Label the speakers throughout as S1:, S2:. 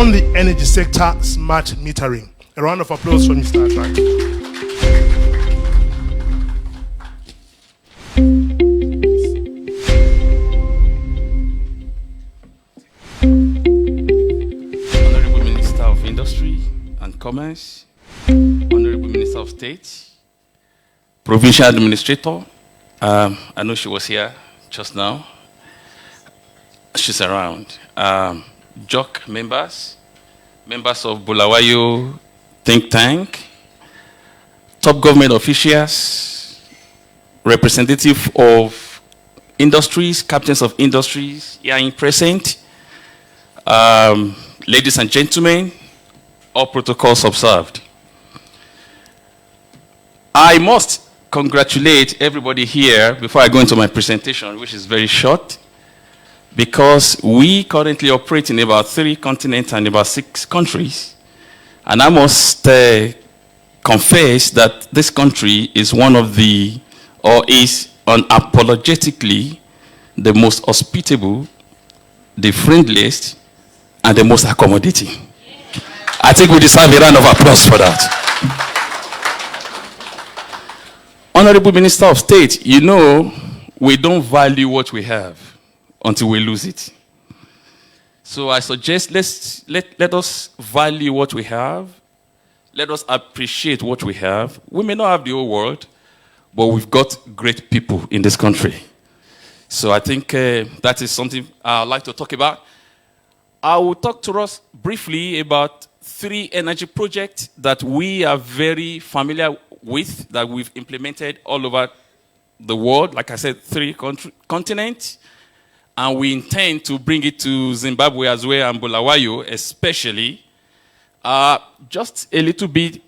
S1: on the energy sector smart metering. A round of applause for Mr. Ashak.
S2: Honorable Minister of Industry and Commerce, Honorable Minister of State, Provincial Administrator, I know she was here just now. She's around. JOC members, members of Bulawayo think tank, top government officials, representative of industries, captains of industries here in present, ladies and gentlemen, all protocols observed. I must congratulate everybody here before I go into my presentation, which is very short, because we currently operate in about 3 continents and about 6 countries. And I must confess that this country is one of the, or is unapologetically the most hospitable, the friendliest, and the most accommodating. I think we deserve a round of applause for that. Honorable Minister of State, you know, we don't value what we have until we lose it. So I suggest let us value what we have. Let us appreciate what we have. We may not have the whole world, but we've got great people in this country. So I think that is something I'd like to talk about. I will talk to us briefly about 3 energy projects that we are very familiar with, that we've implemented all over the world. Like I said, 3 continents. And we intend to bring it to Zimbabwe as well, and Bulawayo especially. Just a little bit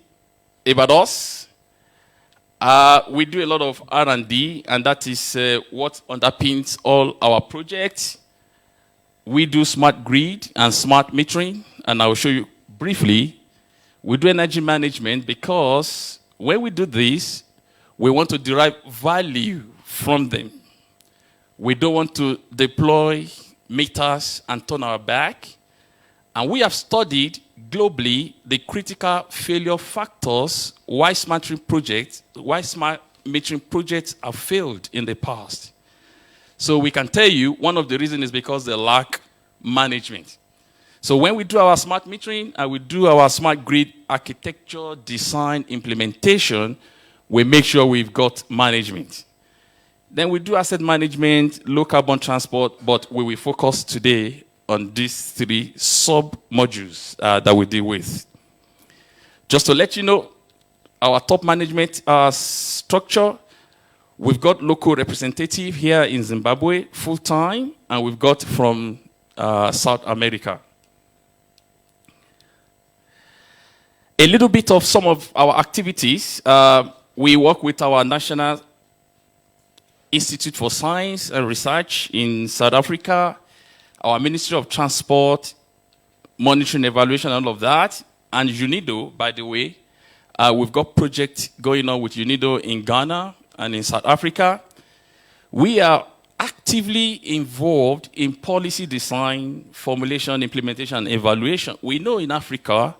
S2: about us. We do a lot of R&D, and that is what underpins all our projects. We do smart grid and smart metering, and I will show you briefly. We do energy management because when we do this, we want to derive value from them. We don't want to deploy meters and turn our back. And we have studied globally the critical failure factors why smart metering projects have failed in the past. So we can tell you one of the reasons is because they lack management. So when we do our smart metering and we do our smart grid architecture, design, implementation, we make sure we've got management. Then we do asset management, low carbon transport, but we will focus today on these 3 sub-modules that we deal with. Just to let you know, our top management structure, we've got local representative here in Zimbabwe, full-time, and we've got from South America. A little bit of some of our activities. We work with our National Institute for Science and Research in South Africa, our Ministry of Transport, monitoring, evaluation, and all of that, and UNIDO, by the way. We've got projects going on with UNIDO in Ghana and in South Africa. We are actively involved in policy design, formulation, implementation, and evaluation. We know in Africa,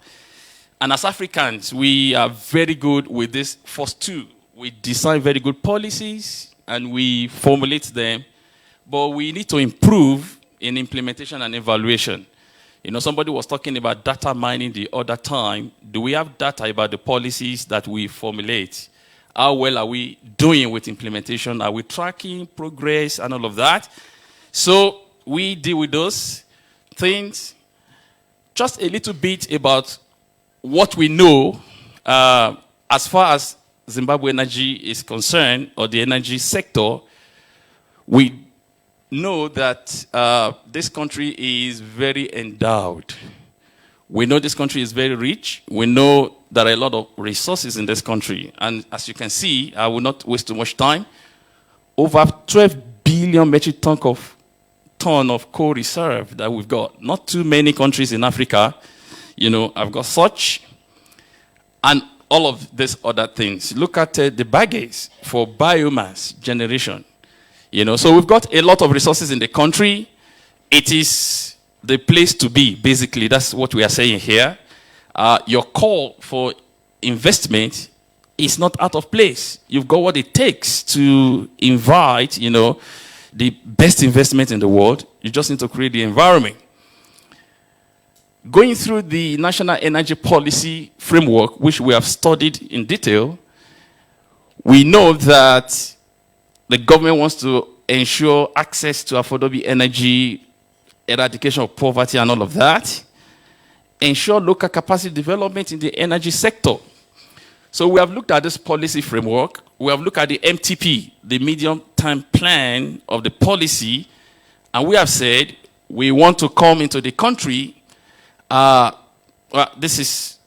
S2: and as Africans, we are very good with this first 2. We design very good policies, and we formulate them, but we need to improve in implementation and evaluation. You know, somebody was talking about data mining the other time. Do we have data about the policies that we formulate? How well are we doing with implementation? Are we tracking progress and all of that? So we deal with those things. Just a little bit about what we know as far as Zimbabwe Energy is concerned, or the energy sector. We know that this country is very endowed. We know this country is very rich. We know there are a lot of resources in this country. And as you can see, I will not waste too much time, over 12 billion metric ton of coal reserve that we've got. Not too many countries in Africa, you know, have got such. And all of these other things. Look at the baggage for biomass generation. You know, so we've got a lot of resources in the country. It is the place to be, basically. That's what we are saying here. Your call for investment is not out of place. You've got what it takes to invite, you know, the best investment in the world. You just need to create the environment. Going through the National Energy Policy Framework, which we have studied in detail, we know that the government wants to ensure access to affordable energy, eradication of poverty and all of that, ensure local capacity development in the energy sector. So we have looked at this policy framework. We have looked at the MTP, the medium-term plan of the policy, and we have said we want to come into the country. Well, this is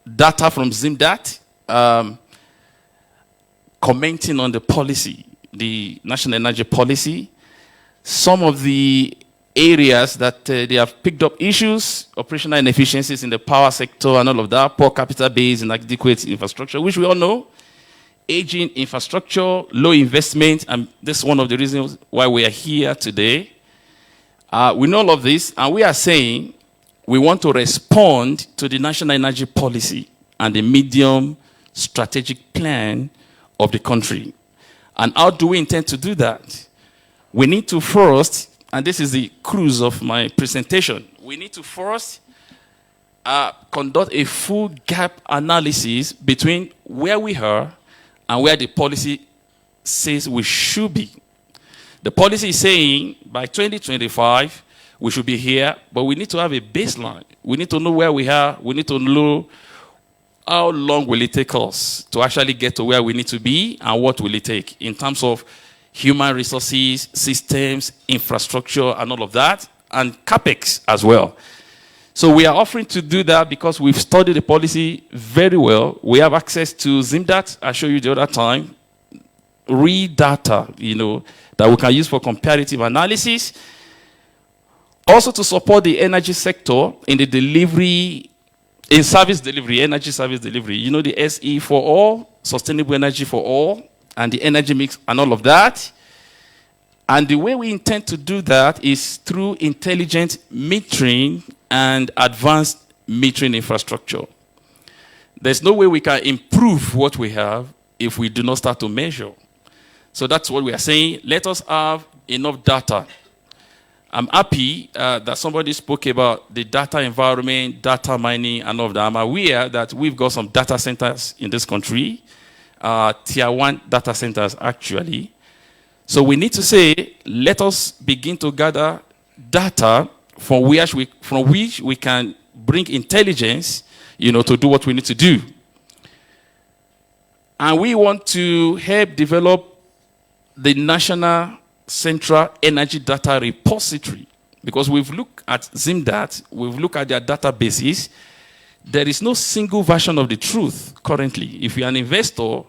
S2: data from ZimDat, commenting on the policy, the national energy policy. Some of the areas that they have picked up issues, operational inefficiencies in the power sector and all of that, poor capital base and inadequate infrastructure, which we all know, aging infrastructure, low investment, and this is one of the reasons why we are here today. We know all of this, and we are saying we want to respond to the national energy policy and the medium strategic plan of the country. And how do we intend to do that? We need to first, and this is the cruise of my presentation, we need to first conduct a full gap analysis between where we are and where the policy says we should be. The policy is saying by 2025, we should be here, but we need to have a baseline. We need to know where we are. We need to know how long will it take us to actually get to where we need to be, and what will it take in terms of human resources, systems, infrastructure, and all of that, and CapEx as well. So we are offering to do that because we've studied the policy very well. We have access to ZimDat, I showed you the other time, real data, you know, that we can use for comparative analysis. Also to support the energy sector in the delivery, in service delivery, energy service delivery. You know, the SE for all, sustainable energy for all, and the energy mix and all of that. And the way we intend to do that is through intelligent metering and advanced metering infrastructure. There's no way we can improve what we have if we do not start to measure. So that's what we are saying. Let us have enough data. I'm happy that somebody spoke about the data environment, data mining, and all of that. I'm aware that we've got some data centers in this country, tier 1 data centers actually. So we need to say, let us begin to gather data from which we can bring intelligence, you know, to do what we need to do. And we want to help develop the National Central Energy Data Repository, because we've looked at ZimDat, we've looked at their databases. There is no single version of the truth currently. If you're an investor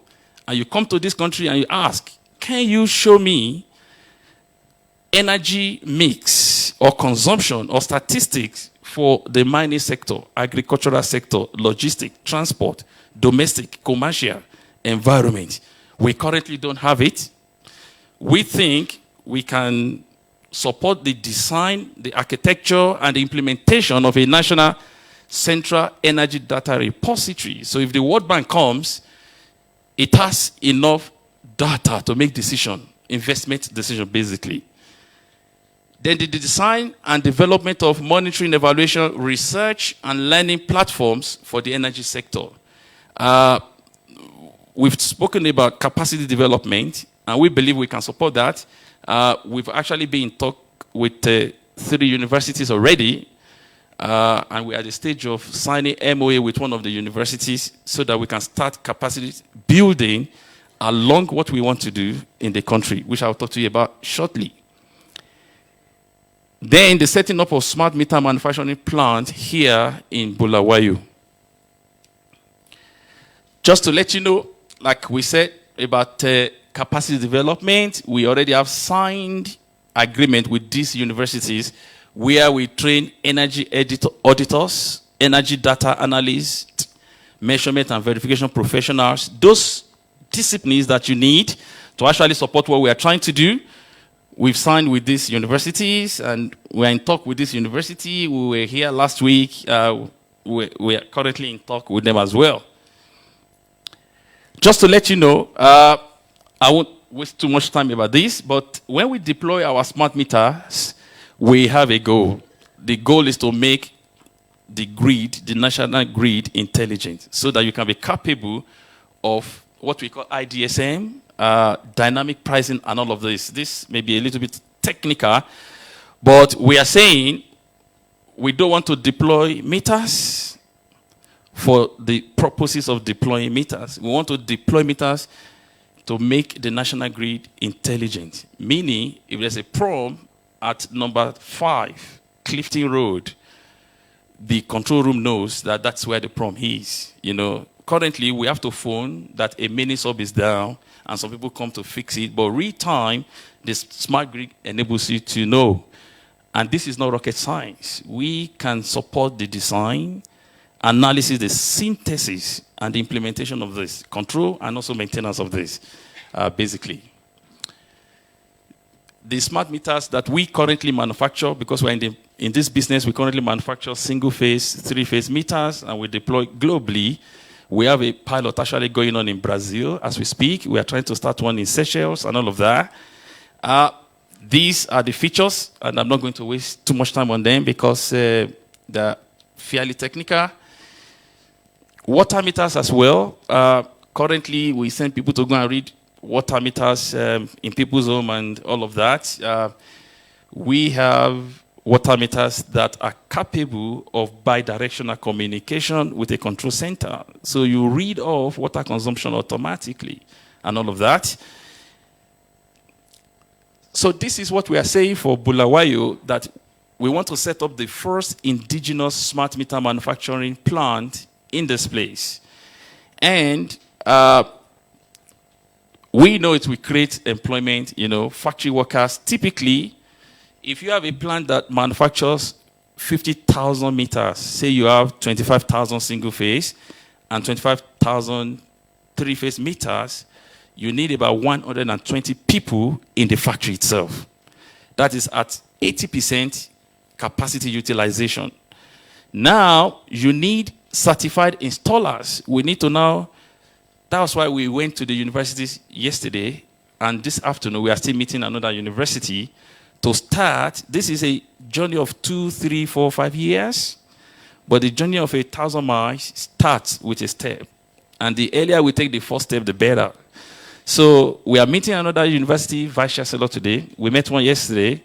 S2: and you come to this country and you ask, can you show me energy mix or consumption or statistics for the mining sector, agricultural sector, logistics, transport, domestic, commercial, environment? We currently don't have it. We think we can support the design, the architecture, and the implementation of a national central energy data repository. So if the World Bank comes, it has enough data to make decision, investment decision basically. Then the design and development of monitoring, evaluation, research, and learning platforms for the energy sector. We've spoken about capacity development, and we believe we can support that. We've actually been in talk with 3 universities already, and we're at the stage of signing MOA with one of the universities so that we can start capacity building along what we want to do in the country, which I'll talk to you about shortly. Then the setting up of smart meter manufacturing plant here in Bulawayo. Just to let you know, like we said about capacity development, we already have signed agreement with these universities where we train energy auditors, energy data analysts, measurement and verification professionals, those disciplines that you need to actually support what we are trying to do. we've signed with these universities, and we're in talk with this university. We were here last week. We are currently in talk with them as well. Just to let you know, I won't waste too much time about this, but when we deploy our smart meters, we have a goal. The goal is to make the grid, the national grid, intelligent, so that you can be capable of what we call IDSM, dynamic pricing, and all of this. This may be a little bit technical, but we are saying we don't want to deploy meters for the purposes of deploying meters. We want to deploy meters to make the national grid intelligent. Meaning, if there's a problem at number 5, Clifton Road, the control room knows that that's where the problem is. You know, currently we have to phone that a mini sub is down, and some people come to fix it. But real time, this smart grid enables you to know. And this is not rocket science. We can support the design, analysis, the synthesis, and the implementation of this, control and also maintenance of this, basically. The smart meters that we currently manufacture, because we're in this business, we currently manufacture single-phase, three-phase meters, and we deploy globally. We have a pilot actually going on in Brazil as we speak. We are trying to start one in Seychelles and all of that. These are the features, and I'm not going to waste too much time on them because they're fairly technical. Water meters as well. Currently, we send people to go and read water meters in people's home and all of that. We have water meters that are capable of bidirectional communication with a control center. So you read off water consumption automatically and all of that. So this is what we are saying for Bulawayo, that we want to set up the first indigenous smart meter manufacturing plant in this place. And we know it will create employment, you know, factory workers. Typically, if you have a plant that manufactures 50,000 meters, say you have 25,000 single phase and 25,000 three phase meters, you need about 120 people in the factory itself. That is at 80% capacity utilization. Now, you need certified installers. We need to now, that's why we went to the universities yesterday, and this afternoon we are still meeting another university to start. This is a journey of 2, 3, 4, 5 years, but the journey of 1,000 miles starts with a step. And the earlier we take the first step, the better. So we are meeting another university vice chancellor today. We met one yesterday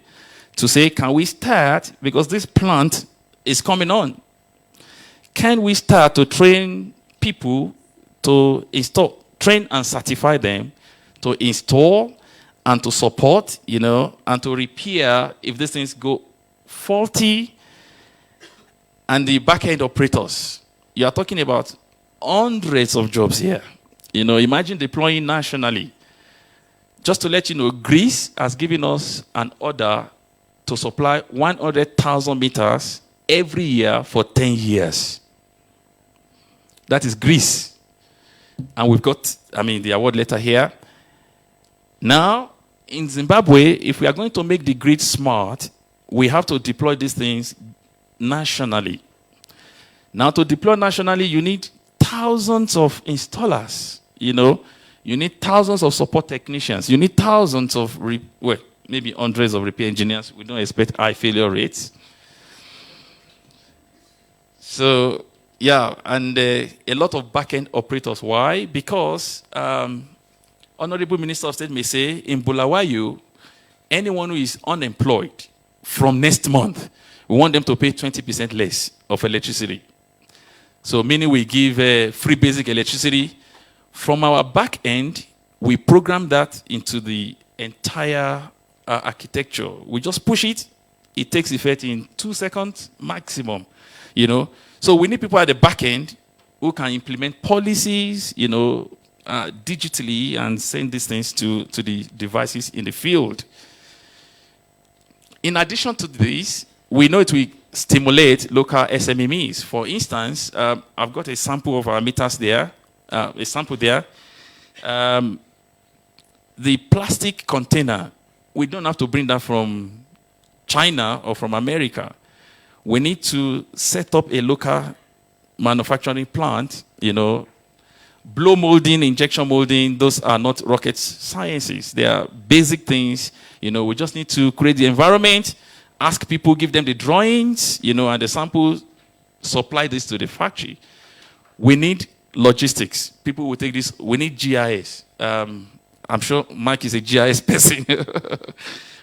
S2: to say, can we start, because this plant is coming on, can we start to train people to install, train and certify them to install and to support, you know, and to repair if these things go faulty. And the back-end operators, you are talking about hundreds of jobs here. You know, imagine deploying nationally. Just to let you know, Greece has given us an order to supply 100,000 meters every year for 10 years. That is Greece. And we've got, the award letter here. Now, in Zimbabwe, if we are going to make the grid smart, we have to deploy these things nationally. Now, to deploy nationally, you need thousands of installers. You know, you need thousands of support technicians. You need thousands of, maybe hundreds of repair engineers. We don't expect high failure rates. So, yeah, and a lot of back-end operators. Why? Because Honorable Minister of State may say, in Bulawayo, anyone who is unemployed from next month, we want them to pay 20% less of electricity. So meaning we give free basic electricity. From our back end, we program that into the entire architecture. We just push it. It takes effect in 2 seconds maximum, you know. So we need people at the back end who can implement policies, you know, digitally and send these things to the devices in the field. In addition to this, we know it will stimulate local SMEs. For instance, I've got a sample of our meters there. The plastic container we don't have to bring that from China or from America. We need to set up a local manufacturing plant, blow molding, injection molding, those are not rocket sciences. They are basic things. We just need to create the environment, ask people, give them the drawings, and the samples, supply this to the factory. We need logistics. People will take this. We need GIS. I'm sure Mike is a GIS person.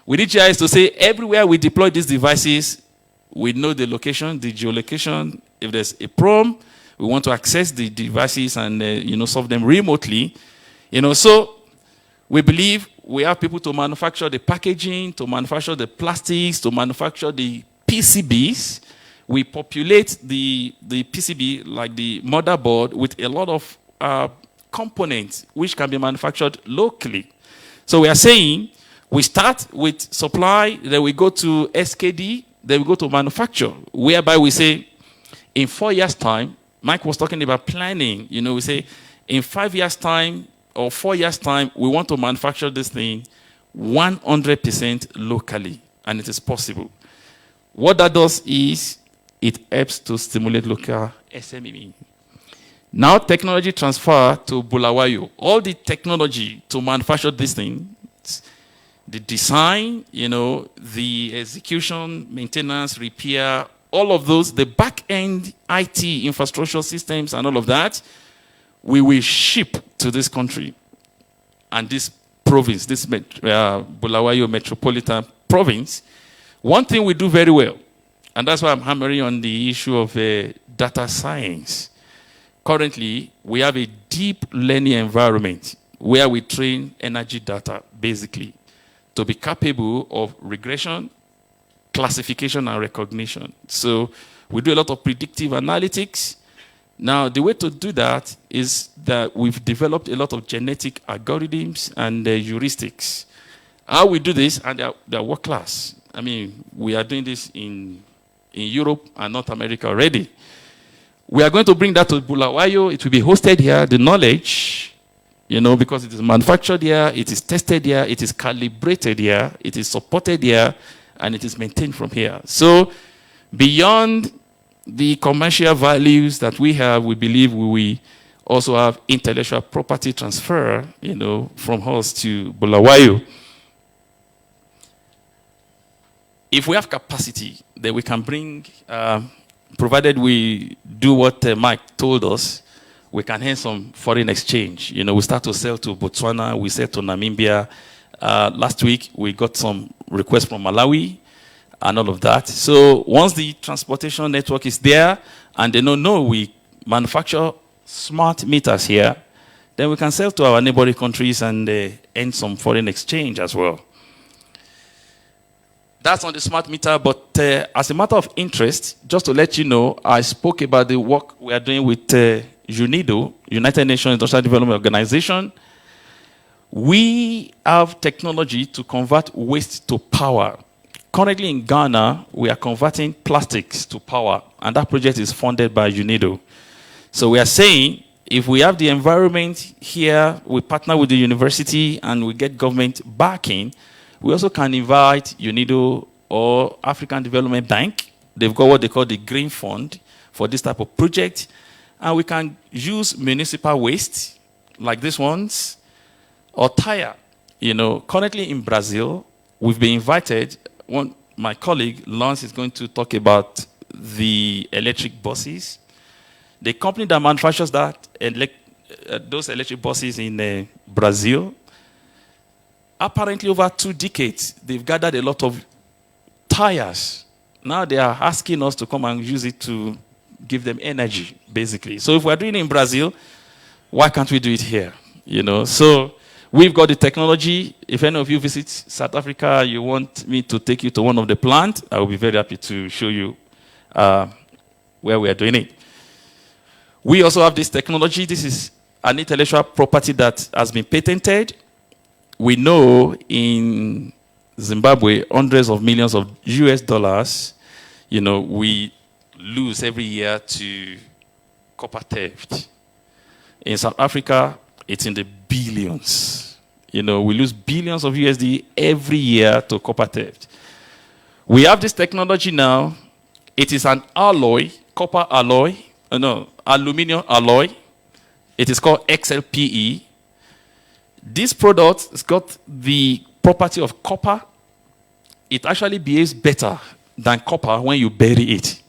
S2: We need GIS to say everywhere we deploy these devices, we know the location, the geolocation. If there's a problem, we want to access the devices and solve them remotely. So we believe we have people to manufacture the packaging, to manufacture the plastics, to manufacture the PCBs. We populate the PCB, like the motherboard, with a lot of components which can be manufactured locally. So we are saying we start with supply, then we go to SKD, then we go to manufacture, whereby we say in 4 years' time, Mike was talking about planning. We say in 5 years' time or 4 years' time, we want to manufacture this thing 100% locally, and it is possible. What that does is it helps to stimulate local SME. Now technology transfer to Bulawayo. All the technology to manufacture these things, the design, the execution, maintenance, repair, all of those, the back-end IT infrastructure systems and all of that, we will ship to this country. And this province, this Bulawayo Metropolitan Province, one thing we do very well, and that's why I'm hammering on the issue of data science. Currently, we have a deep learning environment where we train energy data, basically, to be capable of regression, classification, and recognition. So we do a lot of predictive analytics. Now, the way to do that is that we've developed a lot of genetic algorithms and heuristics. How we do this, and they're world class. I mean, we are doing this in Europe and North America already. We are going to bring that to Bulawayo. It will be hosted here, the knowledge, because it is manufactured here, it is tested here, it is calibrated here, it is supported here, and it is maintained from here. So beyond the commercial values that we have, we believe we will also have intellectual property transfer, from us to Bulawayo. If we have capacity, then we can bring, provided we do what Mike told us, we can earn some foreign exchange. We start to sell to Botswana, we sell to Namibia. Last week, we got some requests from Malawi and all of that. So once the transportation network is there, and they know we manufacture smart meters here, then we can sell to our neighboring countries and earn some foreign exchange as well. That's on the smart meter, but as a matter of interest, just to let you know, I spoke about the work we are doing with UNIDO, United Nations Industrial Development Organization. We have technology to convert waste to power. Currently in Ghana, we are converting plastics to power, and that project is funded by UNIDO. So we are saying, if we have the environment here, we partner with the university, and we get government backing, we also can invite UNIDO or African Development Bank. They've got what they call the Green Fund for this type of project. And we can use municipal waste, like these ones, or tire. Currently in Brazil, we've been invited. My colleague, Lance, is going to talk about the electric buses. The company that manufactures those electric buses in Brazil, apparently over 2 decades, they've gathered a lot of tires. Now they are asking us to come and use it to give them energy, basically. So if we're doing it in Brazil, why can't we do it here? So we've got the technology. If any of you visit South Africa, you want me to take you to one of the plants, I will be very happy to show you where we are doing it. We also have this technology. This is an intellectual property that has been patented. We know in Zimbabwe, hundreds of millions of US dollars, we lose every year to copper theft. In South Africa, it's in the billions. You know, we lose billions of USD every year to copper theft. We have this technology now. It is an alloy, copper alloy, aluminum alloy. It is called XLPE. This product has got the property of copper. It actually behaves better than copper when you bury it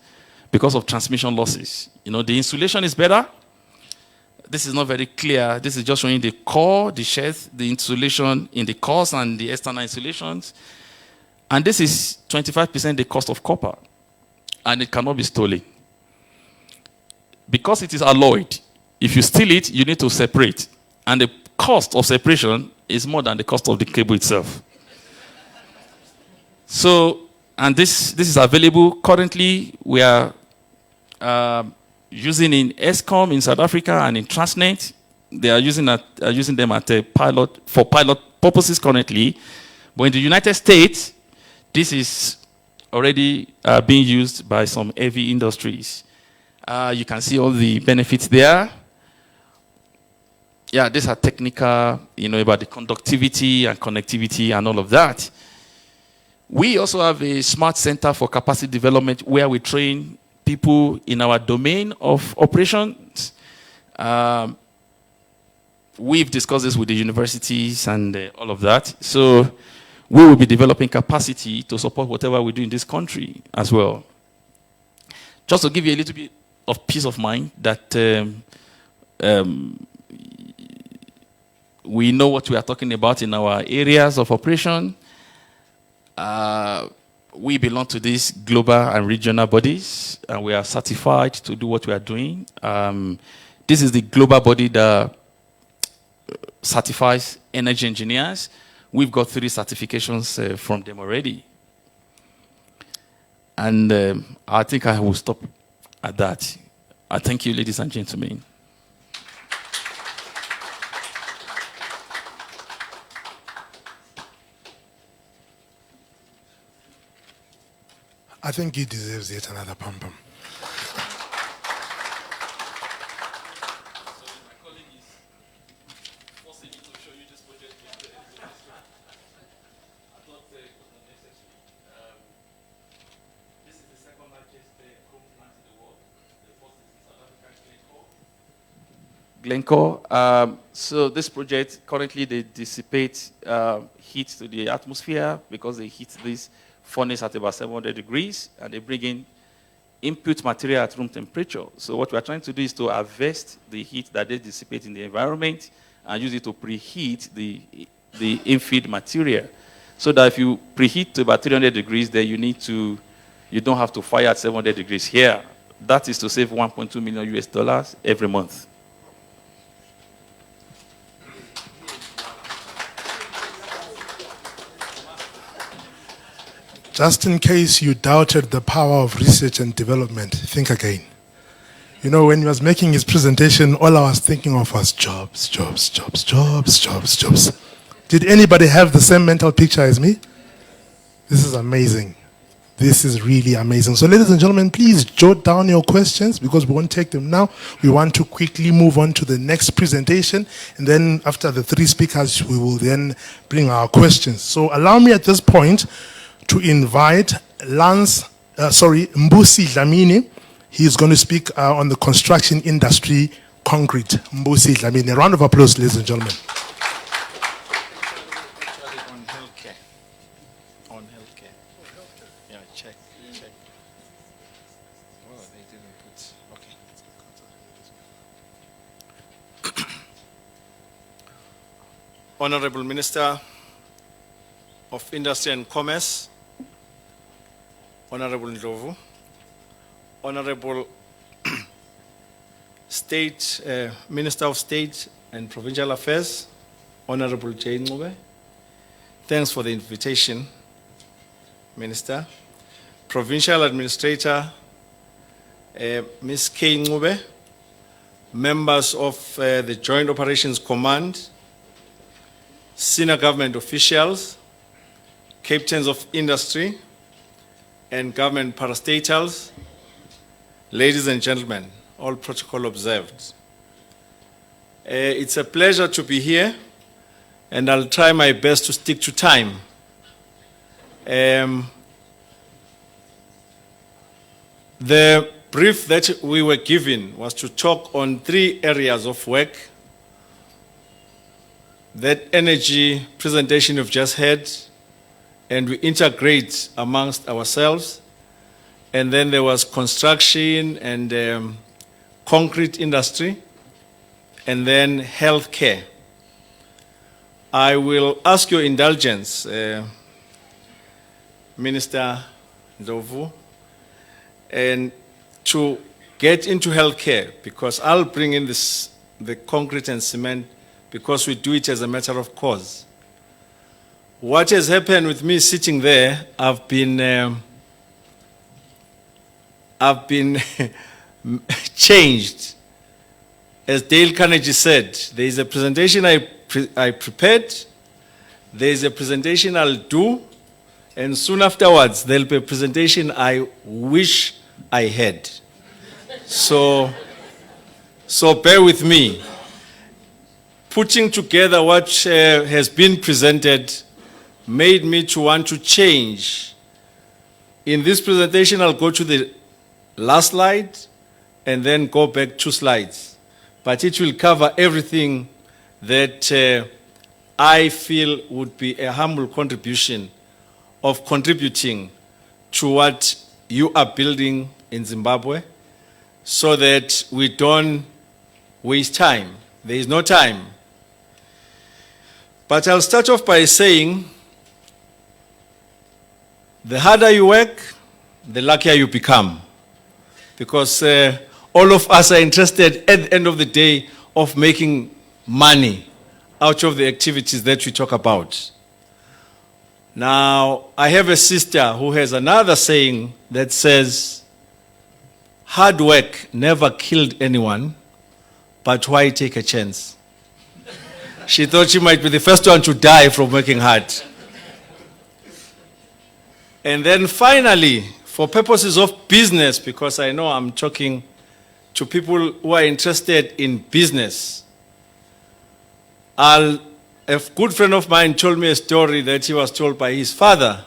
S2: because of transmission losses. You know, the insulation is better. This is not very clear. This is just showing the core, the sheath, the insulation in the cores and the external insulations. And this is 25% the cost of copper. And it cannot be stolen. Because it is alloyed, if you steal it, you need to separate. And the cost of separation is more than the cost of the cable itself. So, and this is available. Currently, we are using in ESCOM in South Africa and in Transnet. They are using them for pilot purposes currently. But in the United States, this is already being used by some heavy industries. You can see all the benefits there. Yeah, these are technical, about the conductivity and connectivity and all of that. We also have a smart center for capacity development where we train people in our domain of operations. We've discussed this with the universities and all of that. So we will be developing capacity to support whatever we do in this country as well. Just to give you a little bit of peace of mind that we know what we are talking about in our areas of operation. We belong to these global and regional bodies, and we are certified to do what we are doing. This is the global body that certifies energy engineers. We've got 3 certifications from them already. And I think I will stop at that. I thank you, ladies and gentlemen.
S1: I think he deserves yet another pom-pom.
S2: Glencore. So this project, currently they dissipate heat to the atmosphere because they heat this furnace at about 700 degrees, and they bring in input material at room temperature. So what we are trying to do is to harvest the heat that they dissipate in the environment and use it to preheat the infeed material. So that if you preheat to about 300 degrees, then you don't have to fire at 700 degrees here. That is to save 1.2 million US dollars every month.
S1: Just in case you doubted the power of research and development, think again. When he was making his presentation, all I was thinking of was jobs, jobs, jobs, jobs, jobs, jobs. Did anybody have the same mental picture as me? This is amazing. This is really amazing. So ladies and gentlemen, please jot down your questions because we won't take them now. We want to quickly move on to the next presentation. And then after the 3 speakers, we will then bring our questions. So allow me at this point to invite Mbusi Dlamini. He's going to speak on the construction industry, concrete. Mbusi Dlamini. A round of applause, ladies and gentlemen.
S3: On healthcare. Yeah, check. Oh, they didn't put. Okay. Honorable Minister of Industry and Commerce, Honorable Ndlovu, Honorable Minister of State and Provincial Affairs, Honorable J. Ncube. Thanks for the invitation, Minister. Provincial Administrator, Ms. K. Ncube, members of the Joint Operations Command, senior government officials, captains of industry, and government parastatals, ladies and gentlemen, all protocol observed. It's a pleasure to be here and I'll try my best to stick to time. The brief that we were given was to talk on 3 areas of work. That energy presentation you've just had, and we integrate amongst ourselves. And then there was construction and concrete industry, and then healthcare. I will ask your indulgence, Minister Ndlovu, and to get into healthcare, because I'll bring in the concrete and cement, because we do it as a matter of course. What has happened with me sitting there, I've been changed. As Dale Carnegie said, there is a presentation I prepared, there is a presentation I'll do, and soon afterwards there'll be a presentation I wish I had. So bear with me. Putting together what has been presented made me to want to change. In this presentation, I'll go to the last slide and then go back 2 slides. But it will cover everything that I feel would be a humble contribution of contributing to what you are building in Zimbabwe, so that we don't waste time. There is no time. But I'll start off by saying, the harder you work, the luckier you become. Because all of us are interested at the end of the day of making money out of the activities that we talk about. Now, I have a sister who has another saying that says, hard work never killed anyone, but why take a chance? She thought she might be the first one to die from working hard. And then finally, for purposes of business, because I know I'm talking to people who are interested in business, a good friend of mine told me a story that he was told by his father,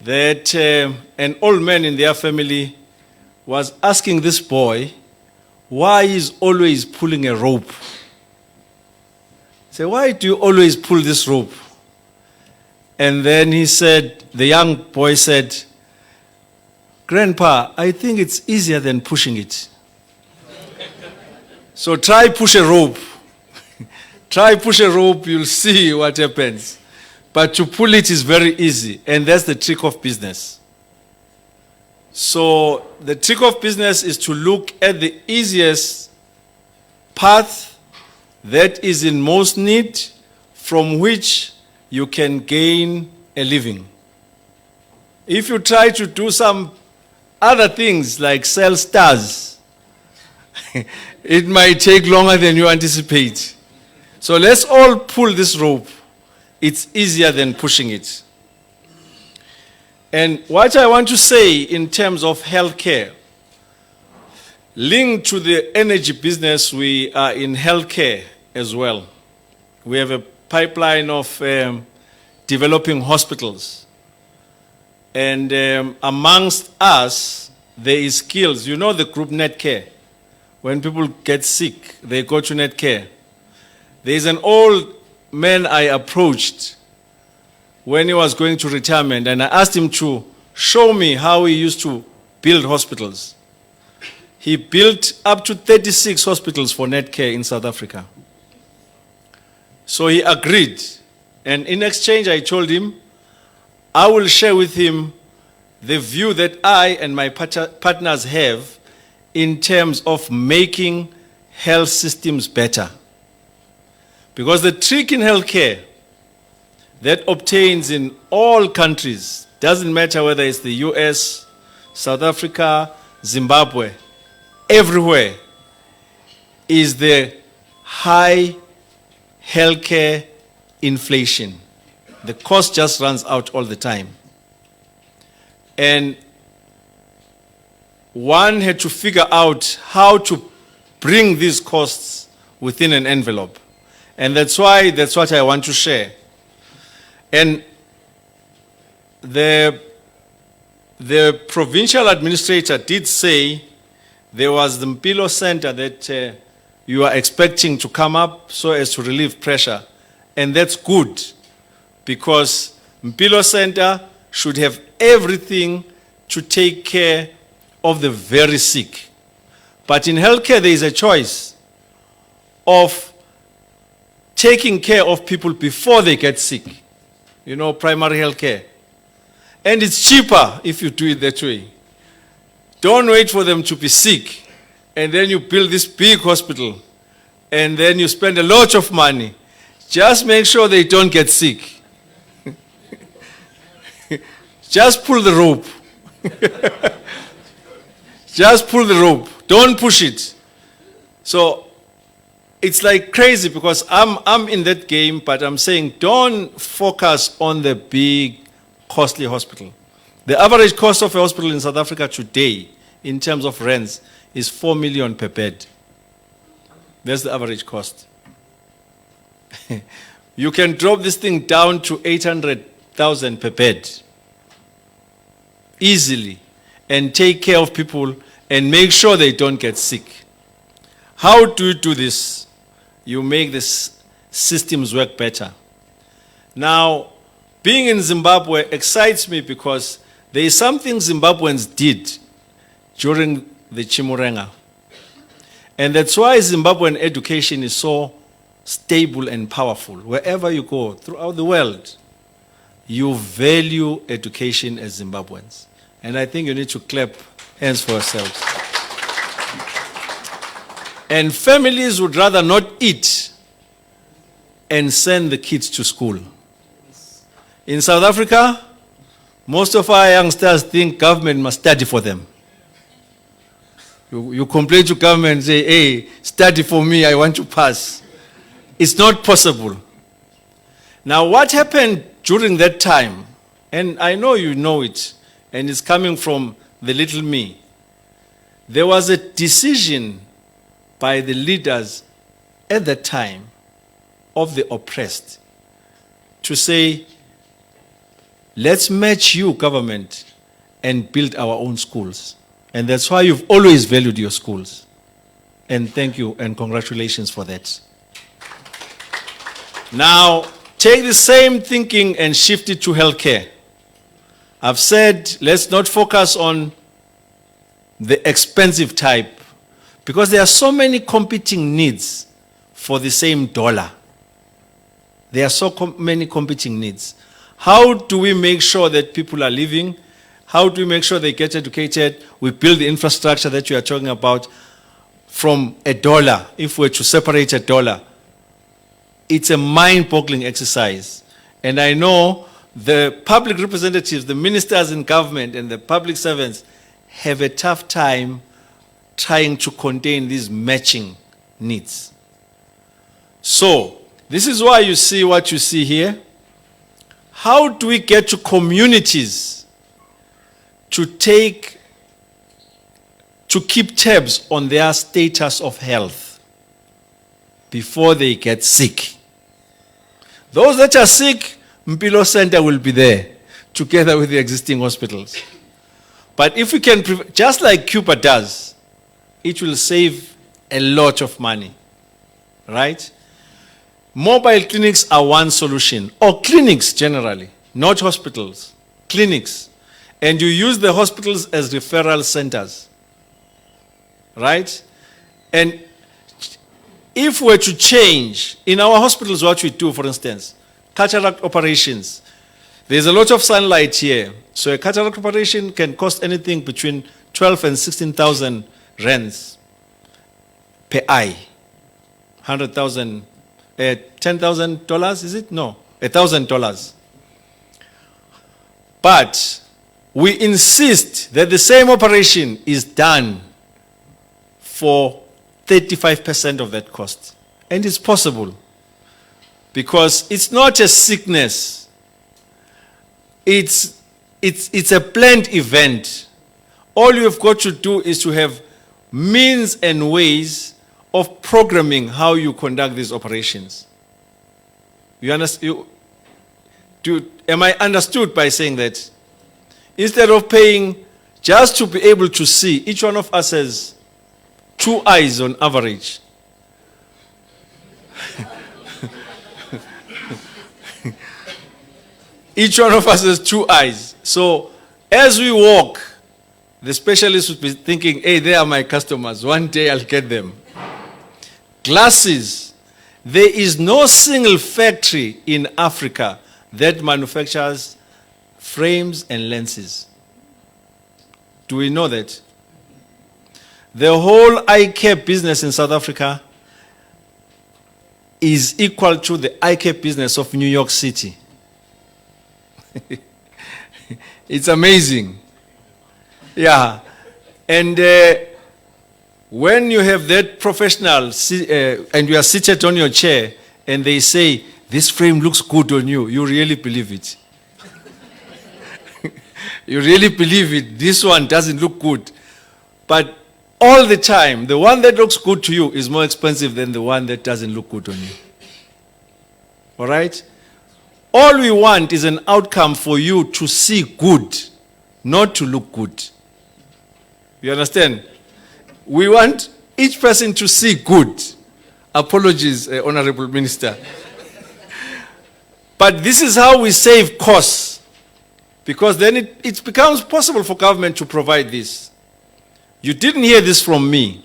S3: that an old man in their family was asking this boy why he's always pulling a rope. Say, why do you always pull this rope? And then he said, the young boy said, Grandpa, I think it's easier than pushing it. So try push a rope. Try push a rope, you'll see what happens. But to pull it is very easy, and that's the trick of business. So the trick of business is to look at the easiest path that is in most need, from which you can gain a living. If you try to do some other things like sell stars, it might take longer than you anticipate. So let's all pull this rope. It's easier than pushing it. And what I want to say in terms of healthcare, linked to the energy business, we are in healthcare as well. We have a pipeline of developing hospitals. And amongst us, there is skills. You know the group Netcare. When people get sick, they go to Netcare. There is an old man I approached when he was going to retirement, and I asked him to show me how he used to build hospitals. He built up to 36 hospitals for Netcare in South Africa. So he agreed. And in exchange, I told him, I will share with him the view that I and my partners have in terms of making health systems better. Because the trick in healthcare that obtains in all countries, doesn't matter whether it's the US, South Africa, Zimbabwe, everywhere, is the high healthcare inflation. The cost just runs out all the time. And one had to figure out how to bring these costs within an envelope. And that's what I want to share. And the provincial administrator did say there was the Mpilo Center that you are expecting to come up so as to relieve pressure. And that's good, because Mpilo Center should have everything to take care of the very sick. But in healthcare, there is a choice of taking care of people before they get sick. You know, primary healthcare. And it's cheaper if you do it that way. Don't wait for them to be sick, and then you build this big hospital, and then you spend a lot of money. Just make sure they don't get sick. Just pull the rope. Just pull the rope. Don't push it. So it's like crazy, because I'm in that game, but I'm saying don't focus on the big, costly hospital. The average cost of a hospital in South Africa today, in terms of rents, is 4 million per bed. That's the average cost. You can drop this thing down to 800,000 per bed easily, and take care of people and make sure they don't get sick. How do you do this? You make these systems work better. Now, being in Zimbabwe excites me because there is something Zimbabweans did during the Chimurenga. And that's why Zimbabwean education is so stable and powerful. Wherever you go throughout the world, you value education as Zimbabweans. And I think you need to clap hands for yourselves. And families would rather not eat and send the kids to school. In South Africa, most of our youngsters think government must study for them. You complain to government and say, hey, study for me, I want to pass. It's not possible. Now, what happened during that time, and I know you know it, and it's coming from the little me, there was a decision by the leaders at that time of the oppressed to say, let's match you, government, and build our own schools. And that's why you've always valued your schools. And thank you and congratulations for that. Now, take the same thinking and shift it to healthcare. I've said, let's not focus on the expensive type, because there are so many competing needs for the same dollar. There are so many competing needs. How do we make sure that people are living? How do we make sure they get educated? We build the infrastructure that you are talking about from a dollar. If we're to separate a dollar, it's a mind-boggling exercise. And I know the public representatives, the ministers in government, and the public servants have a tough time trying to contain these matching needs. So, this is why you see what you see here. How do we get to communities to keep tabs on their status of health before they get sick? Those that are sick, Mpilo Center will be there together with the existing hospitals. But if we can, just like Cuba does, it will save a lot of money, right? Mobile clinics are one solution, or clinics generally, not hospitals, clinics. And you use the hospitals as referral centers, right? And if we're to change, in our hospitals what we do, for instance, cataract operations, there's a lot of sunlight here. So a cataract operation can cost anything between 12 and 16,000 rands per eye. 100,000, $10,000, is it? No, $1,000. But we insist that the same operation is done for 35% of that cost. And it's possible. Because it's not a sickness. It's a planned event. All you've got to do is to have means and ways of programming how you conduct these operations. You understand? Am I understood by saying that? Instead of paying just to be able to see, each one of us has 2 eyes on average. Each one of us has 2 eyes. So as we walk, the specialist would be thinking, hey, they are my customers. One day I'll get them. Glasses. There is no single factory in Africa that manufactures frames and lenses. Do we know that? The whole eye care business in South Africa is equal to the eye care business of New York City. It's amazing. Yeah. And when you have that professional and you are seated on your chair and they say, this frame looks good on you, you really believe it. You really believe it. This one doesn't look good. But all the time, the one that looks good to you is more expensive than the one that doesn't look good on you. All right? All we want is an outcome for you to see good, not to look good. You understand? We want each person to see good. Apologies, Honorable Minister. But this is how we save costs. Because then it becomes possible for government to provide this. You didn't hear this from me.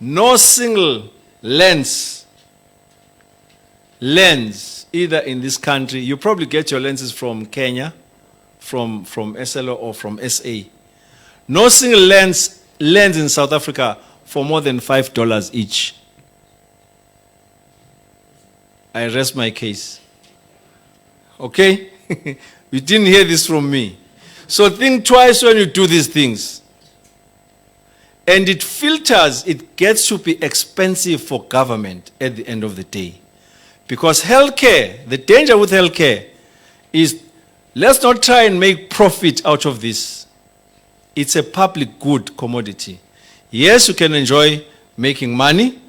S3: No single lens, either in this country, you probably get your lenses from Kenya, from SLO or from SA. No single lens in South Africa for more than $5 each. I rest my case. Okay? You didn't hear this from me. So think twice when you do these things. And it filters, it gets to be expensive for government at the end of the day. Because healthcare, the danger with healthcare is, let's not try and make profit out of this. It's a public good commodity. Yes, you can enjoy making money,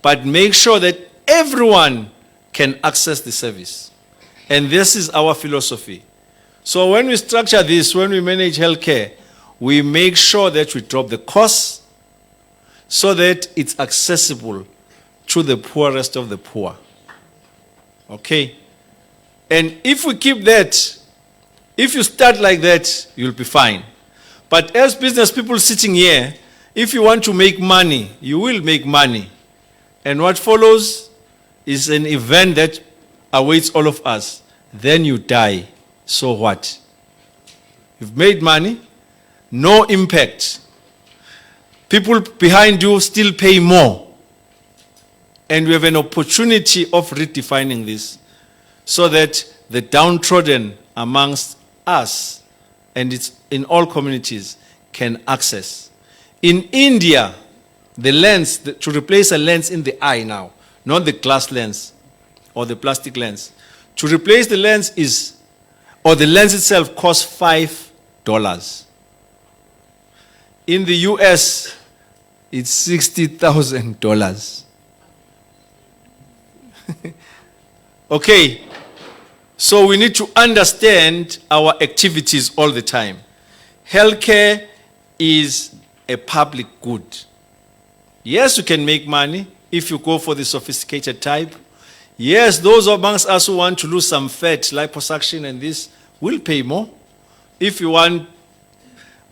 S3: but make sure that everyone can access the service. And this is our philosophy. So when we structure this, when we manage healthcare, we make sure that we drop the costs so that it's accessible to the poorest of the poor. Okay? And if we keep that, if you start like that, you'll be fine. But as business people sitting here, if you want to make money, you will make money. And what follows is an event that awaits all of us. Then you die. So what? You've made money, no impact. People behind you still pay more. And we have an opportunity of redefining this so that the downtrodden amongst us, and it's in all communities, can access. In India, the lens, to replace a lens in the eye now, not the glass lens or the plastic lens, to replace the lens is, or the lens itself costs $5. In the US, it's $60,000. Okay, so we need to understand our activities all the time. Healthcare is a public good. Yes, you can make money if you go for the sophisticated type. Yes, those amongst us who want to lose some fat, liposuction and this, will pay more. If you want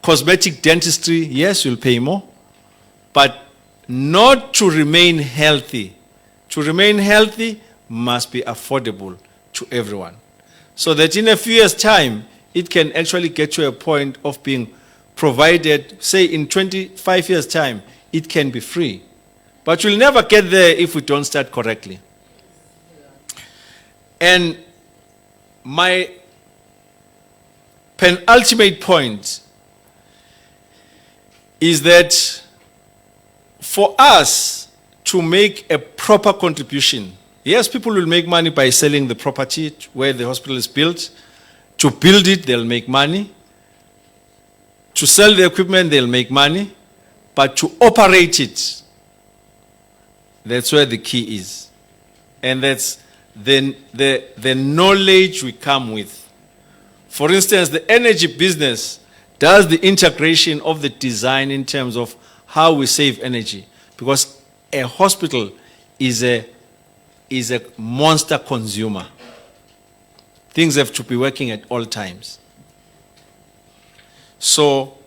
S3: cosmetic dentistry, yes, you'll pay more. But not to remain healthy. To remain healthy must be affordable to everyone. So that in a few years' time, it can actually get to a point of being provided, say in 25 years' time, it can be free. But you'll never get there if we don't start correctly. And my penultimate point is that for us to make a proper contribution, yes, people will make money by selling the property where the hospital is built. To build it, they'll make money. To sell the equipment, they'll make money. But to operate it, that's where the key is. And that's then the knowledge we come with. For instance, the energy business does the integration of the design in terms of how we save energy, because a hospital is a monster consumer. Things have to be working at all times. So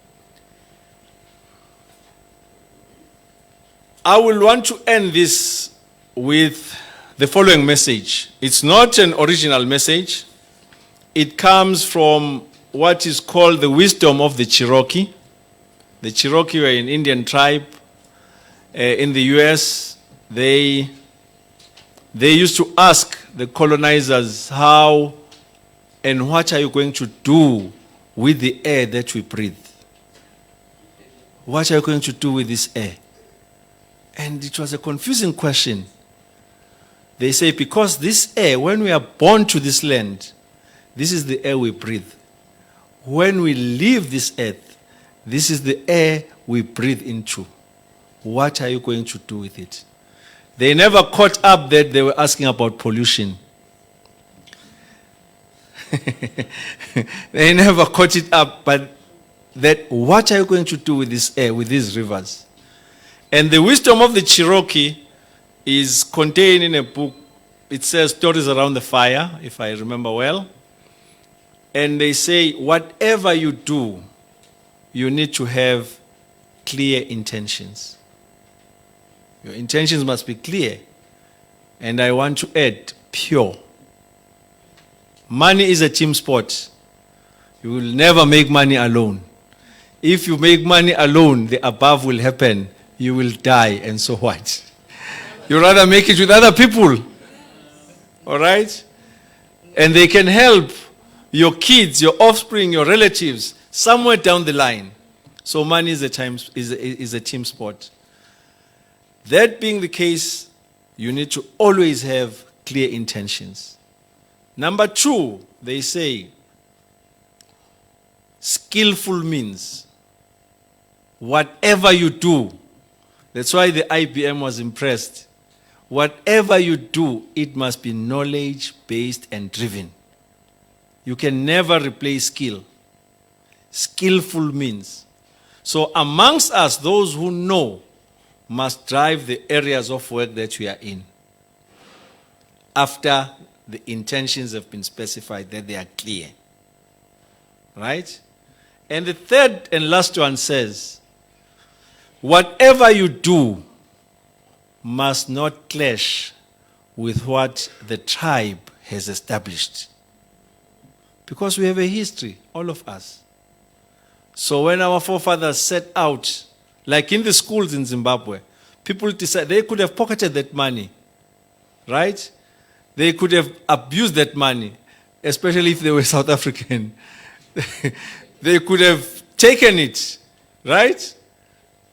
S3: I will want to end this with the following message. It's not an original message. It comes from what is called the wisdom of the Cherokee. The Cherokee were an Indian tribe in the US. They used to ask the colonizers, how and what are you going to do with the air that we breathe? What are you going to do with this air? And it was a confusing question. They say, because this air, when we are born to this land, this is the air we breathe. When we leave this earth, this is the air we breathe into. What are you going to do with it? They never caught up that they were asking about pollution. They never caught it up, but that what are you going to do with this air, with these rivers? And the wisdom of the Cherokee is contained in a book. It says Stories Around the Fire, if I remember well. And they say, whatever you do, you need to have clear intentions. Your intentions must be clear. And I want to add, pure. Money is a team sport. You will never make money alone. If you make money alone, the above will happen. You will die, and so what? You rather make it with other people. All right? And they can help your kids, your offspring, your relatives, somewhere down the line. So money is a team sport. That being the case, you need to always have clear intentions. Number two, they say, skillful means. Whatever you do, that's why the IBM was impressed. Whatever you do, it must be knowledge-based and driven. You can never replace skill. Skillful means. So amongst us, those who know must drive the areas of work that we are in, after the intentions have been specified, that they are clear. Right? And the third and last one says, whatever you do must not clash with what the tribe has established. Because we have a history, all of us. So when our forefathers set out, like in the schools in Zimbabwe, people decided they could have pocketed that money, right? They could have abused that money, especially if they were South African. They could have taken it, right?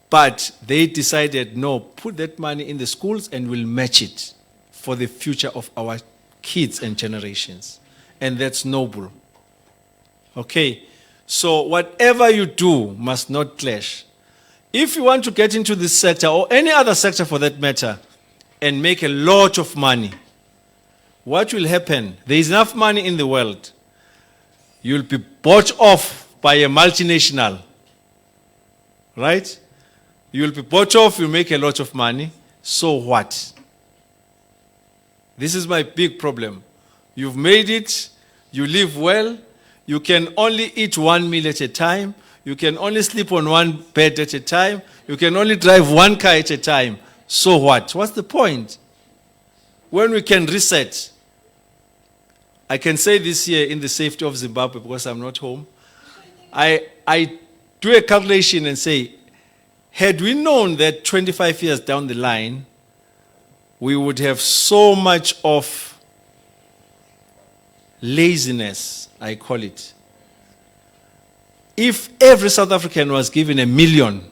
S3: But they decided, no, put that money in the schools and we'll match it for the future of our kids and generations. And that's noble. Okay, so whatever you do must not clash. If you want to get into this sector, or any other sector for that matter, and make a lot of money, what will happen? There is enough money in the world. You'll be bought off by a multinational. Right? You'll be bought off, you make a lot of money. So what? This is my big problem. You've made it, you live well, you can only eat 1 meal at a time, you can only sleep on one bed at a time, you can only drive one car at a time. So what? What's the point? When we can reset. I can say this here in the safety of Zimbabwe because I'm not home. I do a calculation and say, had we known that 25 years down the line, we would have so much of laziness, I call it. If every South African was given R1 million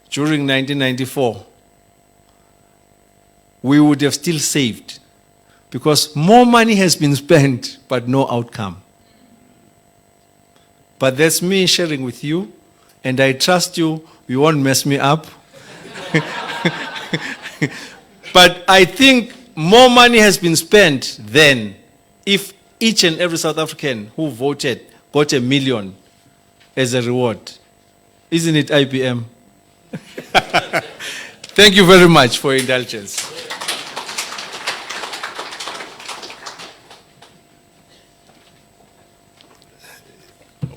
S3: during 1994, we would have still saved. Because more money has been spent, but no outcome. But that's me sharing with you, and I trust you won't mess me up. But I think more money has been spent than if each and every South African who voted got $1 million as a reward. Isn't it, IBM? Thank you very much for your indulgence.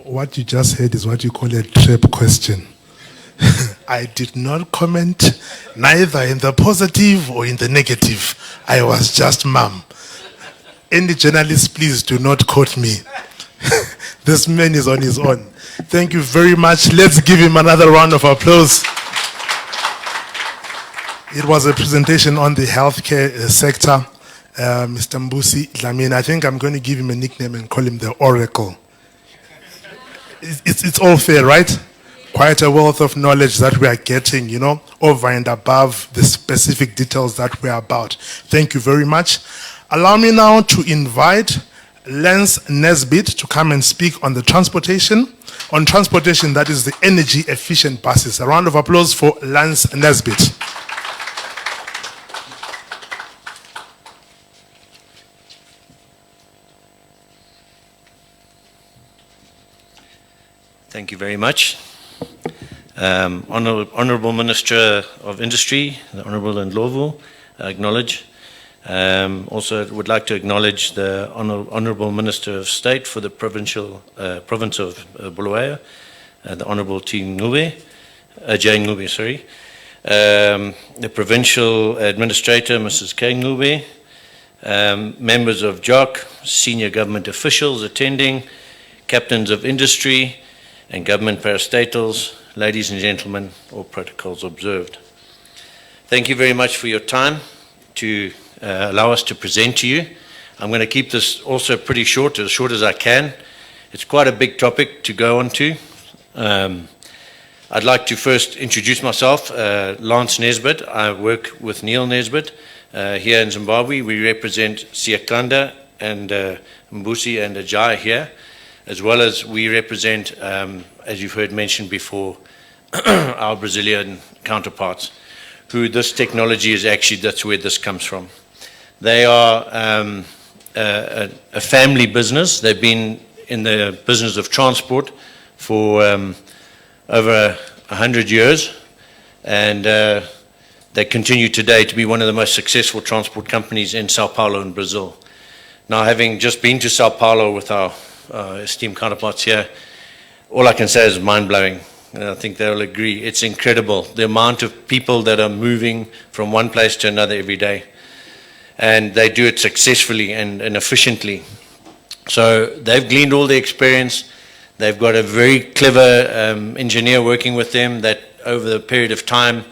S1: What you just heard is what you call a trap question. I did not comment neither in the positive or in the negative. I was just mum. Any journalists, please do not quote me. This man is on his own. Thank you very much. Let's give him another round of applause. It was a presentation on the healthcare sector. Mr. Mbusi Dlamini, I think I'm going to give him a nickname and call him the Oracle. It's all fair, right? Quite a wealth of knowledge that we are getting, you know, over and above the specific details that we're about. Thank you very much. Allow me now to invite Lance Nesbitt to come and speak on the transportation. On transportation, that is the energy efficient buses. A round of applause for Lance Nesbitt.
S4: Thank you very much. Honorable Minister of Industry, the Honorable Ndlovu, I acknowledge. Also would like to acknowledge the Honorable Minister of State for the province of Bulawayo, the Honorable Jay Ngube, sorry. The Provincial Administrator, Mrs. K. Ngube, members of JOC, senior government officials attending, captains of industry, and government parastatals, ladies and gentlemen, all protocols observed. Thank you very much for your time to allow us to present to you. I'm going to keep this also pretty short as I can. It's quite a big topic to go on to. I'd like to first introduce myself, Lance Nesbitt. I work with Neil Nesbitt here in Zimbabwe. We represent Siakanda and Mbusi and Ajay here, as well as we represent, as you've heard mentioned before, our Brazilian counterparts, who this technology is actually, that's where this comes from. They are a family business. They've been in the business of transport for over 100 years, and they continue today to be one of the most successful transport companies in Sao Paulo in Brazil. Now, having just been to Sao Paulo with our esteemed counterparts here, all I can say is mind-blowing, and I think they'll agree. It's incredible, the amount of people that are moving from one place to another every day, and they do it successfully and efficiently. So they've gleaned all the experience. They've got a very clever engineer working with them that over the period of time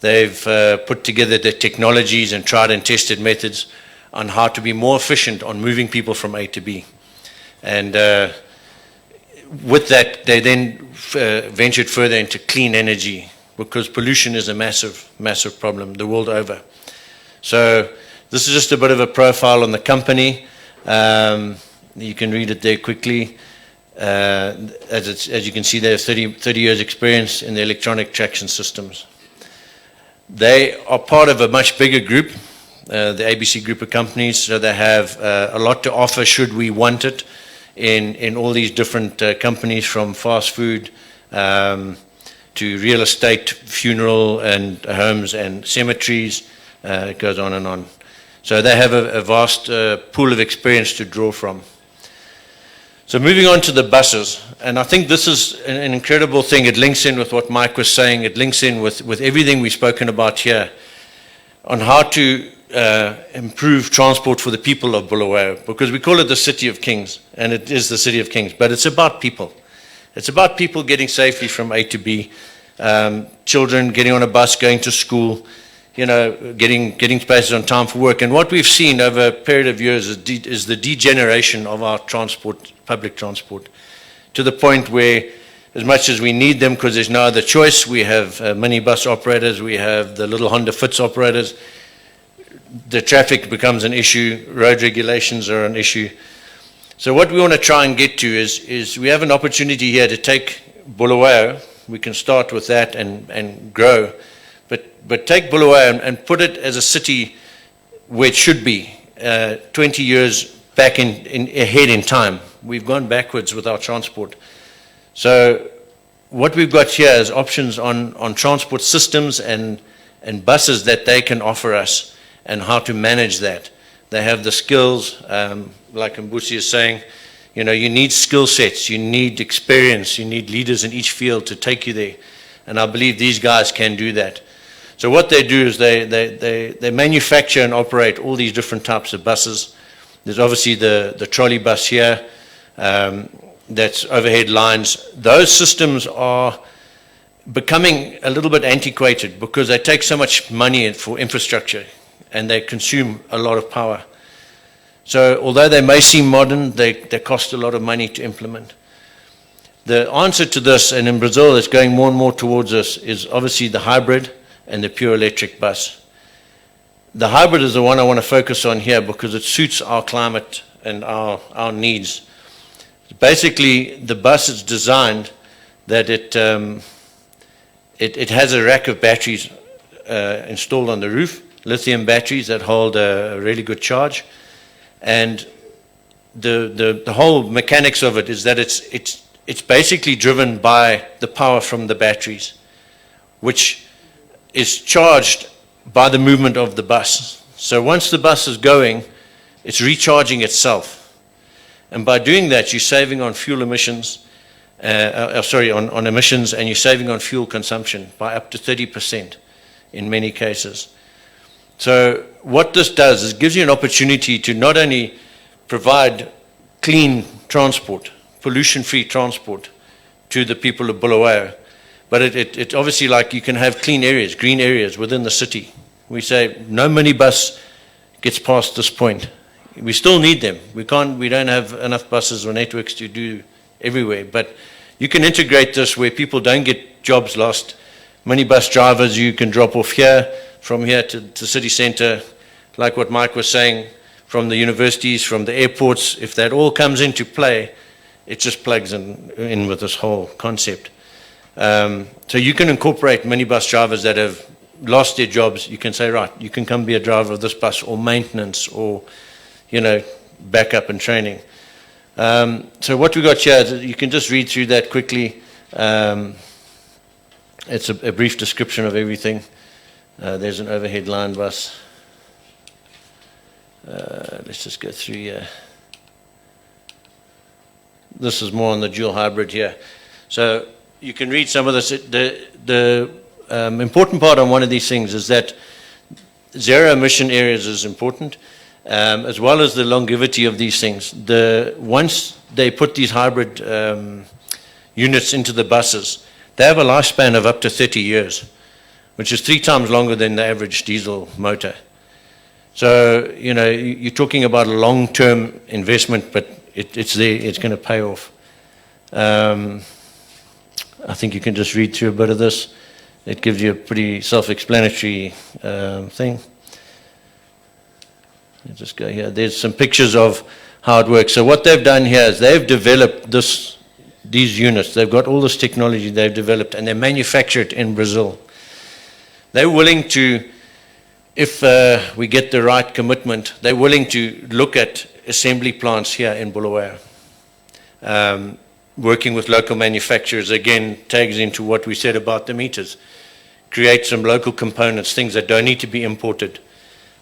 S4: they've put together the technologies and tried and tested methods on how to be more efficient on moving people from A to B. And with that, they then ventured further into clean energy, because pollution is a massive, massive problem the world over. So this is just a bit of a profile on the company. You can read it there quickly. As you can see, they have 30 years experience in the electronic traction systems. They are part of a much bigger group, the ABC group of companies, so they have a lot to offer should we want it in all these different companies, from fast food to real estate, funeral and homes and cemeteries. It goes on and on. So they have a vast pool of experience to draw from. So moving on to the buses, and I think this is an incredible thing. It links in with what Mike was saying. It links in with everything we've spoken about here on how to improve transport for the people of Bulawayo, because we call it the City of Kings, and it is the City of Kings, but it's about people. It's about people getting safely from A to B, children getting on a bus, going to school, you know, getting spaces on time for work. And what we've seen over a period of years is the degeneration of our transport, public transport, to the point where, as much as we need them because there's no other choice, we have minibus operators, we have the little Honda Fits operators, the traffic becomes an issue, road regulations are an issue. So what we want to try and get to is we have an opportunity here to take Bulawayo, we can start with that and grow, but take Bulawayo and put it as a city where it should be 20 years back ahead in time. We've gone backwards with our transport. So what we've got here is options on transport systems and buses that they can offer us and how to manage that. They have the skills, like Mbusi is saying, you know, you need skill sets, you need experience, you need leaders in each field to take you there. And I believe these guys can do that. So what they do is they manufacture and operate all these different types of buses. There's obviously the trolley bus here, that's overhead lines. Those systems are becoming a little bit antiquated because they take so much money for infrastructure and they consume a lot of power. So although they may seem modern, they cost a lot of money to implement. The answer to this, and in Brazil it's going more and more towards this, is obviously the hybrid and the pure electric bus. The hybrid is the one I want to focus on here because it suits our climate and our needs. Basically, the bus is designed that it has a rack of batteries installed on the roof, lithium batteries that hold a really good charge. And the whole mechanics of it is that it's basically driven by the power from the batteries, which is charged by the movement of the bus. So once the bus is going, it's recharging itself. And by doing that, you're saving on fuel emissions, on emissions, and you're saving on fuel consumption by up to 30% in many cases. So what this does is gives you an opportunity to not only provide clean transport, pollution-free transport to the people of Bulawayo, but it obviously, like, you can have clean areas, green areas within the city. We say no minibus gets past this point. We still need them. We don't have enough buses or networks to do everywhere, but you can integrate this where people don't get jobs lost. Minibus drivers you can drop off here, from here to city center, like what Mike was saying, from the universities, from the airports. If that all comes into play, it just plugs in with this whole concept. So you can incorporate minibus drivers that have lost their jobs. You can say, right, you can come be a driver of this bus, or maintenance, or, you know, backup and training. So what we got here, you can just read through that quickly. It's a brief description of everything. There's an overhead line bus. Let's just go through here. This is more on the dual hybrid here. So you can read some of this. The important part on one of these things is that zero emission areas is important, as well as the longevity of these things. Once they put these hybrid units into the buses, they have a lifespan of up to 30 years, which is 3 times longer than the average diesel motor. So, you know, you're talking about a long-term investment, but it's there, it's going to pay off. I think you can just read through a bit of this. It gives you a pretty self-explanatory thing. Let's just go here. There's some pictures of how it works. So what they've done here is they've developed these units. They've got all this technology they've developed, and they manufacture it in Brazil. They're willing to, if we get the right commitment, they're willing to look at assembly plants here in Bulawayo. Working with local manufacturers, again, tags into what we said about the meters. Create some local components, things that don't need to be imported.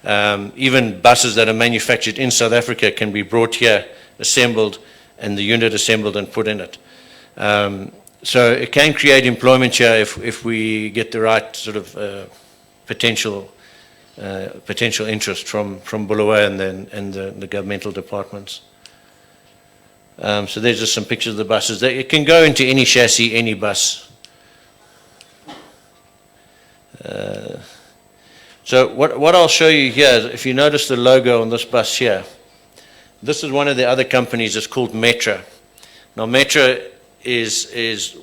S4: Even buses that are manufactured in South Africa can be brought here, assembled, and the unit assembled and put in it. So it can create employment here if we get the right sort of potential interest from Bulawayo and the governmental departments. So there's just some pictures of the buses. It can go into any chassis, any bus. So what I'll show you here is, if you notice the logo on this bus here, this is one of the other companies. It's called Metra. Now Metra is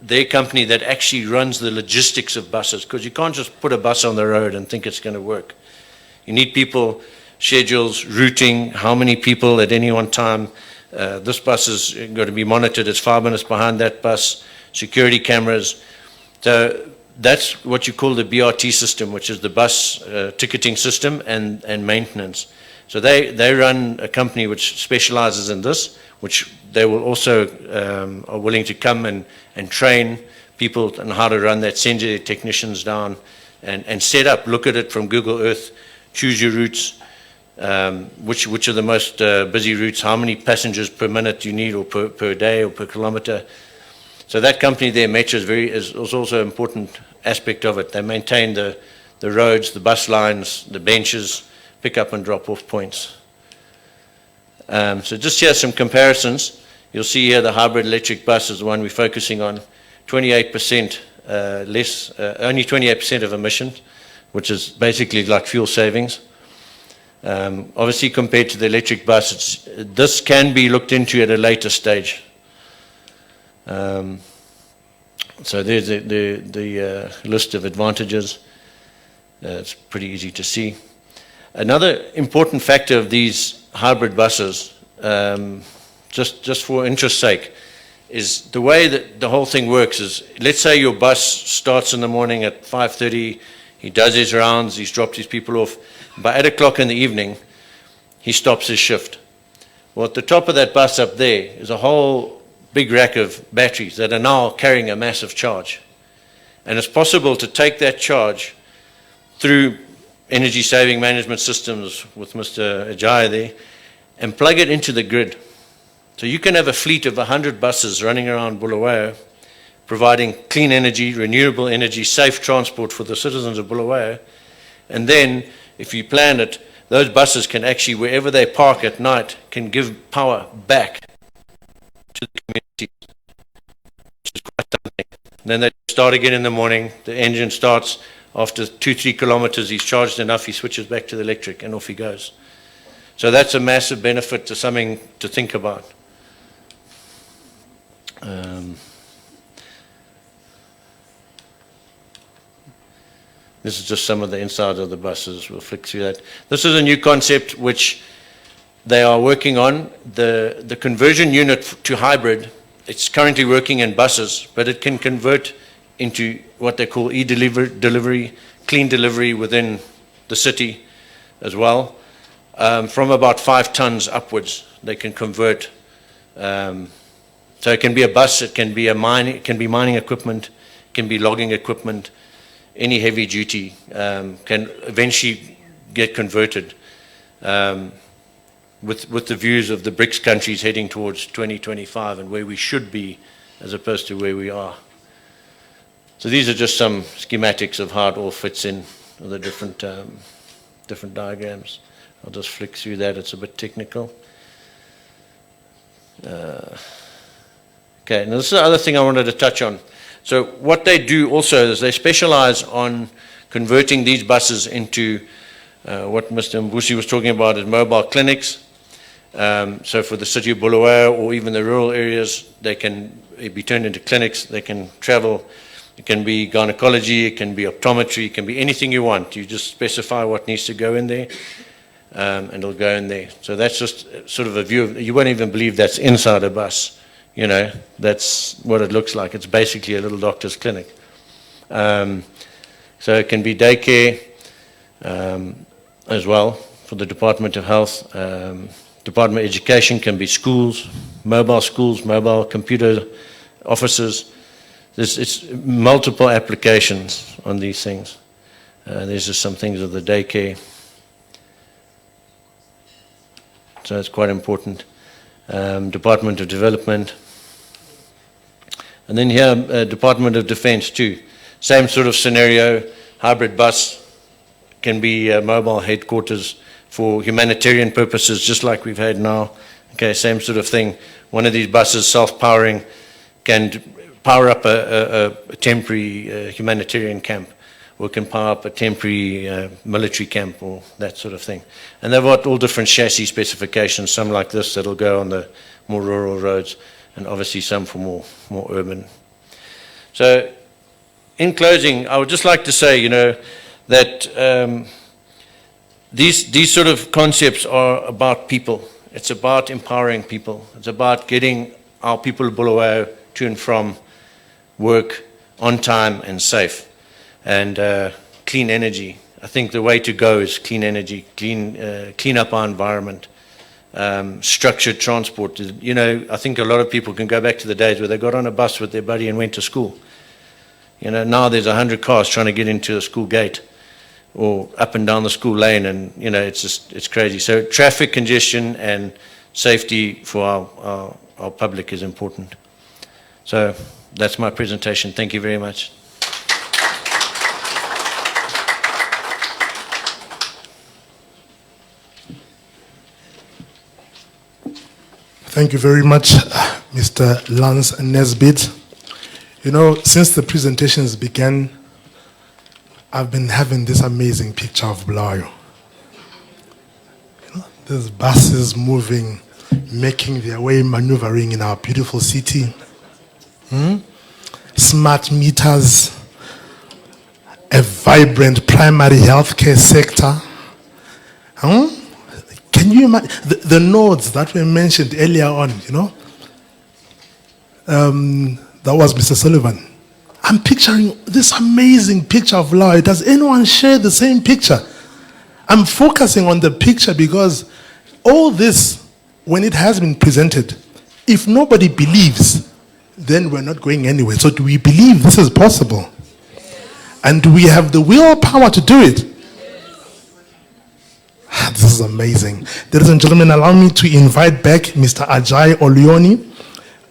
S4: their company that actually runs the logistics of buses, because you can't just put a bus on the road and think it's going to work. You need people, schedules, routing, how many people at any one time. This bus is going to be monitored. It's 5 minutes behind that bus, security cameras. So that's what you call the BRT system, which is the bus ticketing system and maintenance. So they run a company which specializes in this, which they will also are willing to come and train people on how to run that, send their technicians down and set up, look at it from Google Earth, choose your routes, which are the most busy routes, how many passengers per minute you need or per day or per kilometer. So that company there, Metro, is also an important aspect of it. They maintain the roads, the bus lines, the benches, pick up and drop off points. So just here some comparisons. You'll see here the hybrid electric bus is the one we're focusing on. 28% less, only 28% of emissions, which is basically like fuel savings. Obviously compared to the electric bus, this can be looked into at a later stage. So there's the list of advantages. It's pretty easy to see. Another important factor of these hybrid buses, just for interest's sake, is the way that the whole thing works is, let's say your bus starts in the morning at 5:30, he does his rounds, he's dropped his people off. By 8 o'clock in the evening, he stops his shift. Well, at the top of that bus up there is a whole big rack of batteries that are now carrying a massive charge. And it's possible to take that charge through energy saving management systems with Mr. Ajay there and plug it into the grid. So you can have a fleet of 100 buses running around Bulawayo, providing clean energy, renewable energy, safe transport for the citizens of Bulawayo. And then, if you plan it, those buses can actually, wherever they park at night, can give power back to the community, which is quite something. And then they start again in the morning, the engine starts, after 2-3 kilometers he's charged enough, he switches back to the electric and off he goes. So that's a massive benefit, to something to think about. This is just some of the inside of the buses. We'll flick through that. This is a new concept which they are working on. The conversion unit to hybrid, it's currently working in buses, but it can convert into what they call e-delivery, clean delivery within the city as well. From about 5 tons upwards, they can convert. So it can be a bus, it can be mining equipment, it can be logging equipment. Any heavy duty can eventually get converted with the views of the BRICS countries heading towards 2025 and where we should be as opposed to where we are. So these are just some schematics of how it all fits in, the different diagrams. I'll just flick through that, it's a bit technical. Okay, now this is the other thing I wanted to touch on. So what they do also is they specialize on converting these buses into what Mr. Mbusi was talking about as mobile clinics. So for the city of Bulawayo or even the rural areas, they can be turned into clinics. They can travel. It can be gynecology, it can be optometry, it can be anything you want. You just specify what needs to go in there, and it'll go in there. So that's just sort of a view of, you won't even believe that's inside a bus. You know, that's what it looks like. It's basically a little doctor's clinic. So it can be daycare as well for the Department of Health. Department of Education can be schools, mobile computer offices. It's multiple applications on these things. There's just some things of the daycare. So it's quite important. Department of Development. And then here, Department of Defense too. Same sort of scenario, hybrid bus can be mobile headquarters for humanitarian purposes, just like we've had now. Okay, same sort of thing. One of these buses, self-powering, can power up a temporary humanitarian camp, or can power up a temporary military camp, or that sort of thing. And they've got all different chassis specifications, some like this that'll go on the more rural roads, and obviously some for more urban. So in closing, I would just like to say, you know, that these sort of concepts are about people. It's about empowering people. It's about getting our people of Bulawayo to and from work on time and safe. and clean energy. I think the way to go is clean energy, clean up our environment, structured transport. You know, I think a lot of people can go back to the days where they got on a bus with their buddy and went to school. You know, now there's 100 cars trying to get into a school gate or up and down the school lane, and you know, it's crazy. So traffic congestion and safety for our public is important. So that's my presentation. Thank you very much.
S1: Thank you very much, Mr. Lance Nesbitt. You know, since the presentations began, I've been having this amazing picture of Bulawayo. You know, there's buses moving, making their way, maneuvering in our beautiful city. Smart meters, a vibrant primary healthcare sector. Can you imagine the nodes that were mentioned earlier on, you know? That was Mr. Sullivan. I'm picturing this amazing picture of Bulawayo. Does anyone share the same picture? I'm focusing on the picture because all this, when it has been presented, if nobody believes, then we're not going anywhere. So do we believe this is possible? And do we have the willpower to do it? This is amazing. Ladies and gentlemen, allow me to invite back Mr. Ajay Oluoni,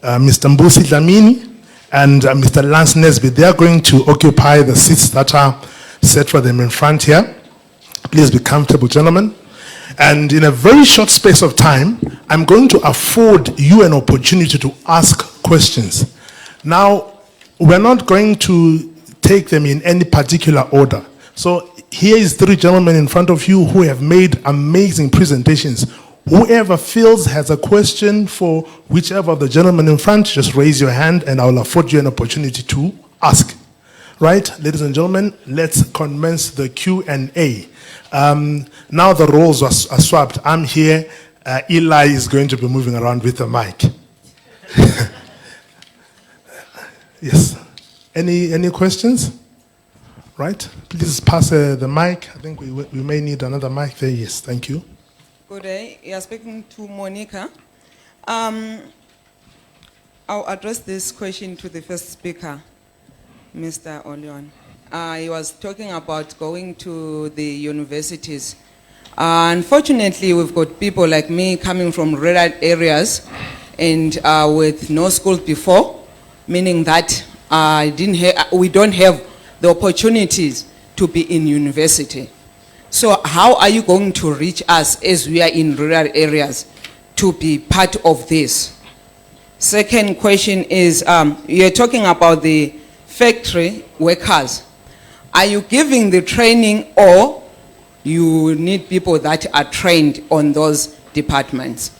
S1: Mr. Mbusi Dlamini, and Mr. Lance Nesbitt. They are going to occupy the seats that are set for them in front here. Please be comfortable, gentlemen. And in a very short space of time, I'm going to afford you an opportunity to ask questions. Now, we're not going to take them in any particular order. So here is 3 gentlemen in front of you who have made amazing presentations. Whoever feels has a question for whichever of the gentlemen in front, just raise your hand and I'll afford you an opportunity to ask. Right, ladies and gentlemen, let's commence the Q&A. Now the roles are swapped. I'm here. Eli is going to be moving around with the mic. Yes. Any questions? Right. Please pass the mic. I think we may need another mic there. Yes. Thank you.
S5: Good day. You're speaking to Monica. I'll address this question to the first speaker, Mr. Oleon. He was talking about going to the universities. Unfortunately, we've got people like me coming from rural areas and with no school before, meaning that we don't have the opportunities to be in university. So how are you going to reach us as we are in rural areas to be part of this? Second question is, you're talking about the factory workers. Are you giving the training or you need people that are trained on those departments?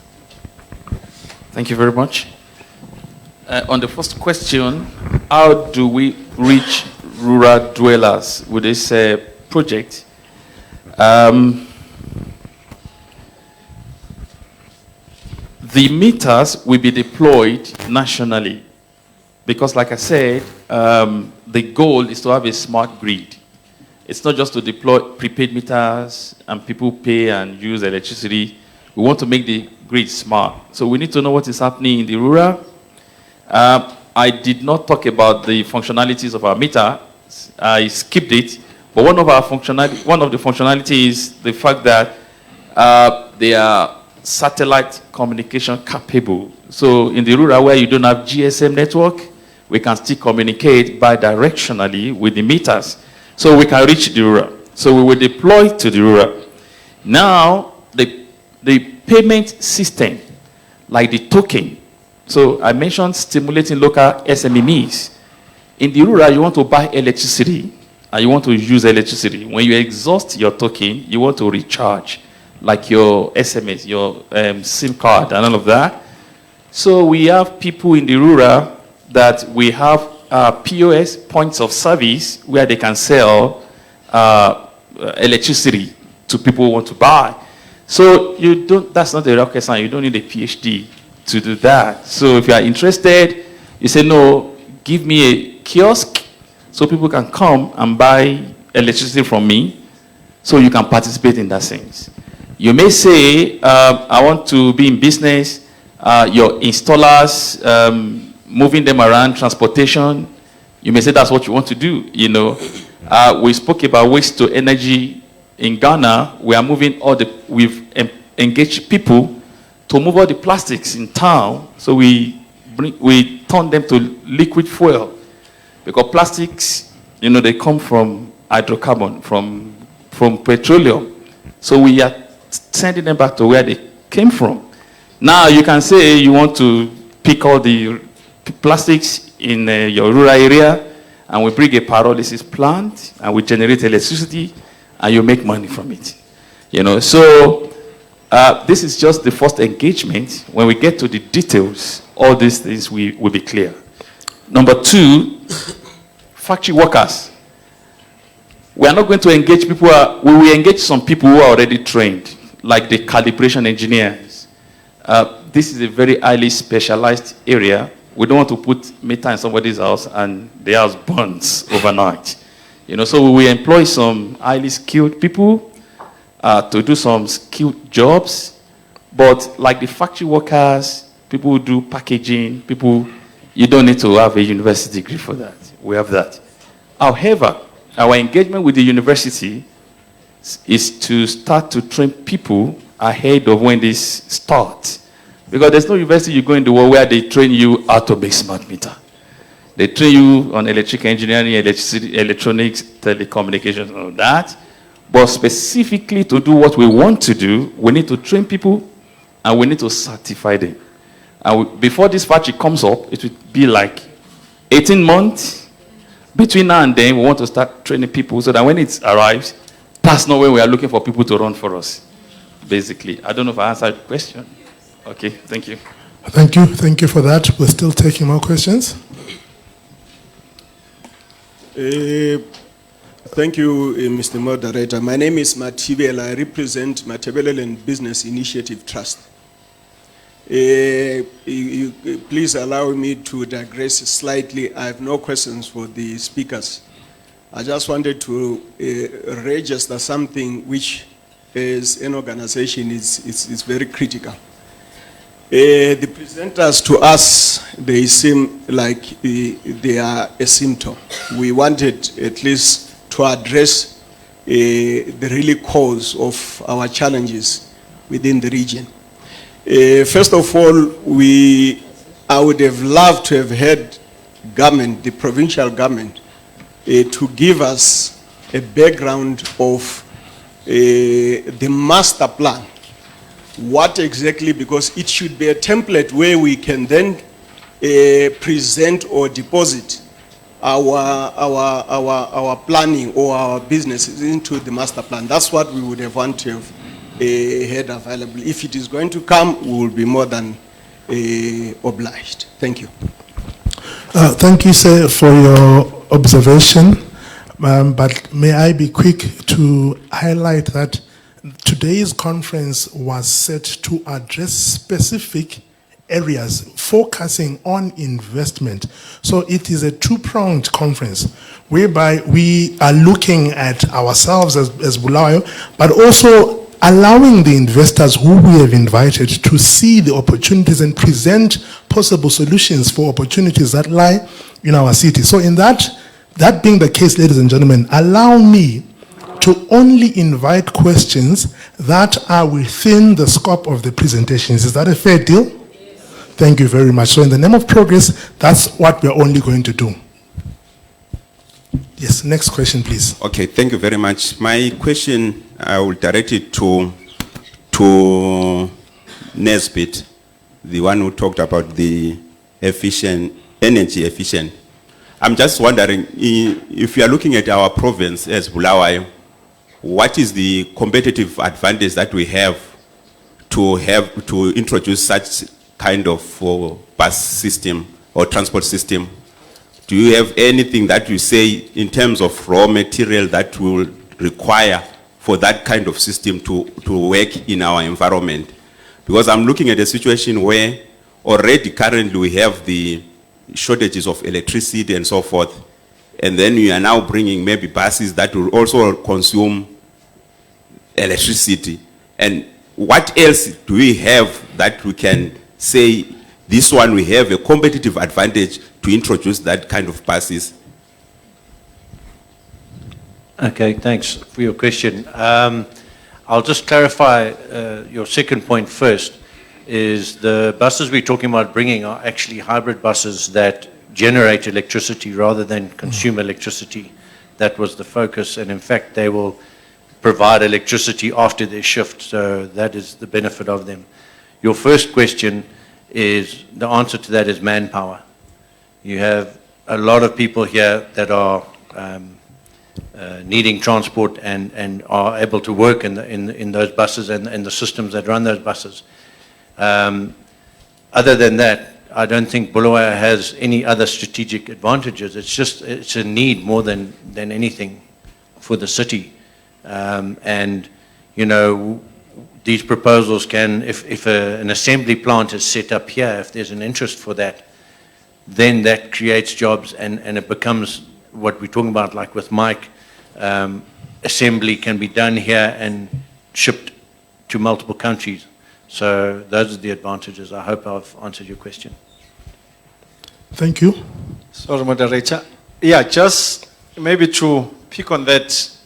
S2: Thank you very much. On the first question, how do we reach rural dwellers with this project? The meters will be deployed nationally because, like I said, the goal is to have a smart grid. It's not just to deploy prepaid meters and people pay and use electricity. We want to make the grid smart. So we need to know what is happening in the rural. I did not talk about the functionalities of our meter. I skipped it. But one of the functionalities is the fact that they are satellite communication capable. So in the rural where you don't have GSM network, we can still communicate bidirectionally with the meters. So we can reach the rural. So we will deploy to the rural. Now, the payment system, like the token. So I mentioned stimulating local SMEs. In the rural, you want to buy electricity and you want to use electricity. When you exhaust your token, you want to recharge, like your SMS, your SIM card and all of that. So we have people in the rural that we have POS, points of service, where they can sell electricity to people who want to buy. So that's not a rocket science. You don't need a PhD to do that. So if you are interested, you say, no, give me a kiosk so people can come and buy electricity from me, so you can participate in that sense. You may say, I want to be in business, your installers, moving them around, transportation. You may say that's what you want to do, you know. We spoke about waste to energy in Ghana. We are moving we've engaged people to move all the plastics in town, so we turn them to liquid fuel. Because plastics, you know, they come from hydrocarbon, from petroleum. So we are sending them back to where they came from. Now you can say you want to pick all the plastics in your rural area, and we bring a pyrolysis plant, and we generate electricity, and you make money from it. You know, so this is just the first engagement. When we get to the details, all these things will be clear. Number two, factory workers. We are not going to engage people, we will engage some people who are already trained, like the calibration engineers. This is a very highly specialized area. We don't want to put meter in somebody's house and the house burns overnight. You know, so we will employ some highly skilled people to do some skilled jobs. But like the factory workers, people who do packaging, people, you don't need to have a university degree for that. We have that. However, our engagement with the university is to start to train people ahead of when this starts. Because there's no university you go in the world where they train you how to make smart meter. They train you on electrical engineering, electricity, electronics, telecommunications, and all that. But specifically to do what we want to do, we need to train people and we need to certify them. And before this factory comes up, it will be like 18 months. Between now and then, we want to start training people so that when it arrives, that's not when we are looking for people to run for us, basically. I don't know if I answered the question. Okay, thank you.
S1: Thank you for that. We're still taking more questions.
S6: Thank you, Mr. Moderator. My name is Mathibela. I represent Mathibela Business Initiative Trust. Please allow me to digress slightly. I have no questions for the speakers. I just wanted to register something which, as an organization, is very critical. The presenters to us, they seem like they are a symptom. We wanted at least to address the really cause of our challenges within the region. First of all, I would have loved to have had government, the provincial government, to give us a background of the master plan. What exactly, because it should be a template where we can then present or deposit our planning or our businesses into the master plan. That's what we would have wanted to have had available. If it is going to come, we will be more than obliged. Thank you.
S1: Thank you, sir, for your observation. But may I be quick to highlight that today's conference was set to address specific areas, focusing on investment. So it is a two-pronged conference, whereby we are looking at ourselves as Bulawayo, but also allowing the investors who we have invited to see the opportunities and present possible solutions for opportunities that lie in our city. So in that being the case, ladies and gentlemen, allow me to only invite questions that are within the scope of the presentations. Is that a fair deal? Yes. Thank you very much. So in the name of progress, that's what we're only going to do. Yes, next question, please.
S7: Okay, thank you very much. My question, I will direct it to Nesbitt, the one who talked about the energy efficient. I'm just wondering, if you are looking at our province as Bulawayo, what is the competitive advantage that we have to introduce such kind of bus system or transport system? Do you have anything that you say in terms of raw material that will require for that kind of system to work in our environment? Because I'm looking at a situation where already currently we have the shortages of electricity and so forth. and then you are now bringing maybe buses that will also consume electricity. And what else do we have that we can say, this one we have a competitive advantage to introduce that kind of buses?
S4: Okay, thanks for your question. I'll just clarify your second point first, is the buses we're talking about bringing are actually hybrid buses that generate electricity rather than consume electricity. That was the focus, and in fact they will provide electricity after their shift, so that is the benefit of them. Your first question is, the answer to that is manpower. You have a lot of people here that are needing transport and are able to work in those buses and the systems that run those buses. Other than that, I don't think Bulawayo has any other strategic advantages. It's a need more than anything for the city. And, you know, these proposals can, if an assembly plant is set up here, if there's an interest for that, then that creates jobs, and it becomes what we're talking about, like with Mike, assembly can be done here and shipped to multiple countries. So those are the advantages. I hope I've answered your question.
S1: Thank you.
S3: Sorry, moderator. Yeah, just maybe to pick on that,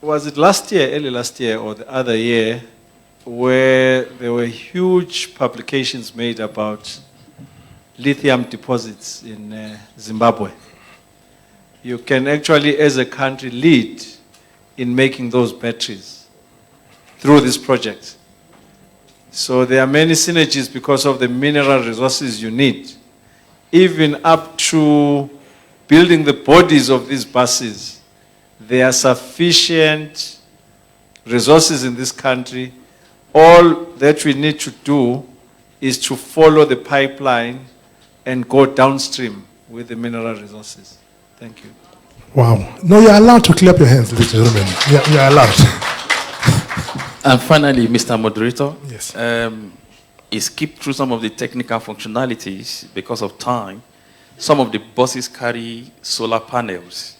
S3: was it last year, early last year, or the other year, where there were huge publications made about lithium deposits in Zimbabwe? You can actually, as a country, lead in making those batteries through this project. So there are many synergies because of the mineral resources you need, even up to building the bodies of these buses. There are sufficient resources in this country. All that we need to do is to follow the pipeline and go downstream with the mineral resources. Thank you.
S1: Wow. No, you're allowed to clap your hands, ladies and gentlemen. You're allowed.
S2: And finally, Mr. Moderator,
S1: Yes.
S2: Skip through some of the technical functionalities because of time. Some of the buses carry solar panels,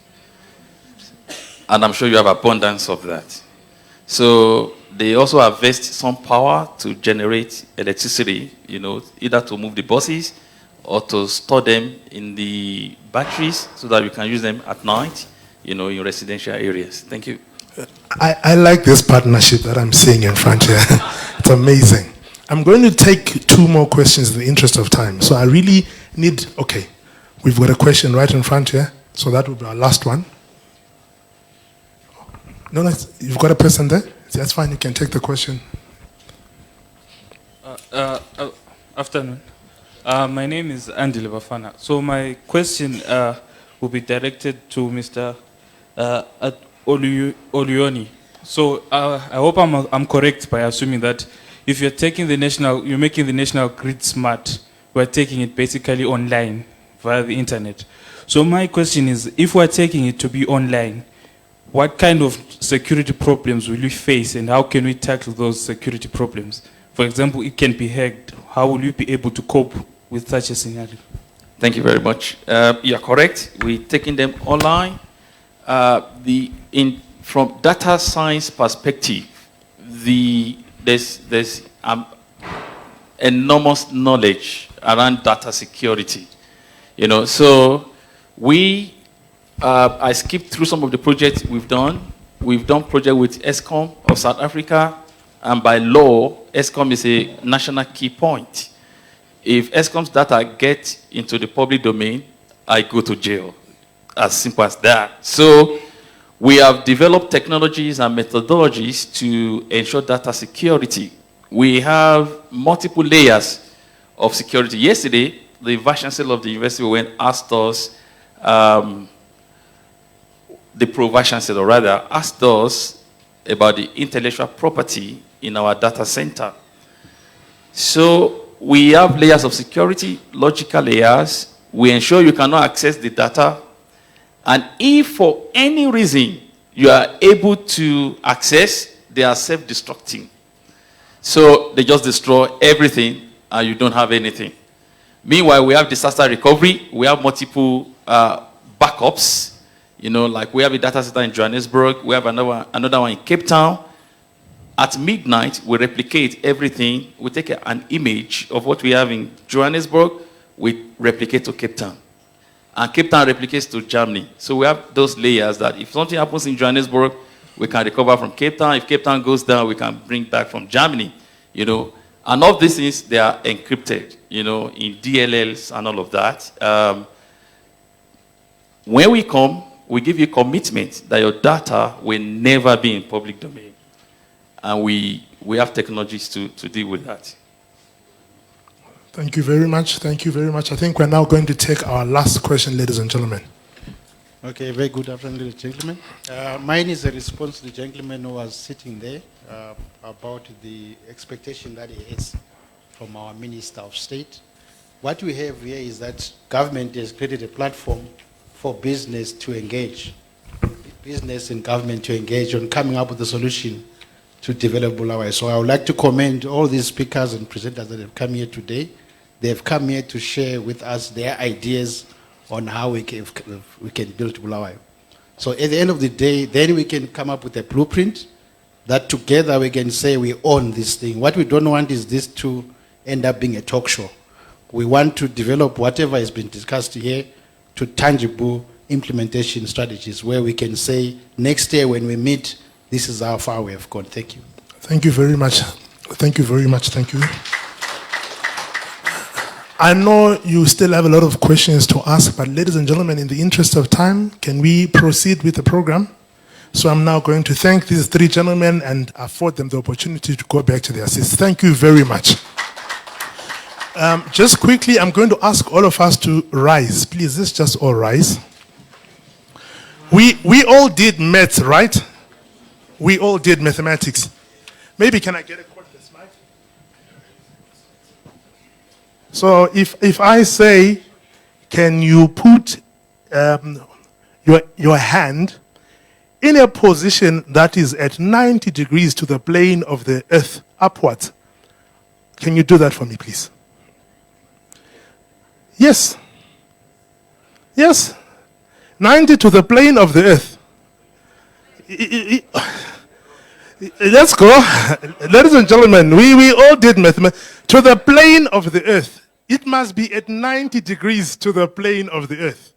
S2: and I'm sure you have abundance of that. So they also harvest some power to generate electricity, you know, either to move the buses or to store them in the batteries so that we can use them at night, you know, in residential areas. Thank you.
S1: I like this partnership that I'm seeing in front here. It's amazing. I'm going to take two more questions in the interest of time. So I really need, okay, we've got a question right in front here. So that will be our last one. No, you've got a person there? That's fine, you can take the question.
S8: Afternoon. My name is Andy Lebafana. So my question will be directed to Mr. Oluoni. So I hope I'm correct by assuming that if you're making the national grid smart, we're taking it basically online via the internet. So my question is, if we're taking it to be online, what kind of security problems will you face, and how can we tackle those security problems? For example, it can be hacked. How will you be able to cope with such a scenario?
S2: Thank you very much. You're correct. We're taking them online. From data science perspective, there's enormous knowledge around data security. You know, so I skipped through some of the projects we've done. We've done project with ESCOM of South Africa, and by law, ESCOM is a national key point. If ESCOM's data get into the public domain, I go to jail. As simple as that. So we have developed technologies and methodologies to ensure data security. We have multiple layers of security. Yesterday, the Vice Chancellor of the university went asked us, the Pro-Vice Chancellor rather, asked us about the intellectual property in our data center. So we have layers of security, logical layers. We ensure you cannot access the data. And if for any reason you are able to access, they are self-destructing. So they just destroy everything and you don't have anything. Meanwhile, we have disaster recovery. We have multiple backups. You know, like we have a data center in Johannesburg, we have another one in Cape Town. At midnight, we replicate everything. We take an image of what we have in Johannesburg, we replicate to Cape Town. And Cape Town replicates to Germany. So we have those layers that if something happens in Johannesburg, we can recover from Cape Town. If Cape Town goes down, we can bring back from Germany. You know, and all these things, they are encrypted, you know, in DLLs and all of that. When we come, we give you commitment that your data will never be in public domain. And we have technologies to deal with that.
S1: Thank you very much. Thank you very much. I think we're now going to take our last question, ladies and gentlemen.
S9: Okay, very good afternoon, ladies and gentlemen. Mine is a response to the gentleman who was sitting there about the expectation that he has from our Minister of State. What we have here is that government has created a platform for business to engage, business and government to engage on coming up with a solution to develop Bulawayo. So I would like to commend all these speakers and presenters that have come here today. They have come here to share with us their ideas on how we can build Bulawayo. So at the end of the day, then we can come up with a blueprint that together we can say we own this thing. What we don't want is this to end up being a talk show. We want to develop whatever has been discussed here to tangible implementation strategies where we can say next year when we meet, this is how far we have gone. Thank you.
S1: Thank you very much. Thank you very much. Thank you. I know you still have a lot of questions to ask, but ladies and gentlemen, in the interest of time, can we proceed with the program? So I'm now going to thank these three gentlemen and afford them the opportunity to go back to their seats. Thank you very much. Just quickly, I'm going to ask all of us to rise. Please, let's just all rise. We all did maths, right? We all did mathematics. Maybe can I get a cordless mic? So if I say, can you put your hand in a position that is at 90 degrees to the plane of the earth upwards? Can you do that for me, please? Yes. Yes. 90 to the plane of the earth. Let's go. Ladies and gentlemen, we all did mathematics. To the plane of the earth. It must be at 90 degrees to the plane of the earth.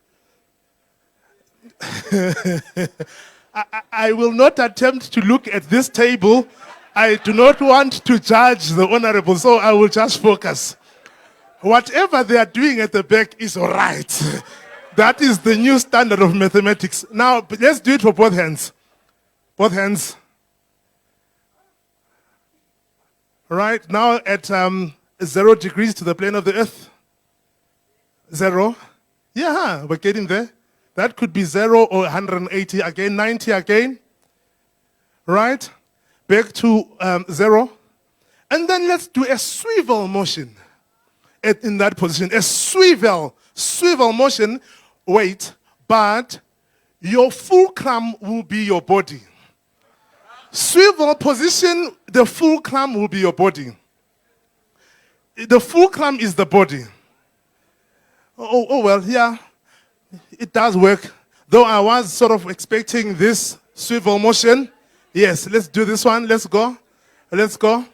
S1: I will not attempt to look at this table. I do not want to judge the honorable, so I will just focus. Whatever they are doing at the back is all right. That is the new standard of mathematics. Now, let's do it for both hands. Both hands. Right, now at 0 degrees to the plane of the earth. 0. Yeah, we're getting there. That could be 0 or 180 again, 90 again. Right? Back to 0. And then let's do a swivel motion in that position. A swivel motion. Wait, but your fulcrum will be your body. Swivel position, the fulcrum will be your body. The fulcrum is the body. Oh well, yeah, it does work. Though I was sort of expecting this swivel motion. Yes, let's do this one. Let's go. Let's go.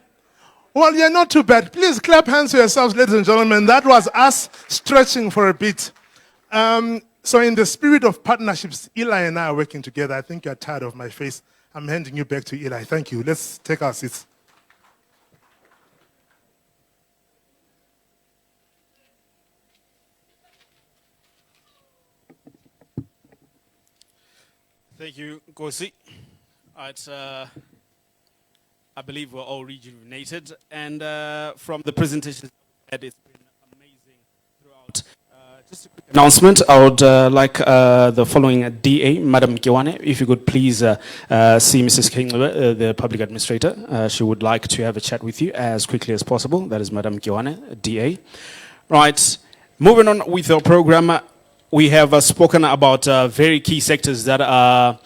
S1: Well, yeah, not too bad. Please clap hands for yourselves, ladies and gentlemen. That was us stretching for a bit. So in the spirit of partnerships, Eli and I are working together. I think you're tired of my face. I'm handing you back to Eli. Thank you. Let's take our seats.
S10: Thank you, Nkosi. I believe we're all rejuvenated. And from the presentation, it's been amazing throughout. Just a quick announcement. I would like the following DA, Madam Kiwane, if you could please see Mrs. King, the public administrator. She would like to have a chat with you as quickly as possible. That is Madam Kiwane, DA. Right. Moving on with our program. we have spoken about very key sectors that are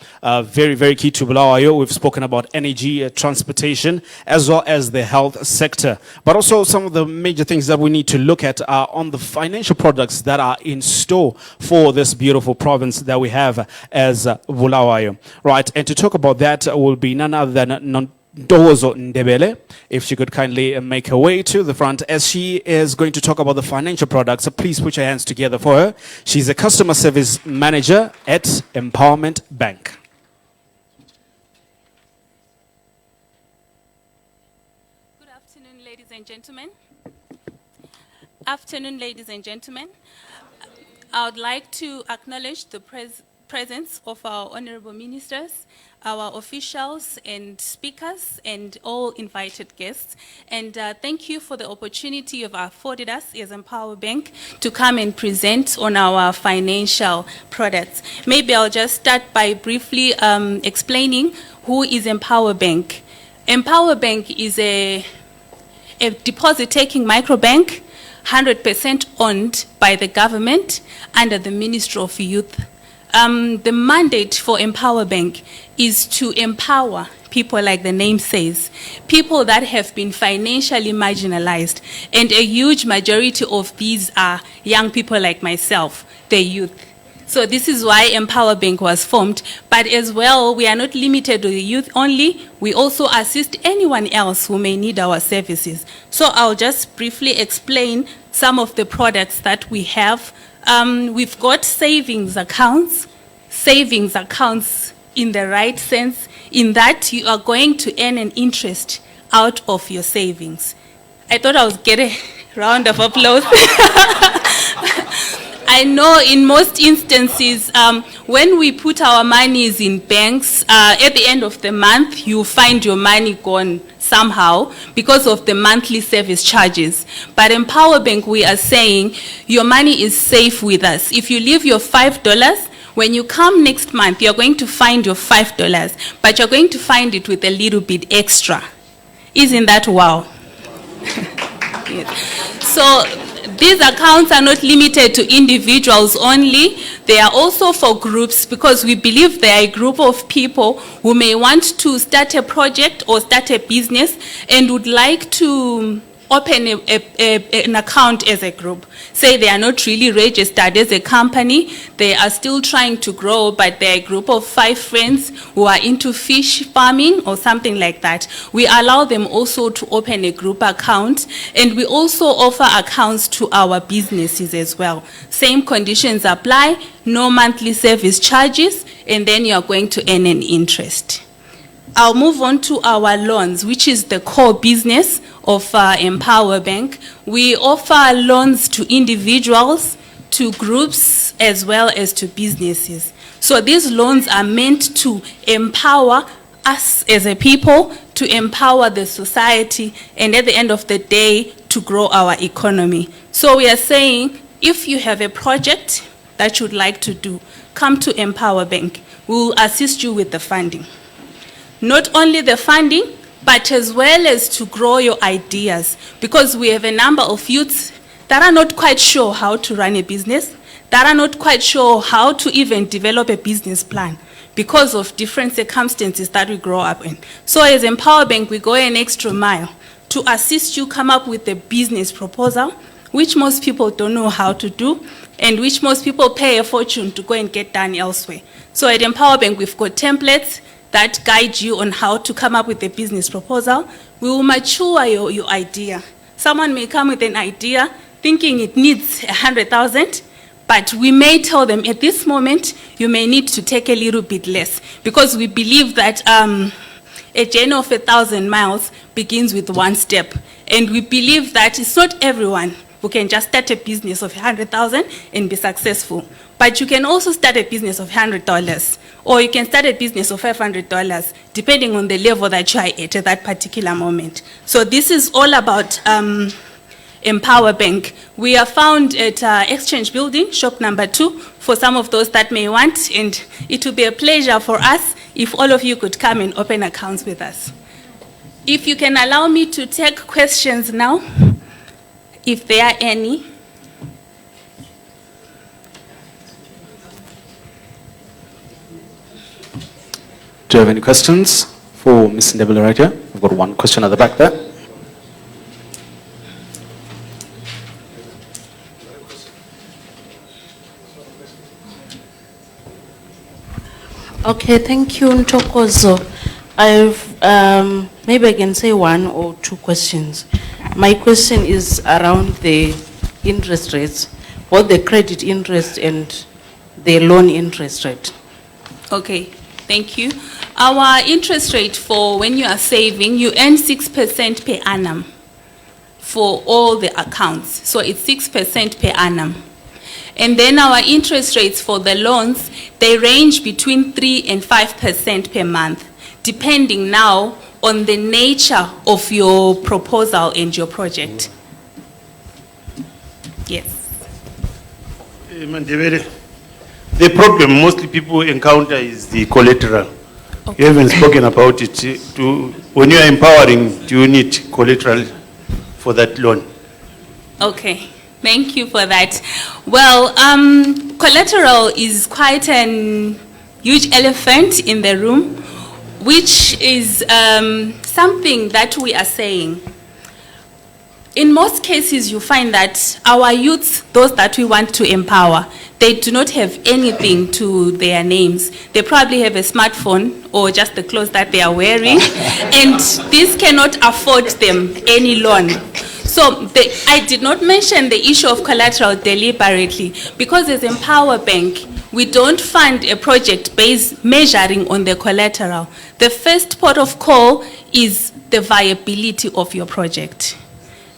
S10: very, very key to Bulawayo. We've spoken about energy, transportation, as well as the health sector. But also some of the major things that we need to look at are on the financial products that are in store for this beautiful province that we have as Bulawayo. Right, and to talk about that will be none other than Ndozo Ndebele, if she could kindly make her way to the front as she is going to talk about the financial products. So please put your hands together for her. She's a customer service manager at Empowerment Bank.
S11: Good afternoon, ladies and gentlemen. Afternoon, ladies and gentlemen. I would like to acknowledge the presence of our honorable ministers, our officials and speakers, and all invited guests. And thank you for the opportunity you've afforded us as Empower Bank to come and present on our financial products. Maybe I'll just start by briefly explaining who is Empower Bank. Empower Bank is a deposit-taking microbank, 100% owned by the government under the Ministry of Youth. The mandate for Empower Bank is to empower people, like the name says, people that have been financially marginalized. And a huge majority of these are young people like myself, the youth. So this is why Empower Bank was formed. But as well, we are not limited to the youth only. We also assist anyone else who may need our services. So I'll just briefly explain some of the products that we have. We've got savings accounts in the right sense, in that you are going to earn an interest out of your savings. I thought I was getting a round of applause. I know in most instances, when we put our monies in banks, at the end of the month, you find your money gone somehow because of the monthly service charges. But in Empower Bank, we are saying your money is safe with us. If you leave your $5, when you come next month, you're going to find your $5, but you're going to find it with a little bit extra. Isn't that wow? Yes. So these accounts are not limited to individuals only. They are also for groups, because we believe there are a group of people who may want to start a project or start a business and would like to open an account as a group. Say they are not really registered as a company, they are still trying to grow, but they're a group of 5 friends who are into fish farming or something like that. We allow them also to open a group account, and we also offer accounts to our businesses as well. Same conditions apply, no monthly service charges, and then you are going to earn an interest. I'll move on to our loans, which is the core business of Empower Bank. We offer loans to individuals, to groups, as well as to businesses. So these loans are meant to empower us as a people, to empower the society, and at the end of the day, to grow our economy. So we are saying, if you have a project that you'd like to do, come to Empower Bank. We will assist you with the funding. Not only the funding, but as well as to grow your ideas, because we have a number of youths that are not quite sure how to run a business, that are not quite sure how to even develop a business plan because of different circumstances that we grow up in. So as Empower Bank, we go an extra mile to assist you come up with a business proposal, which most people don't know how to do, and which most people pay a fortune to go and get done elsewhere. So at Empower Bank, we've got templates that guide you on how to come up with a business proposal. We will mature your idea. Someone may come with an idea thinking it needs 100,000, but we may tell them at this moment, you may need to take a little bit less, because we believe that a journey of 1,000 miles begins with one step. And we believe that it's not everyone who can just start a business of 100,000 and be successful. But you can also start a business of $100, or you can start a business of $500, depending on the level that you are at that particular moment. So this is all about Empower Bank. We are found at Exchange Building, shop number 2, for some of those that may want, and it would be a pleasure for us if all of you could come and open accounts with us. If you can allow me to take questions now, if there are any.
S10: Do you have any questions for Ms. Mathibela right here? We've got one question at the back there.
S12: Okay, thank you, Ntokozo. Maybe I can say one or two questions. My question is around the interest rates, both the credit interest and the loan interest rate.
S11: Okay, thank you. Our interest rate for when you are saving, you earn 6% per annum for all the accounts. So it's 6% per annum. And then our interest rates for the loans, they range between 3 and 5% per month, depending now on the nature of your proposal and your project. Yes.
S13: Mathibela, the problem mostly people encounter is the collateral.
S11: Okay.
S13: You haven't spoken about it. When you are empowering, do you need collateral for that loan?
S11: Okay, thank you for that. Well, collateral is quite an huge elephant in the room, which is something that we are saying. In most cases, you find that our youths, those that we want to empower, they do not have anything to their names. They probably have a smartphone or just the clothes that they are wearing, and this cannot afford them any loan. So I did not mention the issue of collateral deliberately, because as Empower Bank, we don't fund a project based measuring on the collateral. The first port of call is the viability of your project.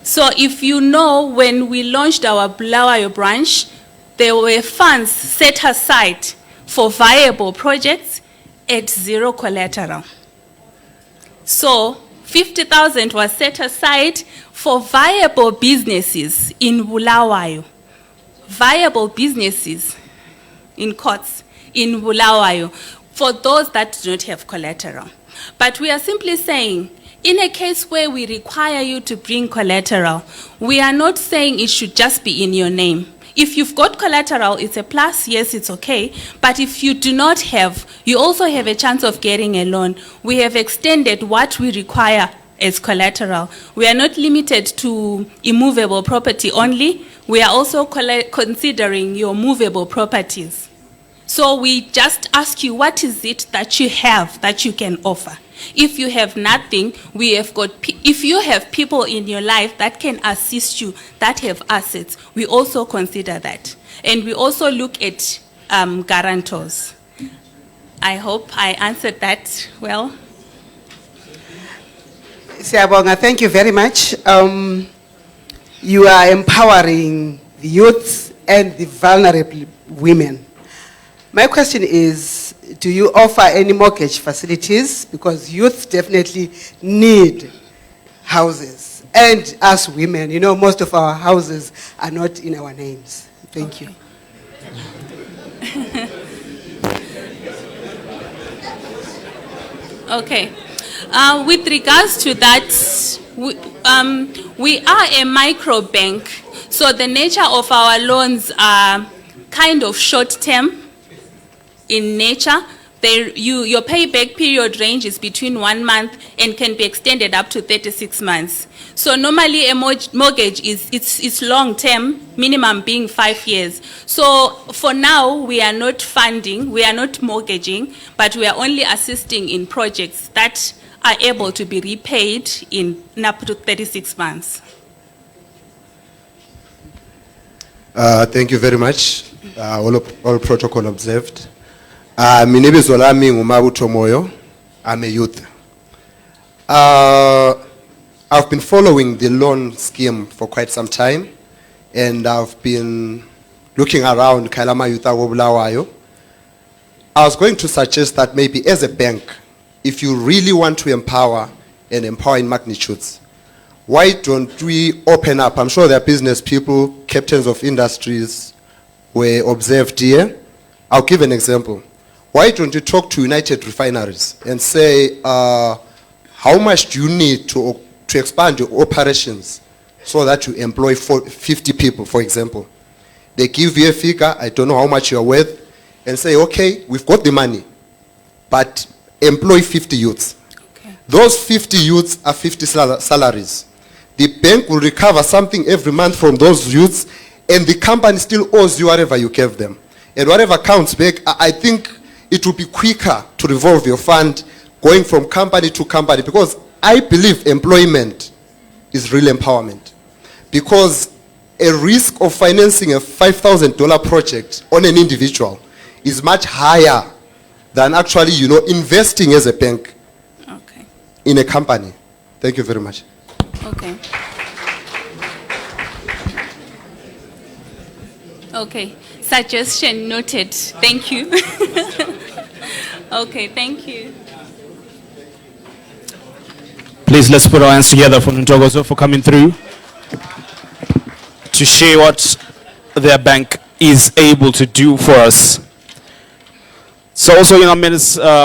S11: So if you know, when we launched our Bulawayo branch, there were funds set aside for viable projects at zero collateral. So 50,000 was set aside for viable businesses in Bulawayo. Viable businesses in courts in Bulawayo for those that do not have collateral. But we are simply saying, in a case where we require you to bring collateral, we are not saying it should just be in your name. If you've got collateral, it's a plus, yes, it's okay. But if you do not have, you also have a chance of getting a loan. We have extended what we require as collateral. We are not limited to immovable property only. We are also considering your movable properties. So we just ask you, what is it that you have that you can offer? If you have nothing, we have got, if you have people in your life that can assist you, that have assets, we also consider that. And we also look at guarantors. I hope I answered that well.
S14: Siyabonga, thank you very much. You are empowering the youth and the vulnerable women. My question is, do you offer any mortgage facilities? Because youth definitely need houses. And as women, you know, most of our houses are not in our names. Thank you.
S11: Okay. With regards to that, we are a micro bank, so the nature of our loans are kind of short-term in nature. Your payback period ranges between 1 month and can be extended up to 36 months. So normally a mortgage it's long-term, minimum being 5 years. So for now, we are not funding, we are not mortgaging, but we are only assisting in projects that are able to be repaid in up to 36 months.
S15: Thank you very much. All protocol observed. Minebizo lami nguMabutho Moyo. I'm a youth. I've been following the loan scheme for quite some time, and I've been looking around Kalama Youth Bulawayo. I was going to suggest that maybe as a bank, if you really want to empower and empower in magnitudes, why don't we open up? I'm sure there are business people, captains of industries were observed here. I'll give an example. Why don't you talk to United Refineries and say, how much do you need to expand your operations so that you employ 50 people, for example? They give you a figure, I don't know how much you're worth, and say, okay, we've got the money, but employ 50 youths. Those 50 youths are 50 salaries. The bank will recover something every month from those youths, and the company still owes you whatever you gave them. And whatever counts back, I think it will be quicker to revolve your fund going from company to company, because I believe employment is real empowerment. Because a risk of financing a $5,000 project on an individual is much higher than actually, investing as a bank in a company. Thank you very much.
S11: Okay. Okay. Suggestion noted. Thank you. Okay, thank you.
S10: Please, let's put our hands together for Ntogozo for coming through to share what their bank is able to do for us. So also,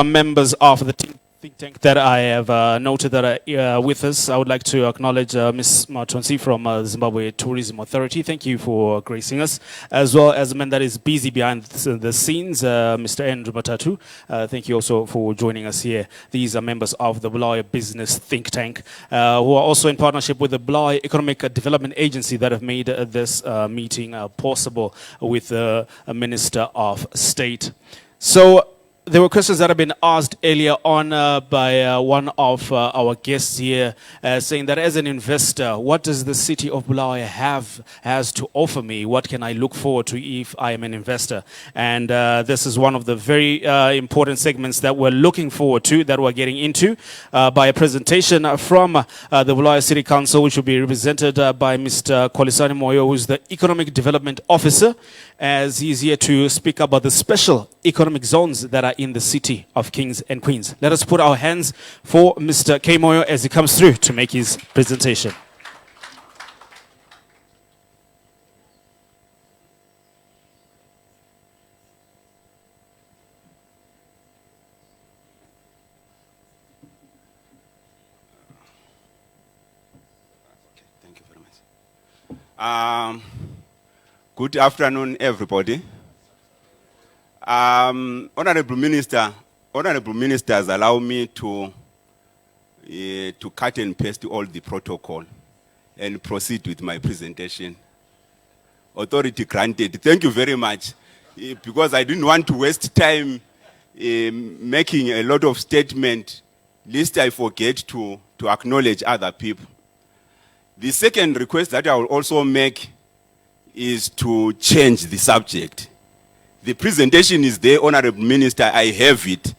S10: members of the think tank that I have noted that are with us, I would like to acknowledge Ms. Matonsi from Zimbabwe Tourism Authority. Thank you for gracing us, as well as a man that is busy behind the scenes, Mr. Andrew Matatu. Thank you also for joining us here. These are members of the Bulawayo Business Think Tank, who are also in partnership with the Bulawayo Economic Development Agency that have made this meeting possible with the Minister of State. So, there were questions that have been asked earlier on by one of our guests here, saying that as an investor, what does the city of Bulawayo has to offer me? What can I look forward to if I am an investor? And this is one of the very important segments that we're looking forward to, that we're getting into, by a presentation from the Bulawayo City Council, which will be represented by Mr. Kolisani Moyo, who's the Economic Development Officer, as he's here to speak about the special economic zones that are in the city of Kings and Queens. Let us put our hands for Mr. K. Moyo as he comes through to make his presentation.
S7: Thank you very much. Good afternoon, everybody. Honorable Ministers, allow me to cut and paste all the protocol and proceed with my presentation. Authority granted. Thank you very much. Because I didn't want to waste time making a lot of statements, lest I forget to acknowledge other people. The second request that I will also make is to change the subject. The presentation is there, Honorable Minister, I have it.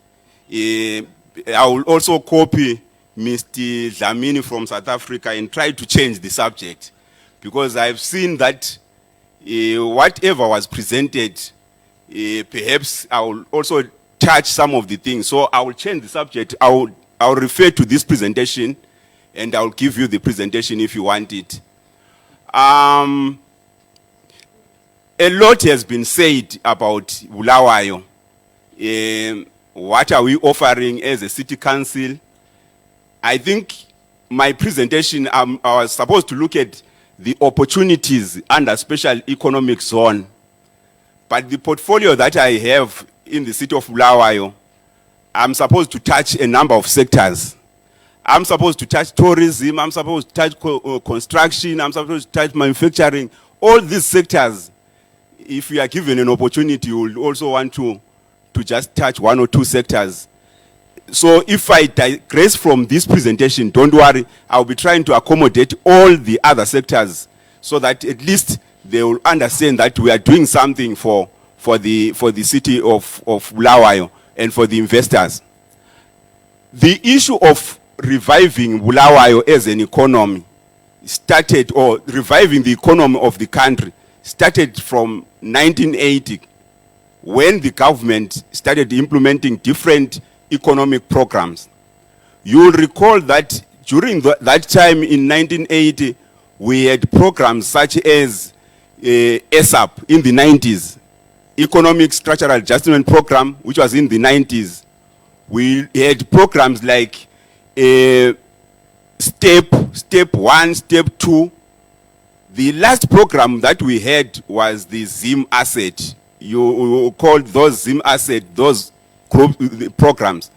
S7: I will also copy Mr. Dlamini from South Africa and try to change the subject, because I've seen that whatever was presented, perhaps I will also touch some of the things. So I will change the subject. I will refer to this presentation, and I will give you the presentation if you want it. A lot has been said about Bulawayo. What are we offering as a city council? I think my presentation, I was supposed to look at the opportunities under special economic zone. But the portfolio that I have in the city of Bulawayo, I'm supposed to touch a number of sectors. I'm supposed to touch tourism, I'm supposed to touch construction, I'm supposed to touch manufacturing. All these sectors, if you are given an opportunity, you will also want to just touch one or two sectors. So if I digress from this presentation, don't worry, I'll be trying to accommodate all the other sectors so that at least they will understand that we are doing something for the city of Bulawayo and for the investors. The issue of reviving Bulawayo as an economy started, or reviving the economy of the country, started from 1980, when the government started implementing different economic programs. You will recall that during that time in 1980, we had programs such as ESAP in the 90s, Economic Structural Adjustment Program, which was in the 90s. We had programs like Step 1, Step 2. The last program that we had was the Zim Asset. You called those Zim Asset, those programs.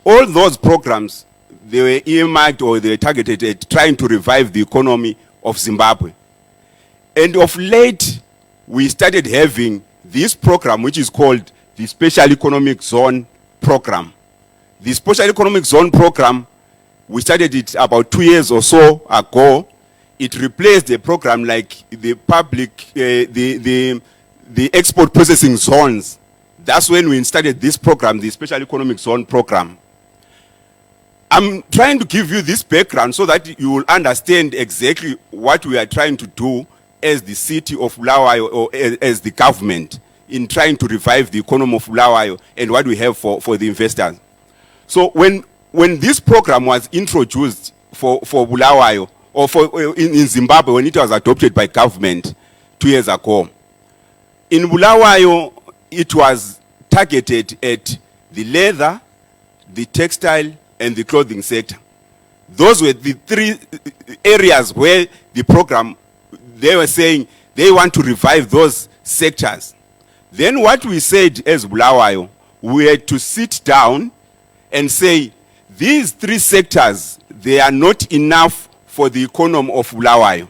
S7: all those programs, they were earmarked or they were targeted at trying to revive the economy of Zimbabwe. And of late, we started having this program, which is called the Special Economic Zone Program. The Special Economic Zone Program, we started it about 2 years or so ago. It replaced a program like the the export processing zones. That's when we started this program, the Special Economic Zone Program. I'm trying to give you this background so that you will understand exactly what we are trying to do as the city of Bulawayo or as the government in trying to revive the economy of Bulawayo and what we have for the investors. So when this program was introduced for Bulawayo or in Zimbabwe, when it was adopted by government 2 years ago, in Bulawayo it was targeted at the leather, the textile and the clothing sector. Those were the 3 areas where the program, they were saying they want to revive those sectors. Then what we said as Bulawayo, we had to sit down and say, these 3 sectors, they are not enough for the economy of Bulawayo.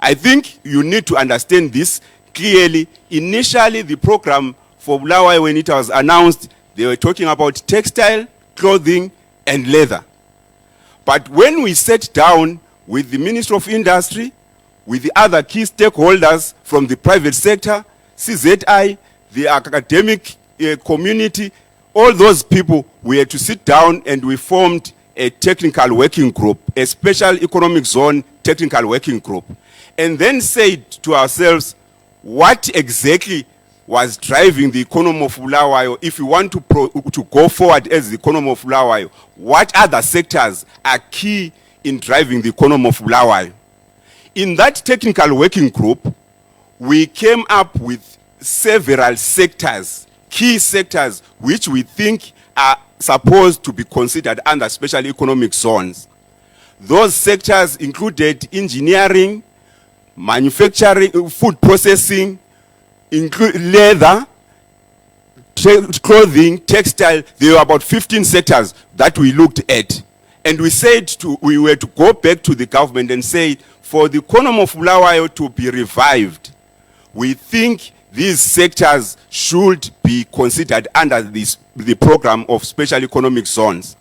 S7: I think you need to understand this clearly. Initially, the program for Bulawayo, when it was announced, they were talking about textile, clothing, and leather. But when we sat down with the Ministry of Industry, with the other key stakeholders from the private sector, CZI, the academic community, all those people, we had to sit down and we formed a technical working group, a special economic zone technical working group, and then said to ourselves, what exactly was driving the economy of Bulawayo? If we want to go forward as the economy of Bulawayo, what other sectors are key in driving the economy of Bulawayo? In that technical working group, we came up with several sectors, key sectors, which we think are supposed to be considered under special economic zones. Those sectors included engineering, manufacturing, food processing, leather, clothing, textile. There were about 15 sectors that we looked at. And we said we were to go back to the government and say, for the economy of Bulawayo to be revived, we think these sectors should be considered under the program of special economic zones.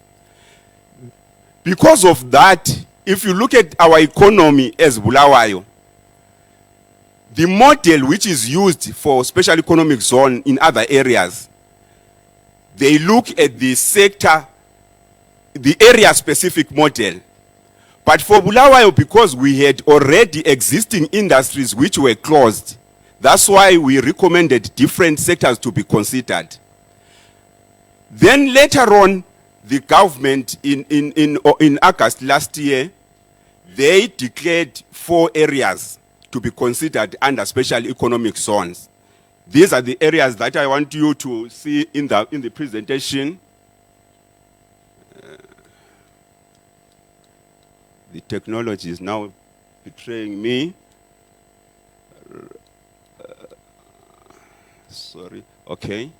S7: Because of that, if you look at our economy as Bulawayo, the model which is used for special economic zone in other areas, they look at the sector, the area-specific model. But for Bulawayo, because we had already existing industries which were closed, that's why we recommended different sectors to be considered. Then later on, the government in August last year, they declared 4 areas to be considered under special economic zones. These are the areas that I want you to see in the presentation. The technology is now betraying me. Sorry. Okay.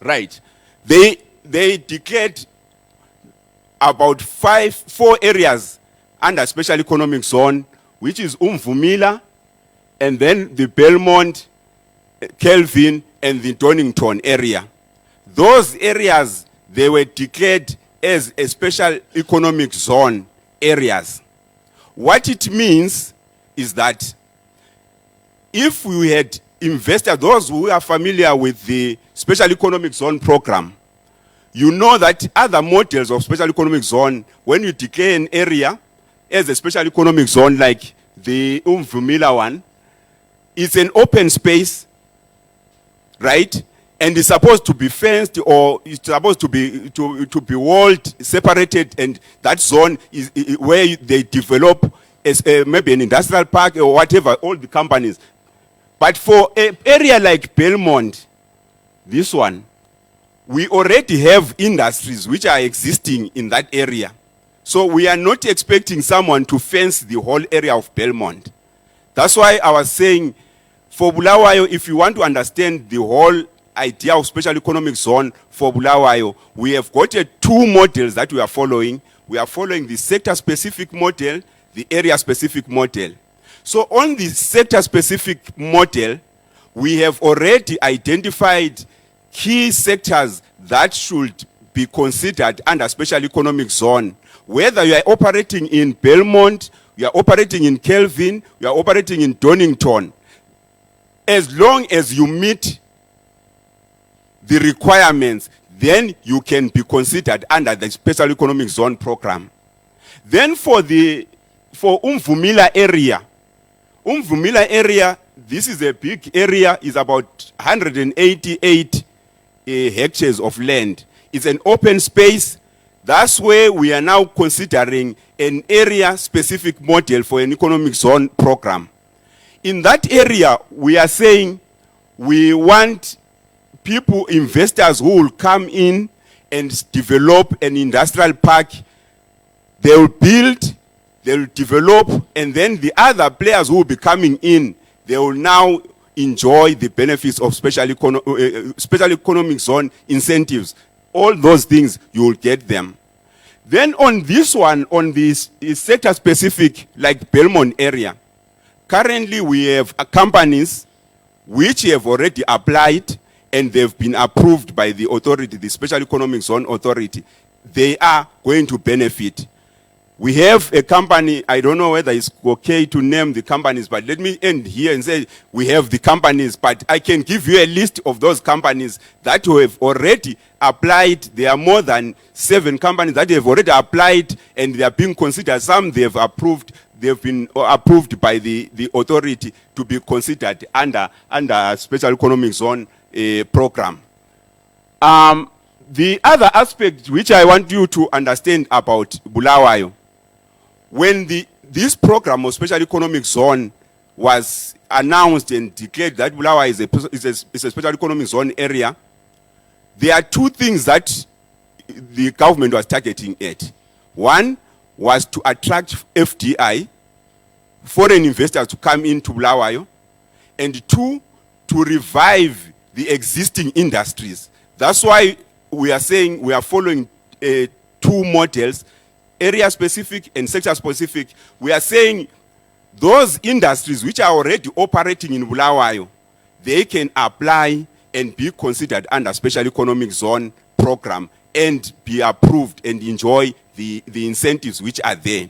S7: Right. They declared about 4 areas under special economic zone, which is Umvumila, and then the Belmont, Kelvin, and the Donington area. Those areas, they were declared as a special economic zone areas. What it means is that if we had invested, those who are familiar with the special economic zone program, you know that other models of special economic zone, when you declare an area as a special economic zone like the Umvumila one, it's an open space, right? And it's supposed to be fenced, or it's supposed to be walled, separated, and that zone is where they develop as maybe an industrial park or whatever, all the companies. But for an area like Belmont, this one, we already have industries which are existing in that area. So we are not expecting someone to fence the whole area of Belmont. That's why I was saying, for Bulawayo, if you want to understand the whole idea of special economic zone for Bulawayo, we have got two models that we are following. We are following the sector-specific model, the area-specific model. So on the sector-specific model, we have already identified key sectors that should be considered under special economic zone. Whether you are operating in Belmont, you are operating in Kelvin, you are operating in Donington, as long as you meet the requirements, then you can be considered under the special economic zone program. Then for Umvumila area, this is a big area, is about 188 hectares of land. It's an open space. That's where we are now considering an area-specific model for an economic zone program. In that area, we are saying we want people, investors who will come in and develop an industrial park. They will build, they will develop, and then the other players who will be coming in, they will now enjoy the benefits of special economic zone incentives. All those things, you will get them. Then on this one, on this sector-specific, like Belmont area, currently we have companies which have already applied and they've been approved by the authority, the Special Economic Zone Authority. They are going to benefit. We have a company, I don't know whether it's okay to name the companies, but let me end here and say we have the companies, but I can give you a list of those companies that have already applied. There are more than 7 companies that have already applied and they are being considered. Some they have approved, they've been approved by the authority to be considered under Special Economic Zone program. The other aspect which I want you to understand about Bulawayo, when this program of Special Economic Zone was announced and declared that Bulawayo is a Special Economic Zone area, there are 2 things that the government was targeting at. One was to attract FDI, foreign investors to come into Bulawayo, and 2, to revive the existing industries. That's why we are saying we are following 2 models, area-specific and sector-specific. We are saying those industries which are already operating in Bulawayo, they can apply and be considered under Special Economic Zone program and be approved and enjoy the incentives which are there.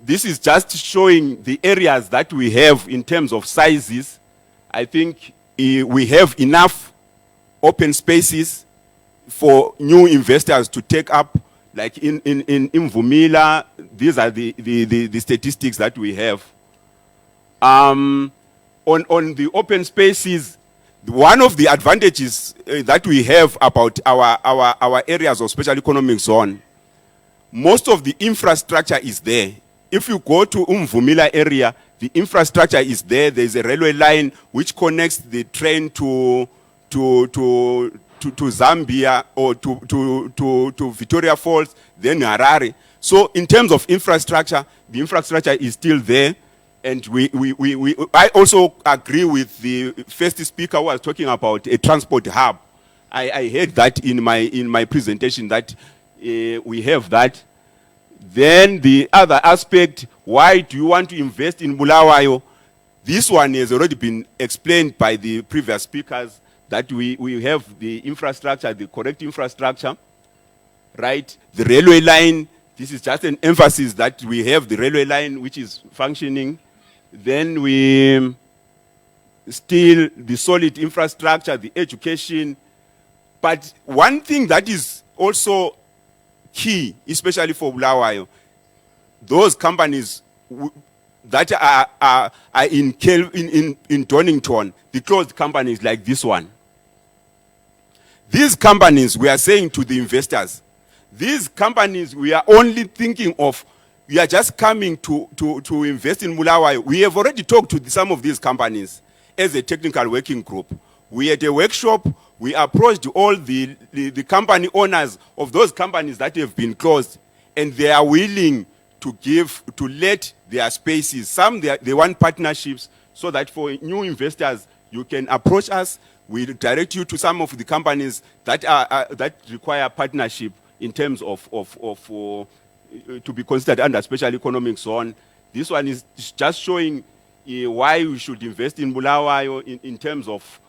S7: This is just showing the areas that we have in terms of sizes. I think we have enough open spaces for new investors to take up, like in Mvumila. These are the statistics that we have. On the open spaces, one of the advantages that we have about our areas of Special Economic Zone, most of the infrastructure is there. If you go to Mvumila area, the infrastructure is there. There's a railway line which connects the train to Zambia or to Victoria Falls, then Harare. So in terms of infrastructure, the infrastructure is still there. And I also agree with the first speaker who was talking about a transport hub. I heard that in my presentation that we have that. Then the other aspect, why do you want to invest in Bulawayo? This one has already been explained by the previous speakers, that we have the infrastructure, the correct infrastructure, right? The railway line, this is just an emphasis that we have the railway line which is functioning. Then we still the solid infrastructure, the education. But one thing that is also key, especially for Bulawayo, those companies that are in Donington, the closed companies like this one. These companies, we are saying to the investors, these companies, we are only thinking of, we are just coming to invest in Bulawayo. We have already talked to some of these companies as a technical working group. We had a workshop. We approached all the company owners of those companies that have been closed, and they are willing to let their spaces. Some, they want partnerships, so that for new investors, you can approach us. We'll direct you to some of the companies that that require partnership in terms of to be considered under special economic zone. This one is just showing why we should invest in Bulawayo in terms of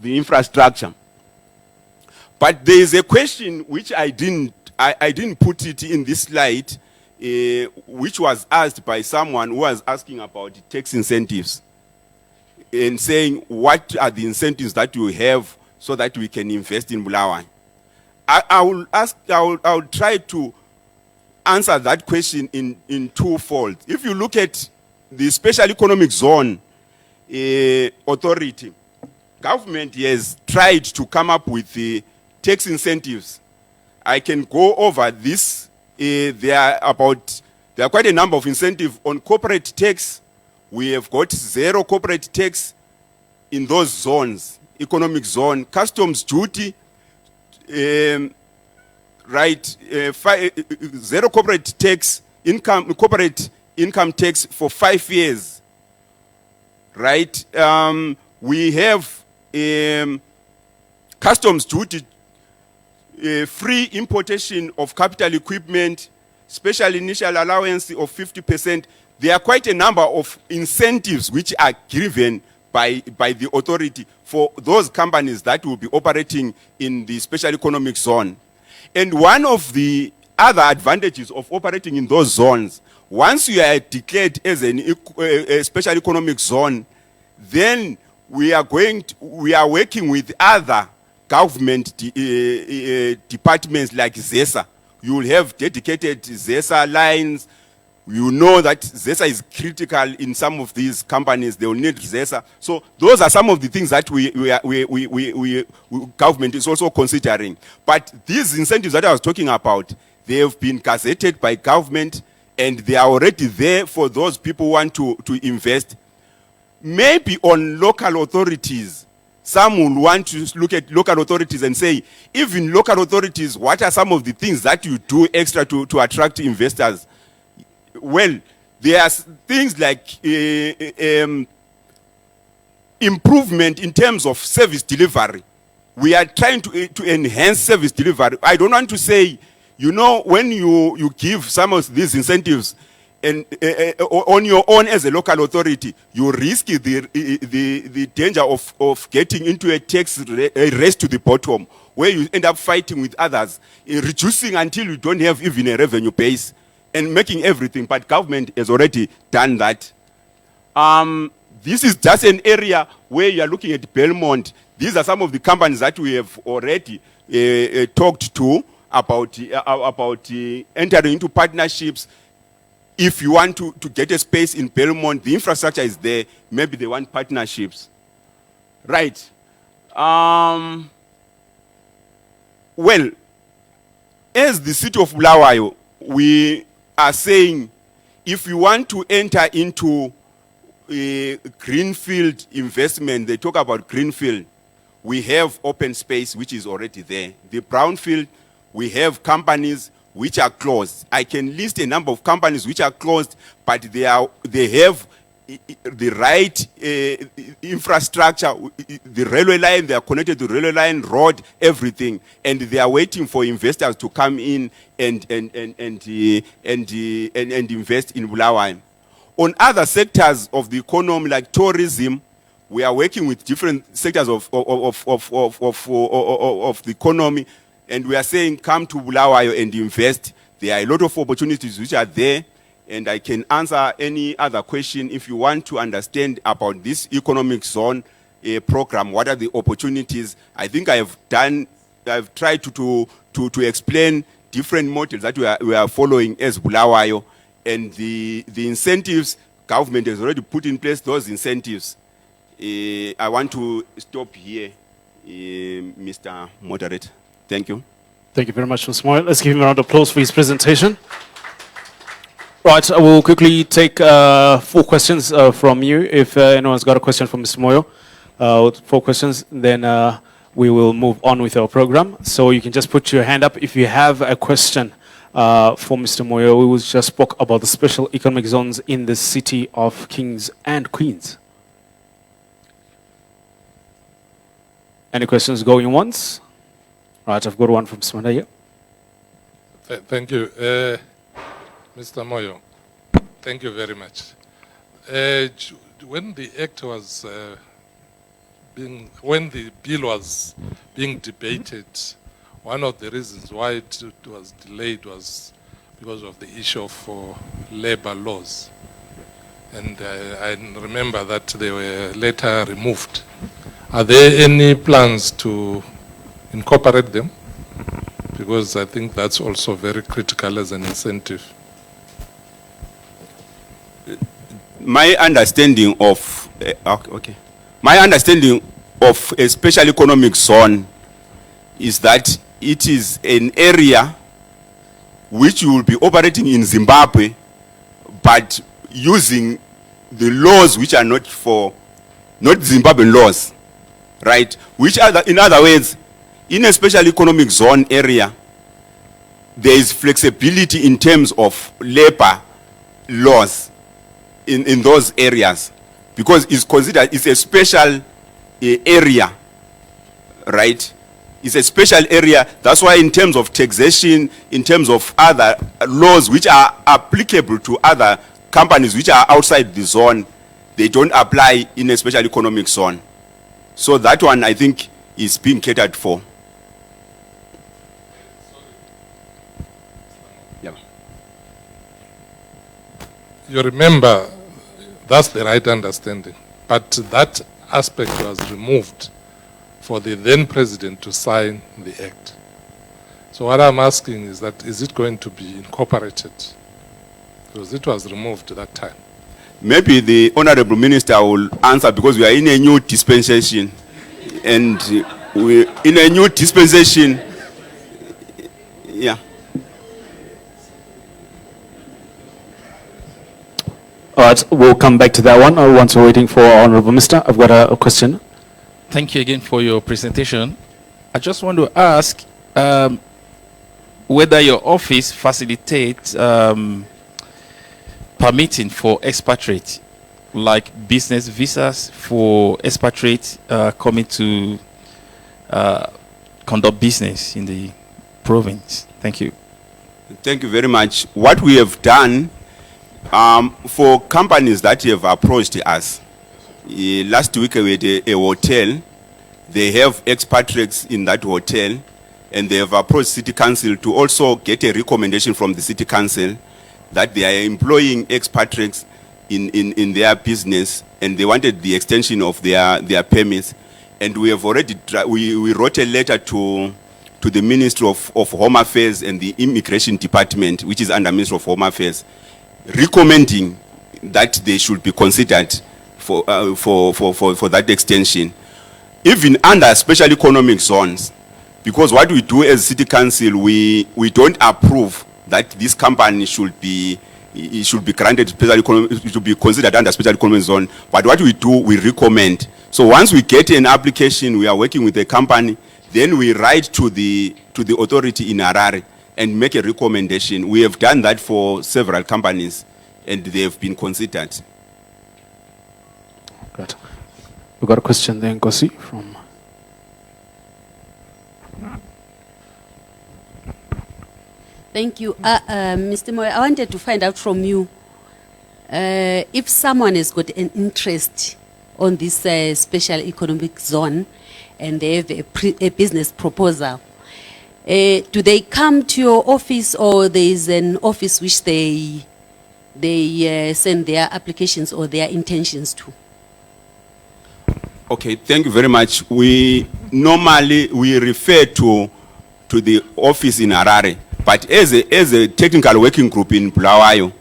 S7: the infrastructure. But there is a question which I didn't put it in this slide, which was asked by someone who was asking about tax incentives and saying, what are the incentives that you have so that we can invest in Bulawayo? I will try to answer that question in twofold. If you look at the special economic zone authority, government has tried to come up with the tax incentives. I can go over this. There are quite a number of incentives on corporate tax. We have got zero corporate tax in those zones, economic zone, customs duty, zero corporate tax, corporate income tax for 5 years, right? We have customs duty, free importation of capital equipment, special initial allowance of 50%. There are quite a number of incentives which are given by the authority for those companies that will be operating in the special economic zone. And one of the other advantages of operating in those zones, once you are declared as a special economic zone, then we are working with other government departments like ZESA. You will have dedicated ZESA lines. You know that ZESA is critical in some of these companies. They will need ZESA. So those are some of the things that government is also considering. But these incentives that I was talking about, they have been gazetted by government, and they are already there for those people who want to invest. Maybe on local authorities, some will want to look at local authorities and say, even local authorities, what are some of the things that you do extra to attract investors? Well, there are things like improvement in terms of service delivery. We are trying to enhance service delivery. I don't want to say, you know, when you give some of these incentives and on your own as a local authority, you risk the danger of getting into a tax race to the bottom, where you end up fighting with others, reducing until you don't have even a revenue base, and making everything. But government has already done that. This is just an area where you are looking at Belmont. These are some of the companies that we have already talked to about entering into partnerships. If you want to get a space in Belmont, the infrastructure is there. Maybe they want partnerships. Right. Well, as the city of Bulawayo, we are saying, if you want to enter into a greenfield investment, they talk about greenfield, we have open space which is already there. The brownfield, we have companies which are closed. I can list a number of companies which are closed, but they have the right infrastructure, the railway line, they are connected to the railway line, road, everything, and they are waiting for investors to come in and invest in Bulawayo. On other sectors of the economy, like tourism, we are working with different sectors of the economy, and we are saying, come to Bulawayo and invest. There are a lot of opportunities which are there, and I can answer any other question if you want to understand about this economic zone program. What are the opportunities? I think I've tried to explain different models that we are following as Bulawayo, and the incentives, government has already put in place those incentives. I want to stop here, Mr. Moderator. Thank you.
S10: Thank you very much, Mr. Moyo. Let's give him a round of applause for his presentation. Right, I will quickly take 4 questions from you. If anyone's got a question for Mr. Moyo, 4 questions, then we will move on with our program. So you can just put your hand up if you have a question for Mr. Moyo, who just spoke about the special economic zones in the city of Kings and Queens. Any questions going once? Right, I've got one from Smanda here.
S16: Thank you. Mr. Moyo, thank you very much. When the act was when the bill was being debated, one of the reasons why it was delayed was because of the issue of labor laws. And I remember that they were later removed. Are there any plans to incorporate them? Because I think that's also very critical as an incentive.
S7: My understanding of my understanding of a special economic zone is that it is an area which will be operating in Zimbabwe, but using the laws which are not Zimbabwean laws, right? Which are, in other words, in a special economic zone area, there is flexibility in terms of labor laws in those areas, because it's considered, it's a special area, right? It's a special area. That's why in terms of taxation, in terms of other laws which are applicable to other companies which are outside the zone, they don't apply in a special economic zone. So that one, I think, is being catered for. Yeah.
S16: You remember, that's the right understanding. But that aspect was removed for the then president to sign the act. So what I'm asking is that, is it going to be incorporated? Because it was removed at that time.
S7: Maybe the Honorable Minister will answer, because we are in a new dispensation. And we in a new dispensation, yeah.
S10: All right, we'll come back to that one once we're waiting for our Honorable Minister. I've got a question.
S2: Thank you again for your presentation. I just want to ask whether your office facilitates permitting for expatriates, like business visas for expatriates coming to conduct business in the province. Thank you.
S7: Thank you very much. What we have done for companies that have approached us, last week we had a hotel. They have expatriates in that hotel, and they have approached City Council to also get a recommendation from the City Council that they are employing expatriates in their business, and they wanted the extension of their permits. And we have already we wrote a letter to the Ministry of Home Affairs and the Immigration Department, which is under Ministry of Home Affairs, recommending that they should be considered for that extension, even under special economic zones. Because what we do as City Council, we don't approve that this company should be granted special economic, should be considered under special economic zone. But what we do, we recommend. So once we get an application, we are working with the company, then we write to the authority in Harare and make a recommendation. We have done that for several companies, and they have been considered.
S10: Good. We've got a question there, Nkosi, from...
S17: Thank you. Mr. Moyo, I wanted to find out from you, if someone has got an interest on this special economic zone and they have a business proposal, do they come to your office, or there is an office which they send their applications or their intentions to?
S7: Okay, thank you very much. We normally refer to the office in Harare, but as a technical working group in Bulawayo,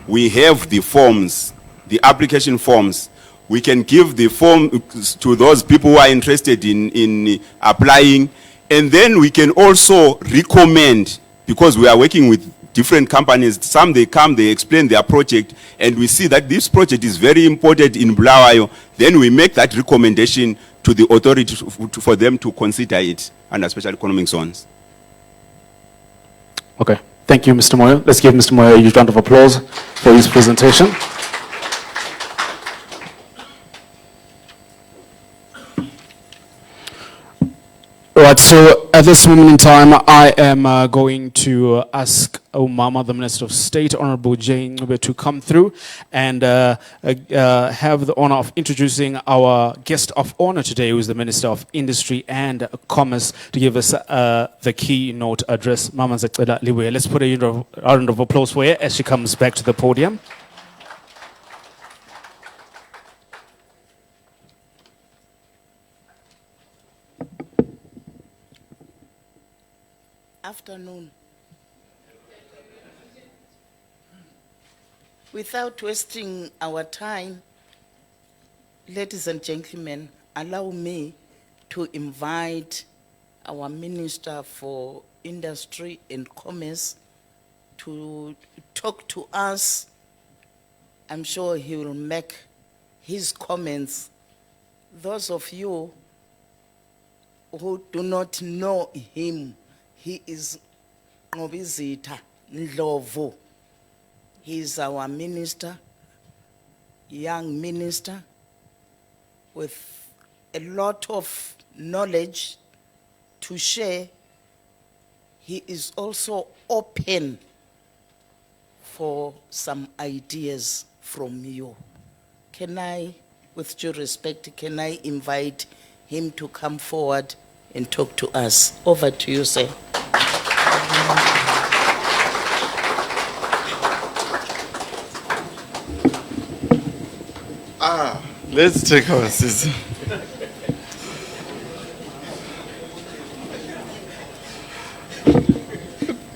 S7: we have the forms, the application forms. We can give the form to those people who are interested in applying, and then we can also recommend, because we are working with different companies. Some, they come, they explain their project, and we see that this project is very important in Bulawayo. Then we make that recommendation to the authority for them to consider it under special economic zones.
S10: Okay. Thank you, Mr. Moyo. Let's give Mr. Moyo a huge round of applause for his presentation. Right, so at this moment in time, I am going to ask Umama, the Minister of State, Honorable Jane Ncube, to come through and have the honor of introducing our guest of honor today, who is the Minister of Industry and Commerce, to give us the keynote address. Mama Zecela Liwe. Let's put a round of applause for her as she comes back to the podium.
S18: Afternoon. Without wasting our time, ladies and gentlemen, allow me to invite our Minister for Industry and Commerce to talk to us. I'm sure he will make his comments. Those of you who do not know him, he is Nqobizitha Ndlovu. He is our minister, young minister, with a lot of knowledge to share. He is also open for some ideas from you. Can I, with due respect, can I invite him to come forward and talk to us? Over to you, sir.
S19: Let's take our seats.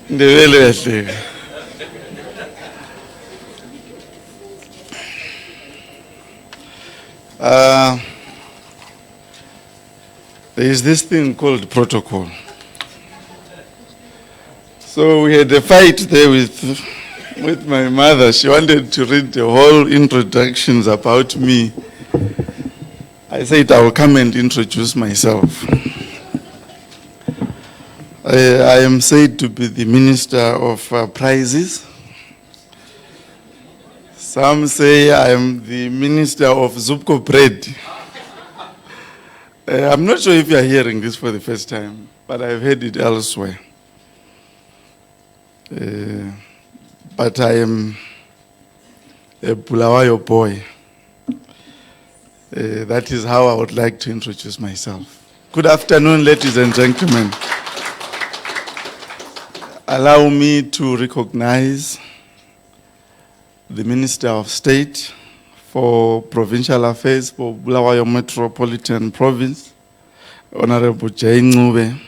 S19: There is this thing called protocol. So we had a fight there with my mother. She wanted to read the whole introductions about me. I said I will come and introduce myself. I am said to be the Minister of Prizes. Some say I am the Minister of Zupco Bread. I'm not sure if you are hearing this for the first time, but I've heard it elsewhere. But I am a Bulawayo boy. That is how I would like to introduce myself. Good afternoon, ladies and gentlemen. Allow me to recognize the Minister of State for Provincial Affairs for Bulawayo Metropolitan Province, Honorable Jane Ncube.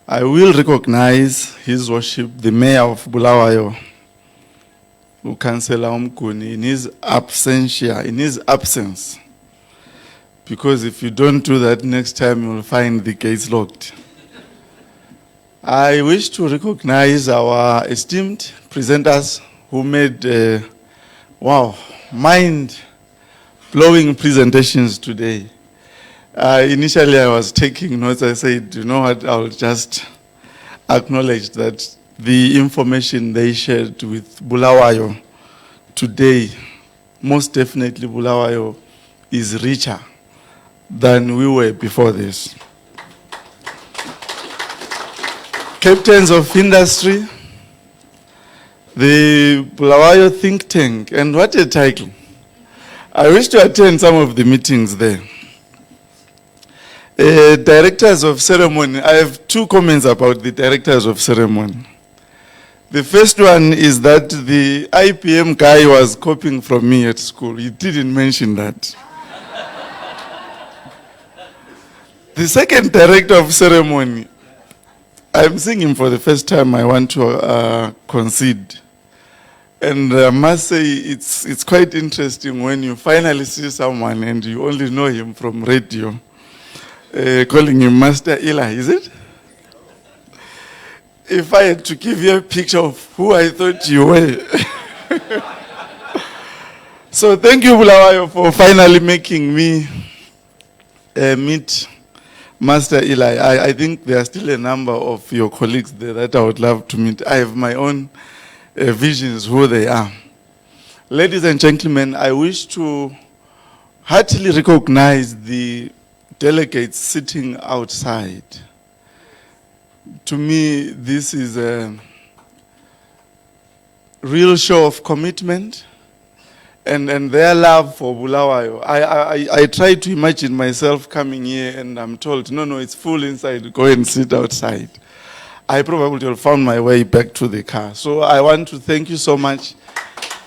S19: I will recognize His Worship, the Mayor of Bulawayo, Councillor Umkuni, in his absence. Because if you don't do that, next time you will find the gates locked. I wish to recognize our esteemed presenters who made, mind-blowing presentations today. Initially, I was taking notes. I said, you know what, I'll just acknowledge that the information they shared with Bulawayo today, most definitely Bulawayo is richer than we were before this. Captains of industry, the Bulawayo think tank, and what a title. I wish to attend some of the meetings there. Directors of ceremony, I have two comments about the directors of ceremony. The first one is that the IPM guy was copying from me at school. He didn't mention that. The second director of ceremony, I'm seeing him for the first time. I want to concede. And I must say, it's quite interesting when you finally see someone and you only know him from radio. Calling him Master Eli, is it? If I had to give you a picture of who I thought you were. So thank you, Bulawayo, for finally making me meet Master Eli, I think there are still a number of your colleagues there that I would love to meet. I have my own visions who they are. Ladies and gentlemen, I wish to heartily recognize the delegates sitting outside. To me, this is a real show of commitment and their love for Bulawayo. I try to imagine myself coming here and I'm told, no, it's full inside, go and sit outside. I probably will find my way back to the car. So I want to thank you so much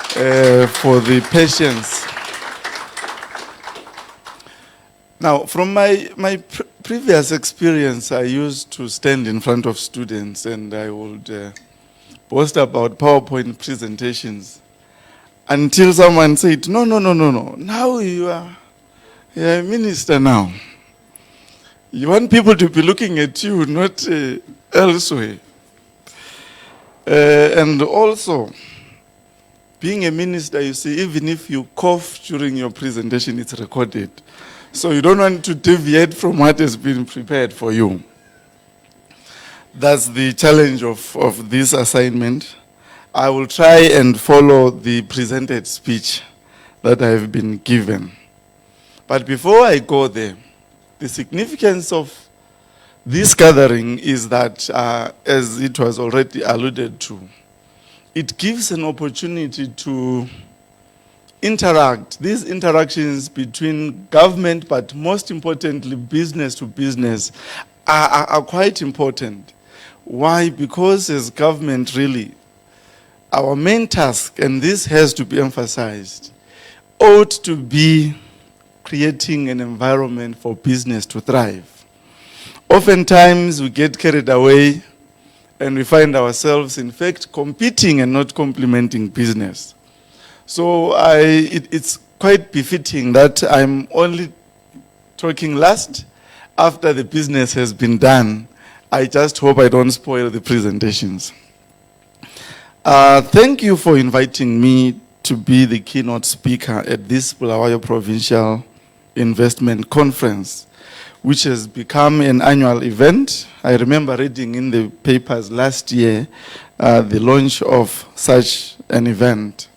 S19: for the patience. Now, from my previous experience, I used to stand in front of students and I would boast about PowerPoint presentations until someone said, no, now you are a minister now. You want people to be looking at you, not elsewhere. And also, being a minister, you see, even if you cough during your presentation, it's recorded. So you don't want to deviate from what has been prepared for you. That's the challenge of this assignment. I will try and follow the presented speech that I have been given. But before I go there, the significance of this gathering is that, as it was already alluded to, it gives an opportunity to interact. These interactions between government, but most importantly, business to business, are quite important. Why? Because as government, really, our main task, and this has to be emphasized, ought to be creating an environment for business to thrive. Oftentimes, we get carried away and we find ourselves, in fact, competing and not complementing business. So it's quite befitting that I'm only talking last after the business has been done. I just hope I don't spoil the presentations. Thank you for inviting me to be the keynote speaker at this Bulawayo Provincial Investment Conference, which has become an annual event. I remember reading in the papers last year the launch of such an event.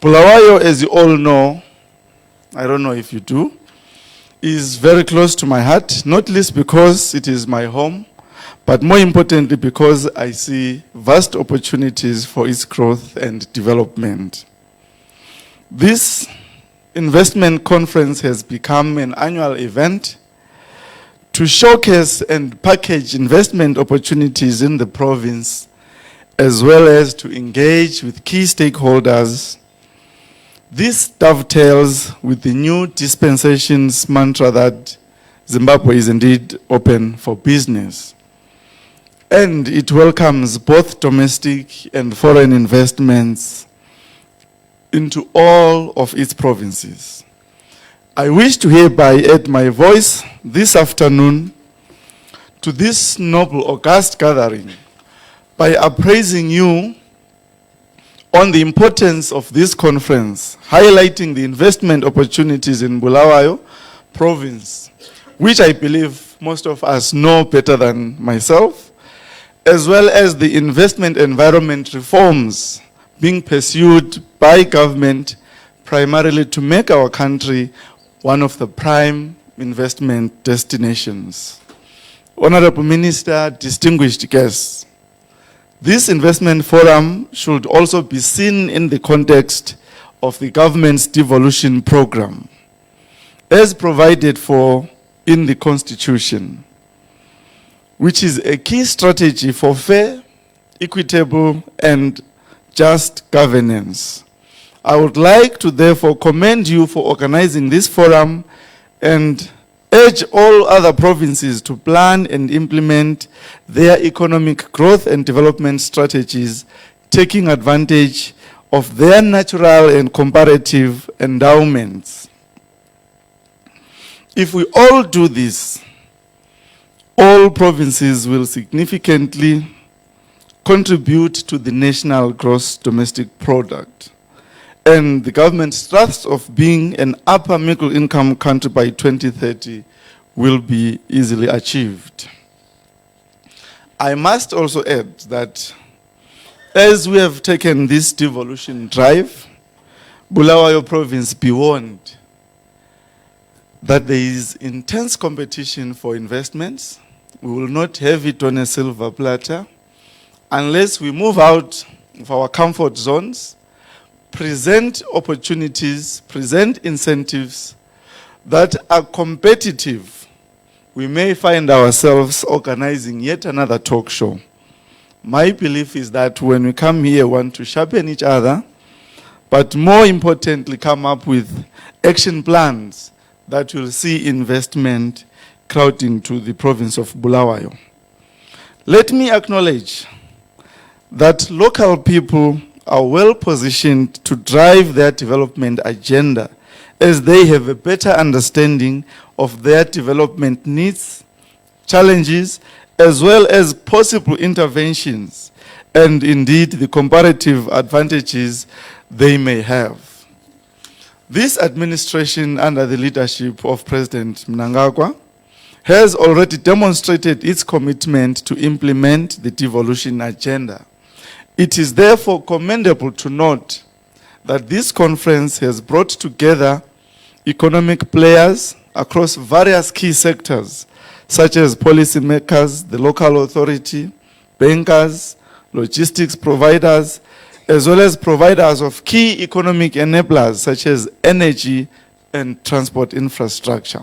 S19: Bulawayo, as you all know, I don't know if you do, is very close to my heart, not least because it is my home, but more importantly because I see vast opportunities for its growth and development. This investment conference has become an annual event to showcase and package investment opportunities in the province, as well as to engage with key stakeholders. This dovetails with the new dispensation's mantra that Zimbabwe is indeed open for business. And it welcomes both domestic and foreign investments into all of its provinces. I wish to hereby add my voice this afternoon to this noble, august gathering by appraising you on the importance of this conference, highlighting the investment opportunities in Bulawayo province, which I believe most of us know better than myself, as well as the investment environment reforms being pursued by government primarily to make our country one of the prime investment destinations. Honorable Minister, distinguished guests, this investment forum should also be seen in the context of the government's devolution program, as provided for in the Constitution, which is a key strategy for fair, equitable, and just governance. I would like to therefore commend you for organizing this forum and urge all other provinces to plan and implement their economic growth and development strategies, taking advantage of their natural and comparative endowments. If we all do this, all provinces will significantly contribute to the national gross domestic product. And the government's thrust of being an upper middle income country by 2030 will be easily achieved. I must also add that as we have taken this devolution drive, Bulawayo province beyond that there is intense competition for investments. We will not have it on a silver platter unless we move out of our comfort zones, present opportunities, present incentives that are competitive. We may find ourselves organizing yet another talk show. My belief is that when we come here, we want to sharpen each other, but more importantly, come up with action plans that will see investment crowding to the province of Bulawayo. Let me acknowledge that local people are well positioned to drive their development agenda as they have a better understanding of their development needs, challenges, as well as possible interventions, and indeed the comparative advantages they may have. This administration, under the leadership of President Mnangagwa, has already demonstrated its commitment to implement the devolution agenda. It is therefore commendable to note that this conference has brought together economic players across various key sectors, such as policymakers, the local authority, bankers, logistics providers, as well as providers of key economic enablers, such as energy and transport infrastructure.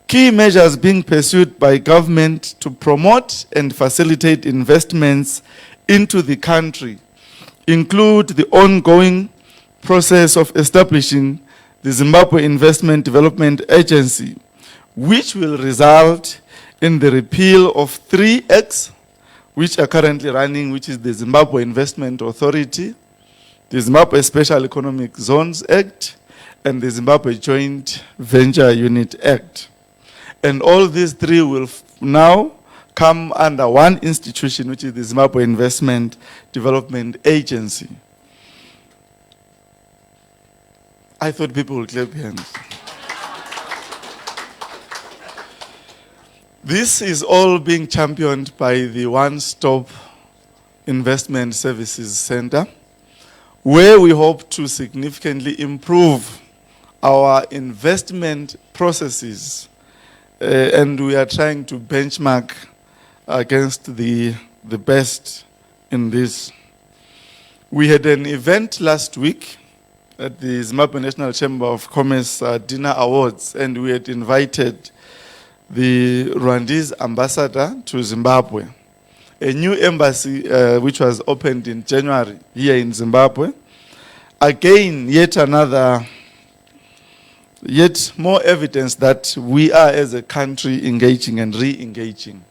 S19: Key measures being pursued by government to promote and facilitate investments into the country include the ongoing process of establishing the Zimbabwe Investment Development Agency, which will result in the repeal of 3 acts which are currently running, which is the Zimbabwe Investment Authority, the Zimbabwe Special Economic Zones Act, and the Zimbabwe Joint Venture Unit Act. And all these 3 will now come under one institution, which is the Zimbabwe Investment Development Agency. I thought people would clap hands. This is all being championed by the One-Stop Investment Services Center, where we hope to significantly improve our investment processes, and we are trying to benchmark against the best in this. We had an event last week at the Zimbabwe National Chamber of Commerce Dinner Awards, and we had invited the Rwandese ambassador to Zimbabwe. A new embassy which was opened in January here in Zimbabwe. Again, yet more evidence that we are as a country engaging and re-engaging.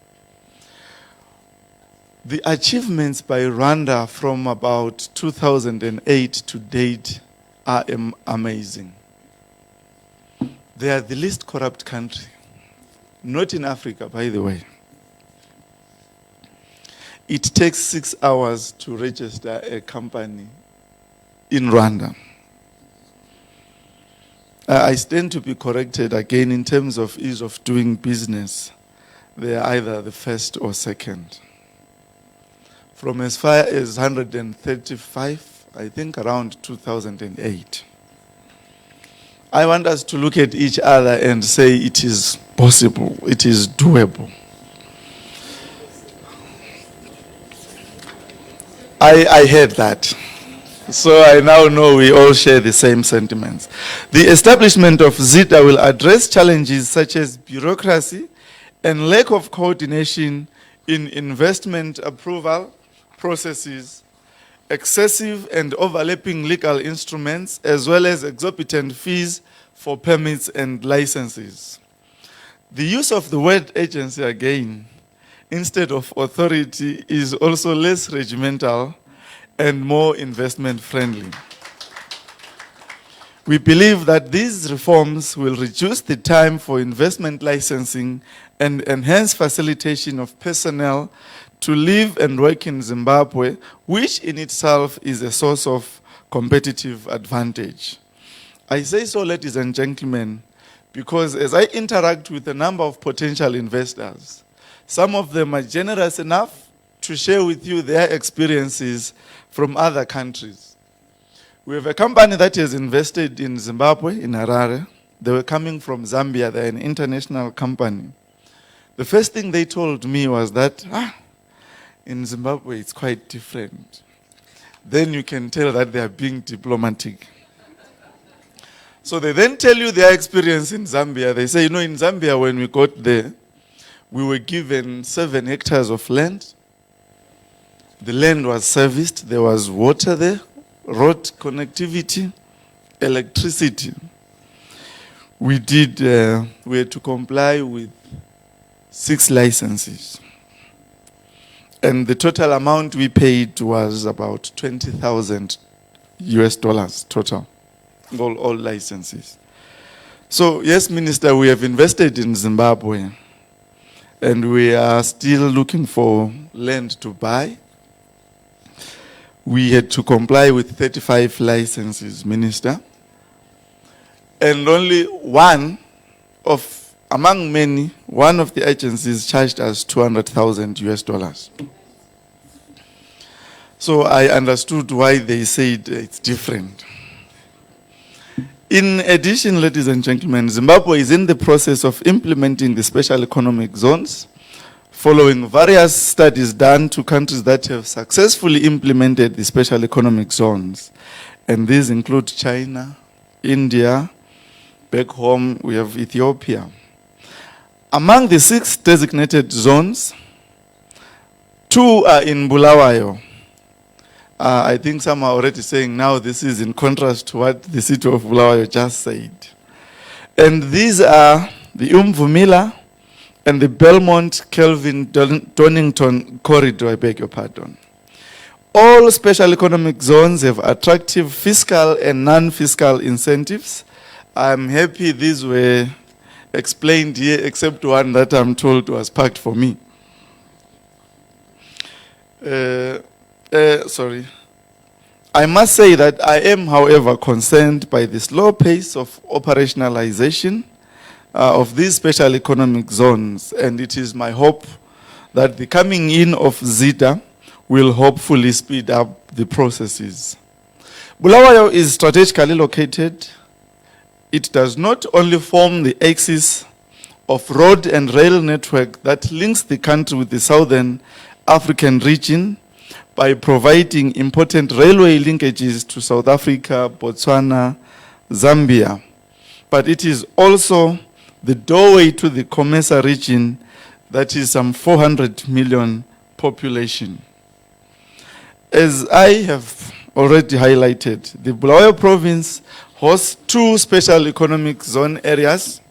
S19: The achievements by Rwanda from about 2008 to date are amazing. They are the least corrupt country. Not in Africa, by the way. It takes 6 hours to register a company in Rwanda. I stand to be corrected again in terms of ease of doing business. They are either the first or second. From as far as 135, I think around 2008. I want us to look at each other and say it is possible, it is doable. I heard that. So I now know we all share the same sentiments. The establishment of ZITA will address challenges such as bureaucracy and lack of coordination in investment approval processes, excessive and overlapping legal instruments, as well as exorbitant fees for permits and licenses. The use of the word agency again, instead of authority, is also less regimental and more investment friendly. We believe that these reforms will reduce the time for investment licensing and enhance facilitation of personnel to live and work in Zimbabwe, which in itself is a source of competitive advantage. I say so, ladies and gentlemen, Because as I interact with a number of potential investors, some of them are generous enough to share with you their experiences from other countries. We have a company that has invested in Zimbabwe, in Harare. They were coming from Zambia. They're an international company. The first thing they told me was that, in Zimbabwe it's quite different. Then you can tell that they are being diplomatic. So they then tell you their experience in Zambia. They say, in Zambia when we got there, we were given 7 hectares of land. The land was serviced. There was water there, road connectivity, electricity. We had to comply with 6 licenses. And the total amount we paid was about 20,000 US dollars total, all licenses. So yes, Minister, we have invested in Zimbabwe and we are still looking for land to buy. We had to comply with 35 licenses, Minister. And only among many, one of the agencies charged us 200,000 US dollars. So I understood why they said it's different. In addition, ladies and gentlemen, Zimbabwe is in the process of implementing the special economic zones, following various studies done to countries that have successfully implemented the special economic zones. And these include China, India, back home we have Ethiopia. Among the 6 designated zones, 2 are in Bulawayo. I think some are already saying now this is in contrast to what the city of Bulawayo just said. And these are the Umvumila and the Belmont-Kelvin-Donington corridor, I beg your pardon. All special economic zones have attractive fiscal and non-fiscal incentives. I'm happy these were explained here, except one that I'm told was packed for me. Sorry. I must say that I am, however, concerned by the slow pace of operationalization of these special economic zones, and it is my hope that the coming in of ZITA will hopefully speed up the processes. Bulawayo is strategically located. It does not only form the axis of road and rail network that links the country with the southern African region by providing important railway linkages to South Africa, Botswana, Zambia, but it is also the doorway to the Comesa region that is some 400 million population. As I have already highlighted, the Bulawayo province hosts 2 special economic zone areas.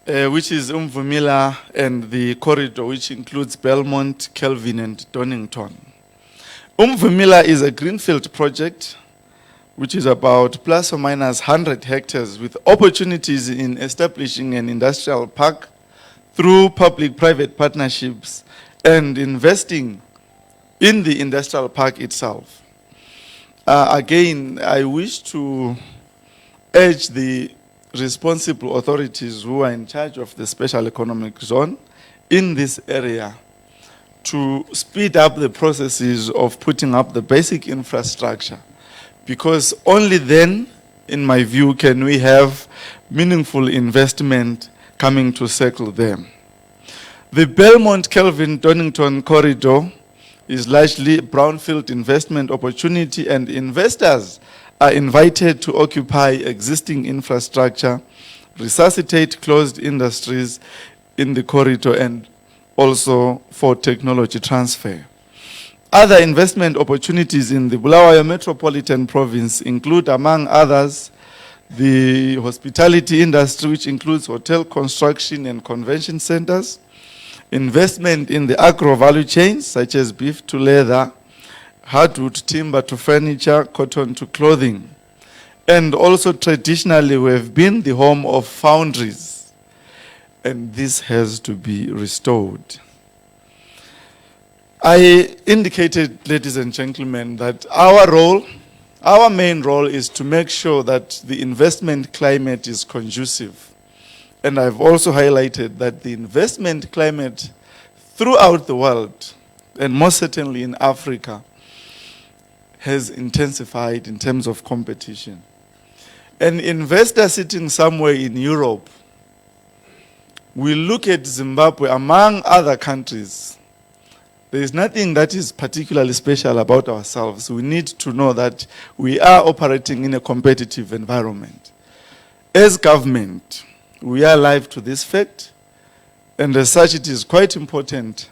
S19: Which is Umvumila and the corridor, which includes Belmont, Kelvin, and Donington. Umvumila is a greenfield project, which is about plus or minus 100 hectares with opportunities in establishing an industrial park through public-private partnerships and investing in the industrial park itself. Again, I wish to urge the responsible authorities who are in charge of the special economic zone in this area to speed up the processes of putting up the basic infrastructure, because only then, in my view, can we have meaningful investment coming to settle them. The Belmont-Kelvin-Donington corridor is largely a brownfield investment opportunity, and investors are invited to occupy existing infrastructure, resuscitate closed industries in the corridor, and also for technology transfer. Other investment opportunities in the Bulawayo Metropolitan Province include, among others, the hospitality industry, which includes hotel construction and convention centers, investment in the agro value chains, such as beef to leather, hardwood timber to furniture, cotton to clothing. And also traditionally we have been the home of foundries, and this has to be restored. I indicated, ladies and gentlemen, that our main role is to make sure that the investment climate is conducive. And I've also highlighted that the investment climate throughout the world, and most certainly in Africa, has intensified in terms of competition. An investor sitting somewhere in Europe will look at Zimbabwe among other countries. There is nothing that is particularly special about ourselves. We need to know that we are operating in a competitive environment. As government, we are alive to this fact, and as such it is quite important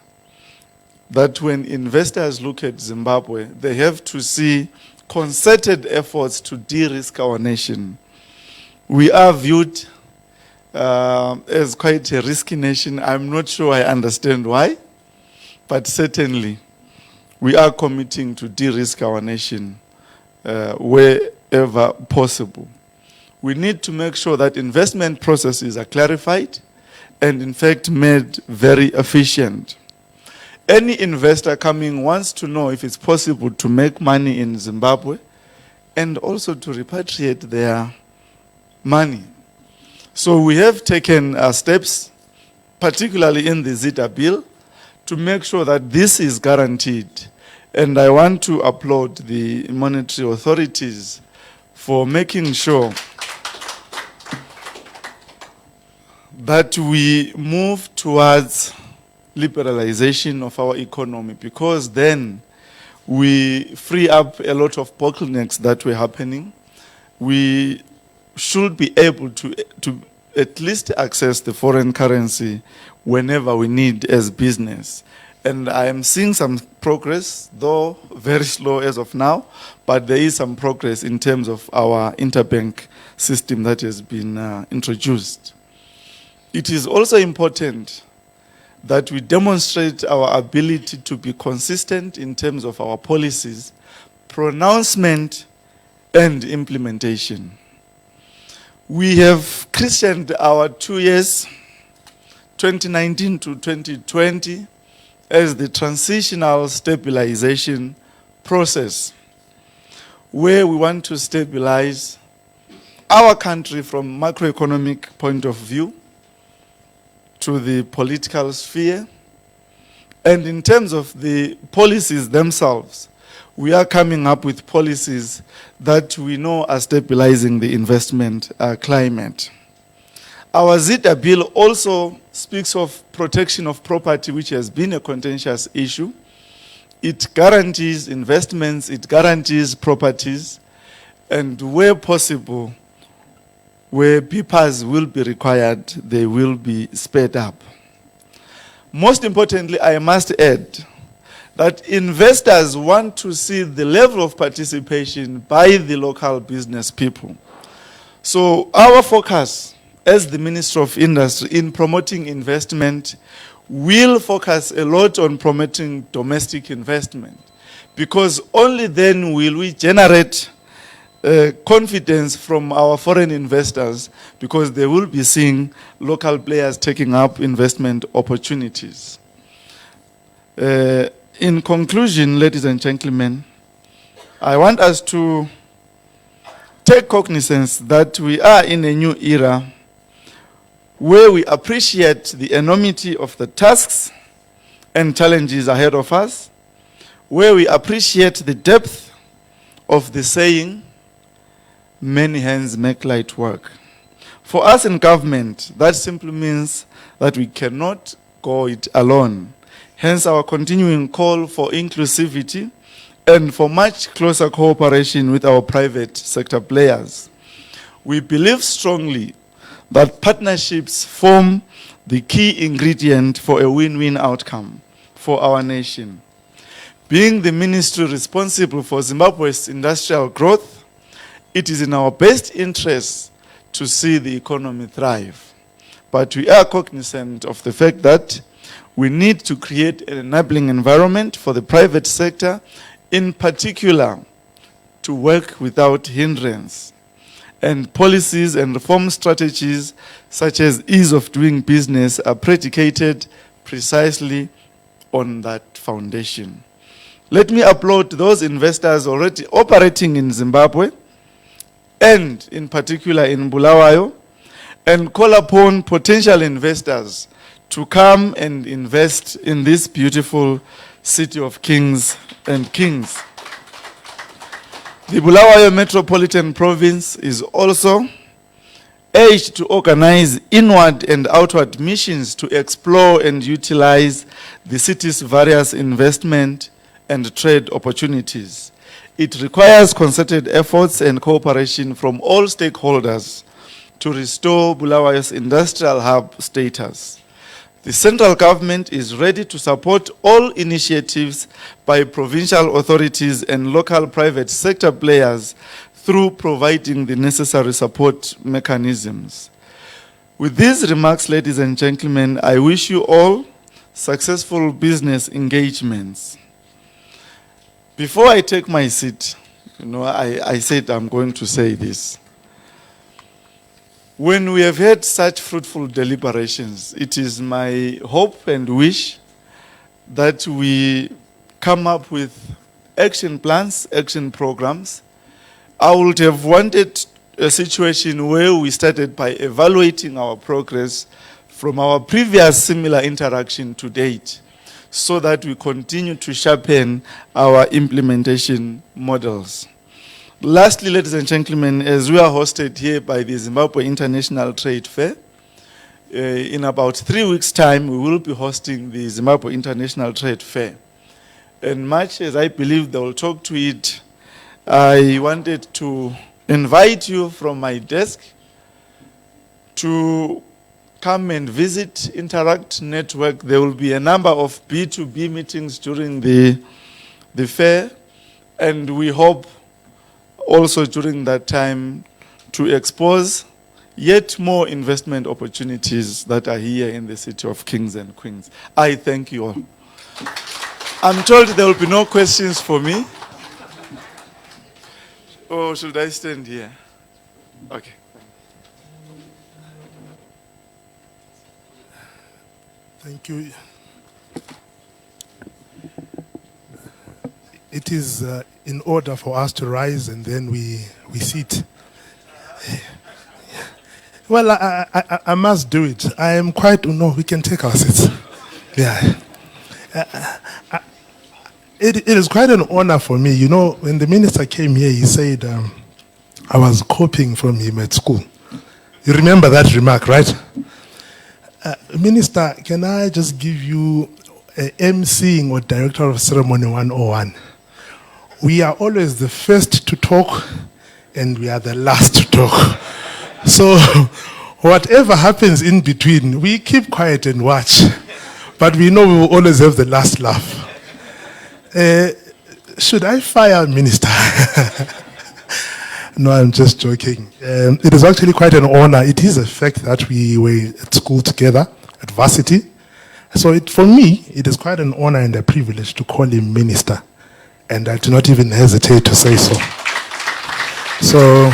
S19: that when investors look at Zimbabwe, they have to see concerted efforts to de-risk our nation. We are viewed as quite a risky nation. I'm not sure I understand why, but certainly we are committing to de-risk our nation wherever possible. We need to make sure that investment processes are clarified and in fact made very efficient. Any investor coming wants to know if it's possible to make money in Zimbabwe and also to repatriate their money. So we have taken steps, particularly in the Zeta bill, to make sure that this is guaranteed. And I want to applaud the monetary authorities for making sure that we move towards liberalization of our economy, because then we free up a lot of bottlenecks that were happening. We should be able to at least access the foreign currency whenever we need as business. And I am seeing some progress, though very slow as of now, but there is some progress in terms of our interbank system that has been introduced. It is also important that we demonstrate our ability to be consistent in terms of our policies, pronouncement, and implementation. We have christened our 2 years, 2019 to 2020, as the transitional stabilization process, where we want to stabilize our country from macroeconomic point of view to the political sphere. And in terms of the policies themselves, we are coming up with policies that we know are stabilizing the investment climate. Our Zeta bill also speaks of protection of property, which has been a contentious issue. It guarantees investments, it guarantees properties, and where possible, where PPAs will be required, they will be sped up. Most importantly, I must add that investors want to see the level of participation by the local business people. So our focus as the Minister of Industry in promoting investment will focus a lot on promoting domestic investment, because only then will we generate confidence from our foreign investors, because they will be seeing local players taking up investment opportunities. In conclusion, ladies and gentlemen, I want us to take cognizance that we are in a new era where we appreciate the enormity of the tasks and challenges ahead of us, where we appreciate the depth of the saying, many hands make light work. For us in government, that simply means that we cannot go it alone. Hence our continuing call for inclusivity and for much closer cooperation with our private sector players. We believe strongly that partnerships form the key ingredient for a win-win outcome for our nation. Being the ministry responsible for Zimbabwe's industrial growth, it is in our best interest to see the economy thrive. But we are cognizant of the fact that we need to create an enabling environment for the private sector, in particular, to work without hindrance. And policies and reform strategies, such as ease of doing business, are predicated precisely on that Foundation. Let me applaud those investors already operating in Zimbabwe and in particular in Bulawayo, and call upon potential investors to come and invest in this beautiful city of kings and kings. The Bulawayo Metropolitan Province is also urged to organize inward and outward missions to explore and utilize the city's various investment and trade opportunities. It requires concerted efforts and cooperation from all stakeholders to restore Bulawayo's industrial hub status. The central government is ready to support all initiatives by provincial authorities and local private sector players through providing the necessary support mechanisms. With these remarks, ladies and gentlemen, I wish you all successful business engagements. Before I take my seat, I said I'm going to say this. When we have had such fruitful deliberations, it is my hope and wish that we come up with action plans, action programs. I would have wanted a situation where we started by evaluating our progress from our previous similar interaction to date, so that we continue to sharpen our implementation models. Lastly, ladies and gentlemen, as we are hosted here by the Zimbabwe International Trade Fair, in about 3 weeks' time, we will be hosting the Zimbabwe International Trade Fair. And much as I believe they will talk to it, I wanted to invite you from my desk to come and visit, interact, network. There will be a number of B2B meetings during the fair, and we hope also during that time to expose yet more investment opportunities that are here in the city of kings and queens. I thank you all. I'm told there will be no questions for me. Or should I stand here? Okay.
S1: Thank you. It is in order for us to rise and then we sit. Well, I must do it. I am quite, no, we can take our seats. Yeah. It is quite an honor for me. You know, when the minister came here, he said I was copying from him at school. You remember that remark, right? Minister, can I just give you emceeing or Director of Ceremony 101? We are always the first to talk and we are the last to talk. So whatever happens in between, we keep quiet and watch. But we know we will always have the last laugh. Should I fire Minister? No, I'm just joking. It is actually quite an honor. It is a fact that we were at school together, at varsity. So for me, it is quite an honor and a privilege to call him Minister. And I do not even hesitate to say so. So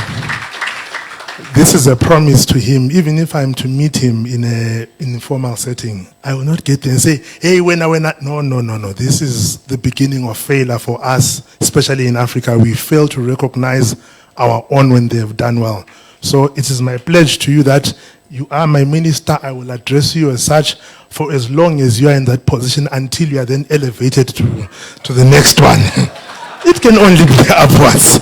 S1: this is a promise to him. Even if I'm to meet him in an informal setting, I will not get there and say, hey, when. No. This is the beginning of failure for us, especially in Africa. We fail to recognize our own when they have done well. So it is my pledge to you that you are my minister. I will address you as such for as long as you are in that position until you are then elevated to the next one. It can only be upwards.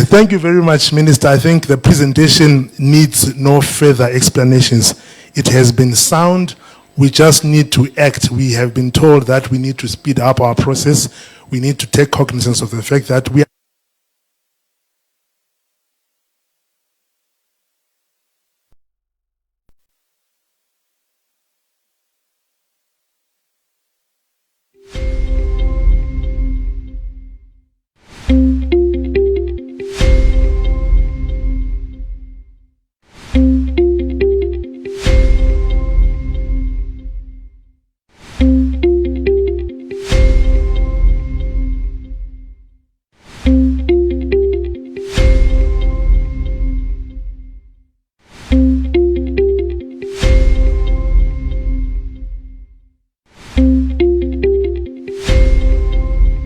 S1: Thank you very much, Minister. I think the presentation needs no further explanations. It has been sound. We just need to act. We have been told that we need to speed up our process. We need to take cognizance of the fact that we are